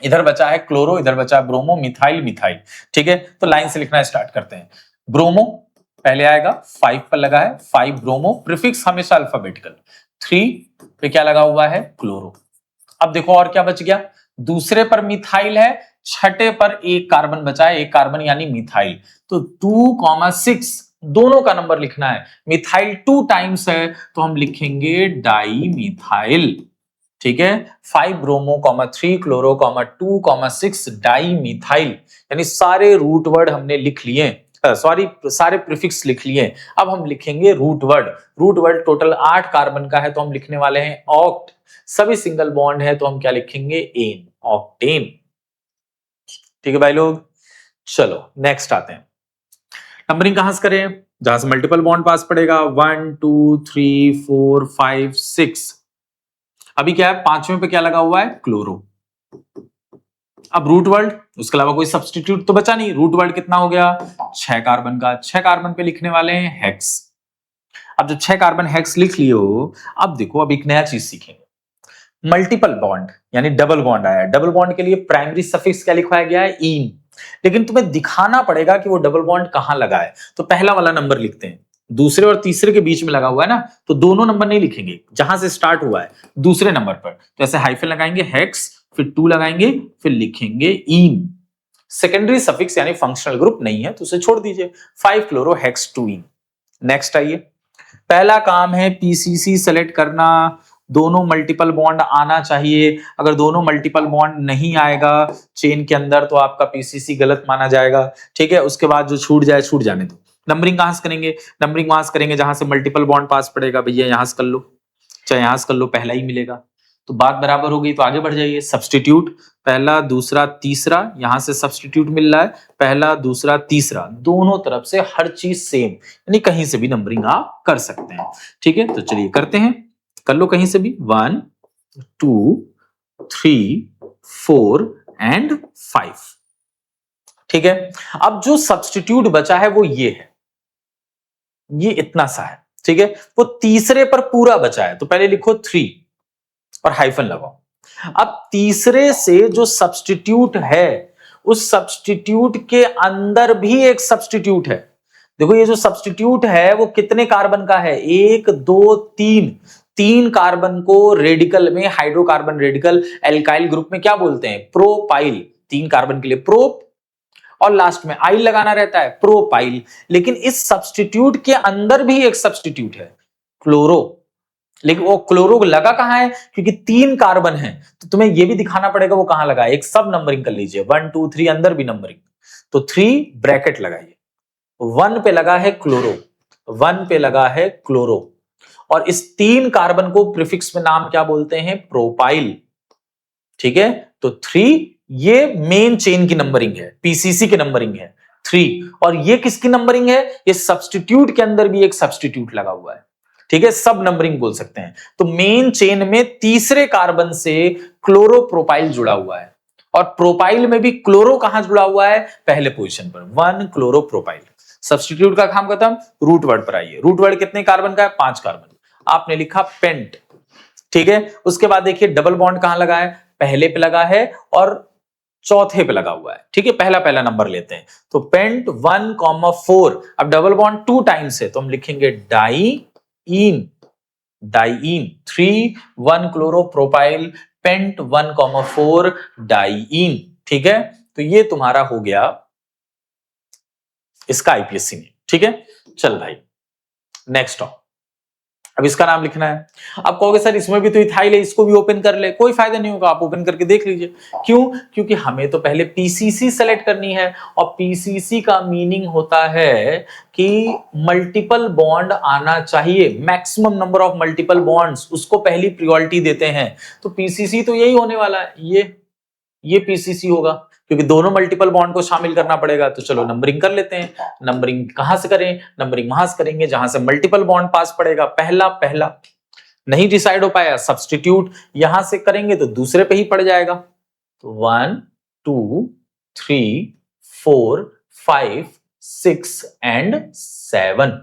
[SPEAKER 1] इधर बचा है क्लोरो, इधर बचा है ब्रोमो, मिथाइल मिथाइल। ठीक है, तो लाइन से लिखना स्टार्ट करते हैं। ब्रोमो पहले आएगा, 5 पर लगा है, 5 ब्रोमो, प्रीफिक्स हमेशा अल्फाबेटिकल, 3 पे क्या लगा हुआ है, क्लोरो। अब देखो और क्या बच गया, दूसरे पर मिथाइल है, छठे पर एक कार्बन बचा है, एक कार्बन यानी मिथाइल, तो 2,6 दोनों का नंबर लिखना है, मिथाइल 2 टाइम्स है तो हम लिखेंगे डाई मिथाइल। ठीक है, 5 ब्रोमो 3 क्लोरो 2,6 डाई मिथाइल, यानी सारे रूट वर्ड हमने लिख लिए, सॉरी सारे प्रीफिक्स लिख लिए। अब हम लिखेंगे root word, root word total 8 carbon का है तो हम लिखने वाले हैं ऑक्ट, सभी सिंगल बॉन्ड है तो हम क्या लिखेंगे, एन, ऑक्टेन। ठीक है भाई लोग, चलो नेक्स्ट आते हैं, नंबरिंग कहां से करें, जहां से मल्टीपल बॉन्ड पास पड़ेगा, 1 2 3 4 5 6। अभी क्या है, 5वें पे क्या लगा हुआ है, क्लोरो। अब रूट वर्ड, उसके अलावा कोई सब्स्टिट्यूट तो बचा नहीं, रूट वर्ड कितना हो गया, 6 कार्बन का, 6 कार्बन पे लिखने वाले हैं हेक्स। अब जब 6 कार्बन हेक्स लिख लियो, अब देखो अब एक नया चीज सीखेंगे, मल्टीपल बॉन्ड यानी डबल बॉन्ड आया है, डबल बॉन्ड के लिए प्राइमरी सफिक्स क्या लिखवाया गया है, इन, लेकिन तुम्हें दिखाना पड़ेगा कि वो डबल बॉन्ड कहां लगा है, तो पहला वाला नंबर लिखते हैं, दूसरे और तीसरे के बीच में लगा हुआ है ना, तो दोनों नंबर नहीं लिखेंगे, जहां से स्टार्ट हुआ है दूसरे नंबर पर, तो ऐसे हाइफन लगाएंगे, हेक्स, फिर 2 लगाएंगे, फिर लिखेंगे इन। सेकेंडरी सफिक्स यानी फंक्शनल ग्रुप नहीं है तो उसे छोड़ दीजिए, 5 क्लोरो हेक्स 2 इन। नेक्स्ट आइए, पहला काम है पीसीसी सेलेक्ट करना, दोनों मल्टीपल बॉन्ड आना चाहिए, अगर दोनों मल्टीपल बॉन्ड नहीं आएगा चेन के अंदर तो आपका पीसीसी गलत माना जाएगा। ठीक है, उसके बाद जो छूट जाए छूट जाने दो, नंबरिंग कहां से करेंगे? नंबरिंग वहां से करेंगे जहां से मल्टीपल बॉन्ड पास पड़ेगा। भैया यहां से कर लो, चाहे यहां से कर लो, पहला ही मिलेगा। तो बात बराबर हो गई, तो आगे बढ़ जाइए। सब्स्टिट्यूट, पहला दूसरा तीसरा, यहां से सब्स्टिट्यूट मिल रहा है, पहला दूसरा तीसरा, दोनों तरफ से हर चीज सेम, यानी कहीं से भी नंबरिंग आप कर सकते हैं। ठीक है, तो चलिए करते हैं, कर लो कहीं से भी। 1 2 3 4 एंड 5। ठीक है, अब जो सब्स्टिट्यूट बचा है वो ये है, ये इतना सा है। ठीक है, वो तीसरे पर पूरा बचा है, तो पहले लिखो 3 और हाइफन लगाओ। अब तीसरे से जो सब्स्टिट्यूट है, उस सब्स्टिट्यूट के अंदर भी एक सब्स्टिट्यूट है। देखो ये जो सब्स्टिट्यूट है वो कितने कार्बन का है? 1 2 3, 3 कार्बन को रेडिकल में, हाइड्रोकार्बन रेडिकल एल्काइल ग्रुप में क्या बोलते हैं? प्रोपाइल। 3 कार्बन के लिए प्रो, और लास्ट में आइल लगाना रहता है, प्रोपाइल। लेकिन इस सब्स्टिट्यूट के अंदर भी एक सब्स्टिट्यूट है, क्लोरो। लेकिन वो क्लोरो लगा कहां है? क्योंकि 3 कार्बन है, तो तुम्हें यह भी दिखाना पड़ेगा वो कहां लगा है। एक सब नंबरिंग कर लीजिए, 1 2 3, अंदर भी नंबरिंग। तो 3 ब्रैकेट लगाइए, 1 पे लगा है क्लोरो, 1 पे लगा है क्लोरो, और इस 3 कार्बन को प्रीफिक्स में नाम क्या बोलते हैं? प्रोपाइल। ठीक है, तो 3 ये मेन चेन की नंबरिंग है, पीसीसी की नंबरिंग है 3। और ये किसकी नंबरिंग है? ये सब्स्टिट्यूट के अंदर भी एक सब्स्टिट्यूट लगा हुआ है। ठीक है, सब नंबरिंग बोल सकते हैं। तो मेन चेन में तीसरे कार्बन से क्लोरोप्रोपाइल जुड़ा हुआ है, और प्रोपाइल में भी क्लोरो कहां जुड़ा हुआ है? पहले पोजीशन पर, 1 क्लोरोप्रोपाइल। सब्स्टिट्यूट का काम खत्म, रूट वर्ड पर आइए। रूट वर्ड कितने कार्बन का है? 5 कार्बन। आपने लिखा पेंट। ठीक है, उसके बाद देखिए डबल बॉन्ड कहां लगा है? पहले पे लगा है और चौथे पे लगा हुआ है। ठीक है, पहला पहला नंबर लेते हैं, तो पेंट 1,4। अब डबल बॉन्ड 2 टाइम्स है, तो हम लिखेंगे diene, diene. 3 1 chloropropyl, penta 1,4 diene. ठीक है, तो ये तुम्हारा हो गया इसका आईपीएससी में। ठीक है, चल भाई नेक्स्ट ऑफ। अब इसका नाम लिखना है। अब कहोगे सर इसमें भी तो इथाइल है, इसको भी ओपन कर ले। कोई फायदा नहीं होगा, आप ओपन करके देख लीजिए। क्यों? क्योंकि हमें तो पहले पीसीसी सेलेक्ट करनी है, और पीसीसी का मीनिंग होता है कि मल्टीपल बॉन्ड आना चाहिए, maximum number of multiple bonds, उसको पहली प्रायोरिटी देते हैं। तो पीसीसी तो यही होने वाला है, ये पीसीसी होगा, क्योंकि दोनों मल्टीपल बॉन्ड को शामिल करना पड़ेगा। तो चलो नंबरिंग कर लेते हैं। नंबरिंग कहां से करें? नंबरिंग वहां से करेंगे जहां से मल्टीपल बॉन्ड पास पड़ेगा। पहला पहला नहीं डिसाइड हो पाया, सब्स्टिट्यूट यहां से करेंगे तो दूसरे पे ही पड़ जाएगा। तो 1 2 3 4 5 6 एंड 7।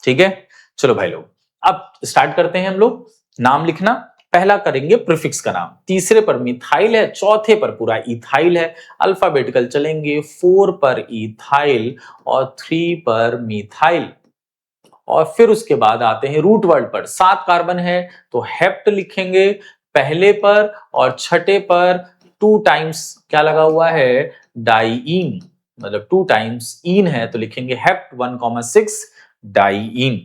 [SPEAKER 1] ठीक है, चलो भाई लोग अब स्टार्ट करते हैं हम लोग। नाम लिखना, पहला करेंगे प्रीफिक्स का नाम, तीसरे पर मिथाइल है, चौथे पर पूरा इथाइल है। अल्फाबेटिकल चलेंगे, 4 पर इथाइल और 3 पर मिथाइल। और फिर उसके बाद आते हैं रूट वर्ड पर। 7 कार्बन है तो हेप्ट लिखेंगे पहले पर, और छठे पर 2 टाइम्स क्या लगा हुआ है? डाईइन, मतलब 2 टाइम्स इन है, तो लिखेंगे हेप्ट 1,6 डाईइन।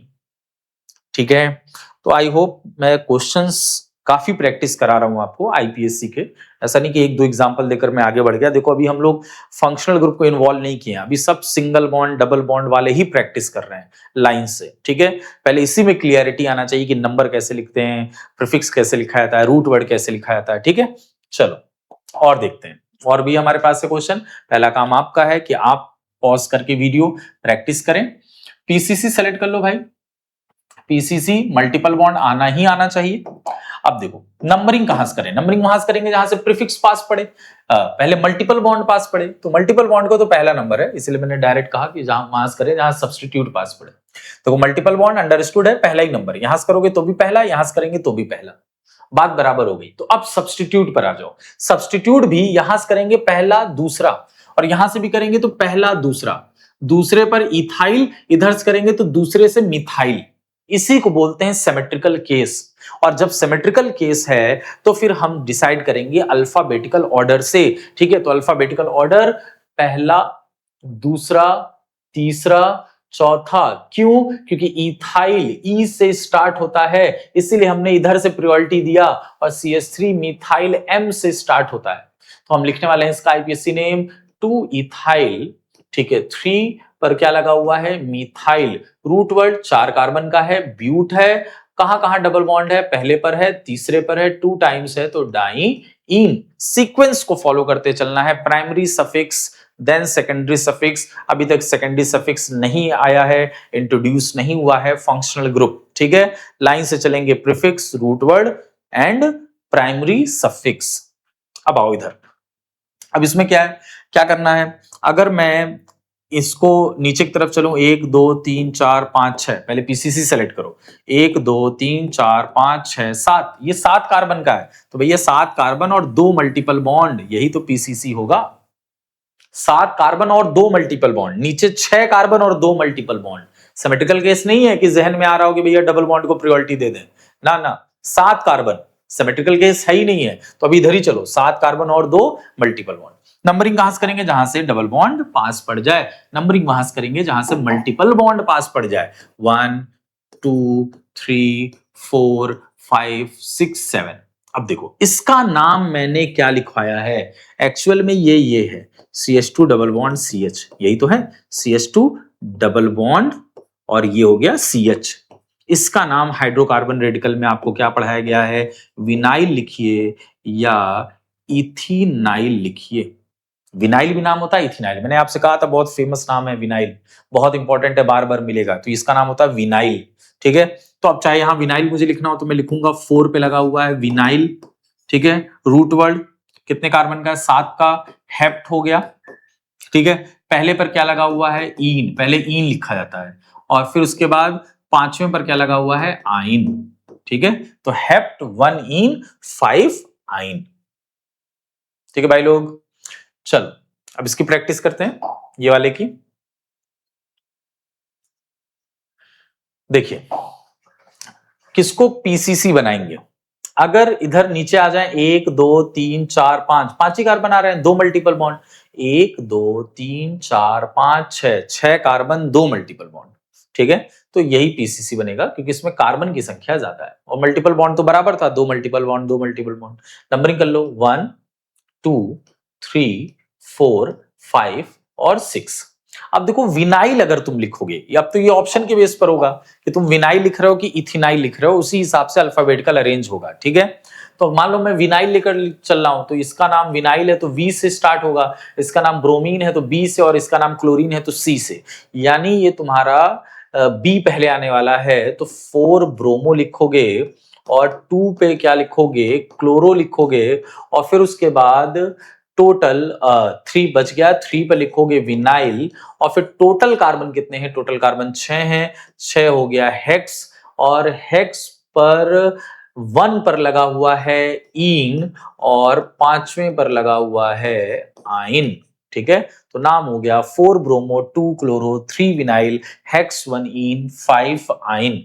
[SPEAKER 1] ठीक है, तो आई होप मैं क्वेश्चंस काफी प्रैक्टिस करा रहा हूं आपको आईपीएससी के। ऐसा नहीं कि 1-2 एग्जांपल देकर मैं आगे बढ़ गया। देखो अभी हम लोग फंक्शनल ग्रुप को इन्वॉल्व नहीं किए हैं, अभी सब सिंगल बॉन्ड डबल बॉन्ड वाले ही प्रैक्टिस कर रहे हैं लाइन से। ठीक है, पहले इसी में क्लियरिटी आना चाहिए कि नंबर कैसे लिखते हैं, प्रीफिक्स कैसे लिखा जाता है, रूट वर्ड कैसे लिखा जाता है। ठीक है, चलो और देखते हैं। और भी हमारे पास से क्वेश्चन। पहला काम आपका है कि आप पॉज करके वीडियो प्रैक्टिस करें। पीसीसी सेलेक्ट कर लो भाई, पीसीसी मल्टीपल बॉन्ड आना ही आना चाहिए। अब देखो नंबरिंग कहां से करें? नंबरिंग वहां से करेंगे जहां से प्रीफिक्स पास पड़े, पहले मल्टीपल बॉन्ड पास पड़े। तो मल्टीपल बॉन्ड को तो पहला नंबर है, इसलिए मैंने डायरेक्ट कहा कि जहां वहां से करें जहां सब्स्टिट्यूट पास पड़े। तो मल्टीपल बॉन्ड अंडरस्टूड है, पहला ही नंबर, यहां से करोगे तो भी पहला, यहां से करेंगे तो भी पहला। बात बराबर हो गई। तो अब सब्स्टिट्यूट पर आ जाओ। सब्स्टिट्यूट भी यहां से करेंगे पहला दूसरा, और यहां से भी करेंगे तो पहला दूसरा। दूसरे पर इथाइल, इधर से करेंगे तो दूसरे से मिथाइल। इसी को बोलते हैं सिमेट्रिकल केस। और जब सिमेट्रिकल केस है तो फिर हम डिसाइड करेंगे अल्फाबेटिकल ऑर्डर से। ठीक है, तो अल्फाबेटिकल ऑर्डर पहला दूसरा तीसरा चौथा। क्यों? क्योंकि इथाइल ई से स्टार्ट होता है, इसीलिए हमने इधर से प्रायोरिटी दिया, और CH3 मिथाइल M से स्टार्ट होता है। तो हम लिखने वाले हैं इसका आईपीएससी नेम 2 इथाइल ठीक है। 3 पर क्या लगा हुआ है, मिथाइल। रूट वर्ड 4 कार्बन का है, ब्यूट है। कहां कहां डबल बॉन्ड है, पहले पर है, तीसरे पर है, 2 टाइम्स है तो डाइईन। सीक्वेंस को फॉलो करते चलना है, primary suffix then secondary suffix. अभी तक सेकेंडरी सफिक्स नहीं आया है, इंट्रोड्यूस नहीं हुआ है। फंक्शनल ग्रुप, ठीक है। लाइन से चलेंगे, prefix, root word and primary suffix. अब आओ इधर, अब इसमें क्या है, क्या करना है। अगर मैं इसको नीचे की तरफ चलूं, 1 2 3 4 5 6, पहले पीसीसी सेलेक्ट करो। 1 2 3 4 5 6 7, ये 7 कार्बन का है, तो भैया 7 कार्बन और 2 मल्टीपल बॉन्ड, यही तो पीसीसी होगा। 7 कार्बन और 2 मल्टीपल बॉन्ड, नीचे 6 कार्बन और 2 मल्टीपल बॉन्ड। सिमेट्रिकल केस नहीं है कि जहन में आ रहा हो कि भैया डबल बॉन्ड को प्रायोरिटी दे दें, ना ना, 7 कार्बन, सिमेट्रिकल केस है ही नहीं है, तो अभी इधर ही चलो, 7 कार्बन और 2 मल्टीपल बॉन्ड। नंबरिंग कहां से करेंगे, जहां से डबल बॉन्ड पास पड़ जाए। नंबरिंग वहां से करेंगे जहां से मल्टीपल बॉन्ड पास पड़ जाए। 1 2 3 4 5 6 7। अब देखो इसका नाम मैंने क्या लिखवाया है, एक्चुअल में ये है CH2 डबल बॉन्ड CH, यही तो है CH2 डबल बॉन्ड, और ये हो गया CH। इसका नाम हाइड्रोकार्बन रेडिकल में आपको क्या पढ़ाया गया है, विनाइल लिखिए या इथिनाइल लिखिए। विनाइल भी नाम होता है, इथिनाइल मैंने आपसे कहा था बहुत फेमस नाम है विनाइल, बहुत इंपॉर्टेंट है, बार बार मिलेगा, तो इसका नाम होता है विनाइल, ठीक है। तो अब चाहे यहां विनाइल मुझे लिखना हो तो मैं लिखूंगा 4 पे लगा हुआ है विनाइल, ठीक है। रूट वर्ड कितने कार्बन का है, 7 का, हेप्ट हो गया, ठीक है। पहले पर क्या लगा हुआ है, ईन, पहले ईन लिखा जाता है, और फिर उसके बाद 5वें पर क्या लगा हुआ है, आइन, ठीक है। तो हेप्ट 1 ईन 5 आइन, ठीक है भाई लोग। चलो अब इसकी प्रैक्टिस करते हैं, ये वाले की। देखिए किसको पीसीसी बनाएंगे, अगर इधर नीचे आ जाए 1 2 3 4 5, 5 ही कार्बन आ रहे हैं, 2 multiple bond, 1 2 3 4 5 6, 6 carbon 2 multiple bond, ठीक है। तो यही पीसीसी बनेगा क्योंकि इसमें कार्बन की संख्या ज्यादा है, और मल्टीपल बॉन्ड तो बराबर था, 2 multiple bond 2 multiple bond. Numbering कर लो, 1 2 3 4 5 और 6। अब देखो विनाइल अगर तुम लिखोगे, अब तो ये ऑप्शन के बेस पर होगा कि तुम विनाइल लिख रहे हो कि इथिनाइल लिख रहे हो, उसी हिसाब से अल्फाबेटिकल अरेंज होगा, ठीक है। तो मान लो मैं विनाइल लेकर चल रहा हूं, तो इसका नाम विनाइल है तो वी से स्टार्ट होगा, इसका नाम ब्रोमीन है तो बी से, और इसका नाम क्लोरीन है तो सी से, यानी ये तुम्हारा बी पहले आने वाला है, तो 4 ब्रोमो लिखोगे, और 2 पे क्या लिखोगे, क्लोरो लिखोगे, और फिर उसके बाद टोटल 3 बच गया, 3 पे लिखोगे विनाइल, और फिर टोटल कार्बन कितने हैं, टोटल कार्बन 6 हैं, 6 हो गया हेक्स, और हेक्स पर 1 पर लगा हुआ है ईन, और 5वें पर लगा हुआ है आइन, ठीक है। तो नाम हो गया 4 ब्रोमो 2 क्लोरो 3 विनाइल हेक्स 1 ईन 5 आइन,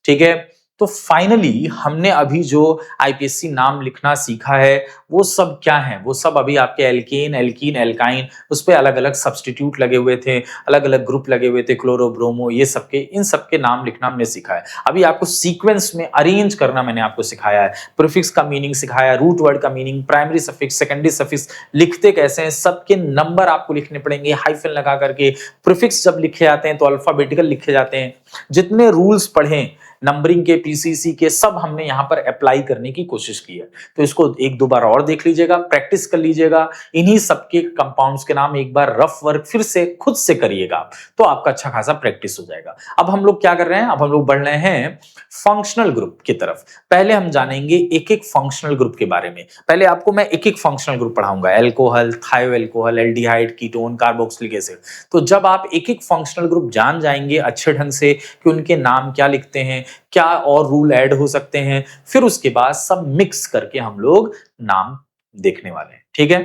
[SPEAKER 1] ठीक है। तो फाइनली हमने अभी जो आईपीएससी नाम लिखना सीखा है वो सब क्या है, वो सब अभी आपके एल्केन एल्कीन एल्काइन, उस पे अलग अलग सब्स्टिट्यूट लगे हुए थे, अलग अलग ग्रुप लगे हुए थे, क्लोरो ब्रोमो, ये सबके, इन सबके नाम लिखना हमने सीखा है। अभी आपको सीक्वेंस में अरेंज करना मैंने आपको सिखाया है, प्रीफिक्स का मीनिंग सिखाया, रूट वर्ड का meaning, primary suffix secondary suffix लिखते कैसे हैं, सबके नंबर आपको लिखने पड़ेंगे हाइफन लगा करके। प्रीफिक्स जब लिखे जाते हैं तो अल्फाबेटिकल लिखे जाते हैं। जितने रूल्स पढ़े नंबरिंग के, पीसीसी के, सब हमने यहां पर अप्लाई करने की कोशिश की है, तो इसको एक दो बार और देख लीजिएगा, प्रैक्टिस कर लीजिएगा, इन्हीं सबके कंपाउंड्स के नाम एक बार रफ वर्क फिर से खुद से करिएगा, तो आपका अच्छा खासा प्रैक्टिस हो जाएगा। अब हम लोग क्या कर रहे हैं, अब हम लोग बढ़ रहे हैं फंक्शनल ग्रुप की तरफ। पहले हम जानेंगे एक एक फंक्शनल ग्रुप के बारे में। पहले आपको मैं एक एक फंक्शनल ग्रुप पढ़ाऊंगा, एल्कोहल, थायो alcohol, aldehyde, ketone, carboxylic acid. तो जब आप एक एक फंक्शनल ग्रुप जान जाएंगे अच्छे ढंग से कि उनके नाम क्या लिखते हैं, क्या और रूल ऐड हो सकते हैं, फिर उसके बाद सब मिक्स करके हम लोग नाम देखने वाले हैं, ठीक है।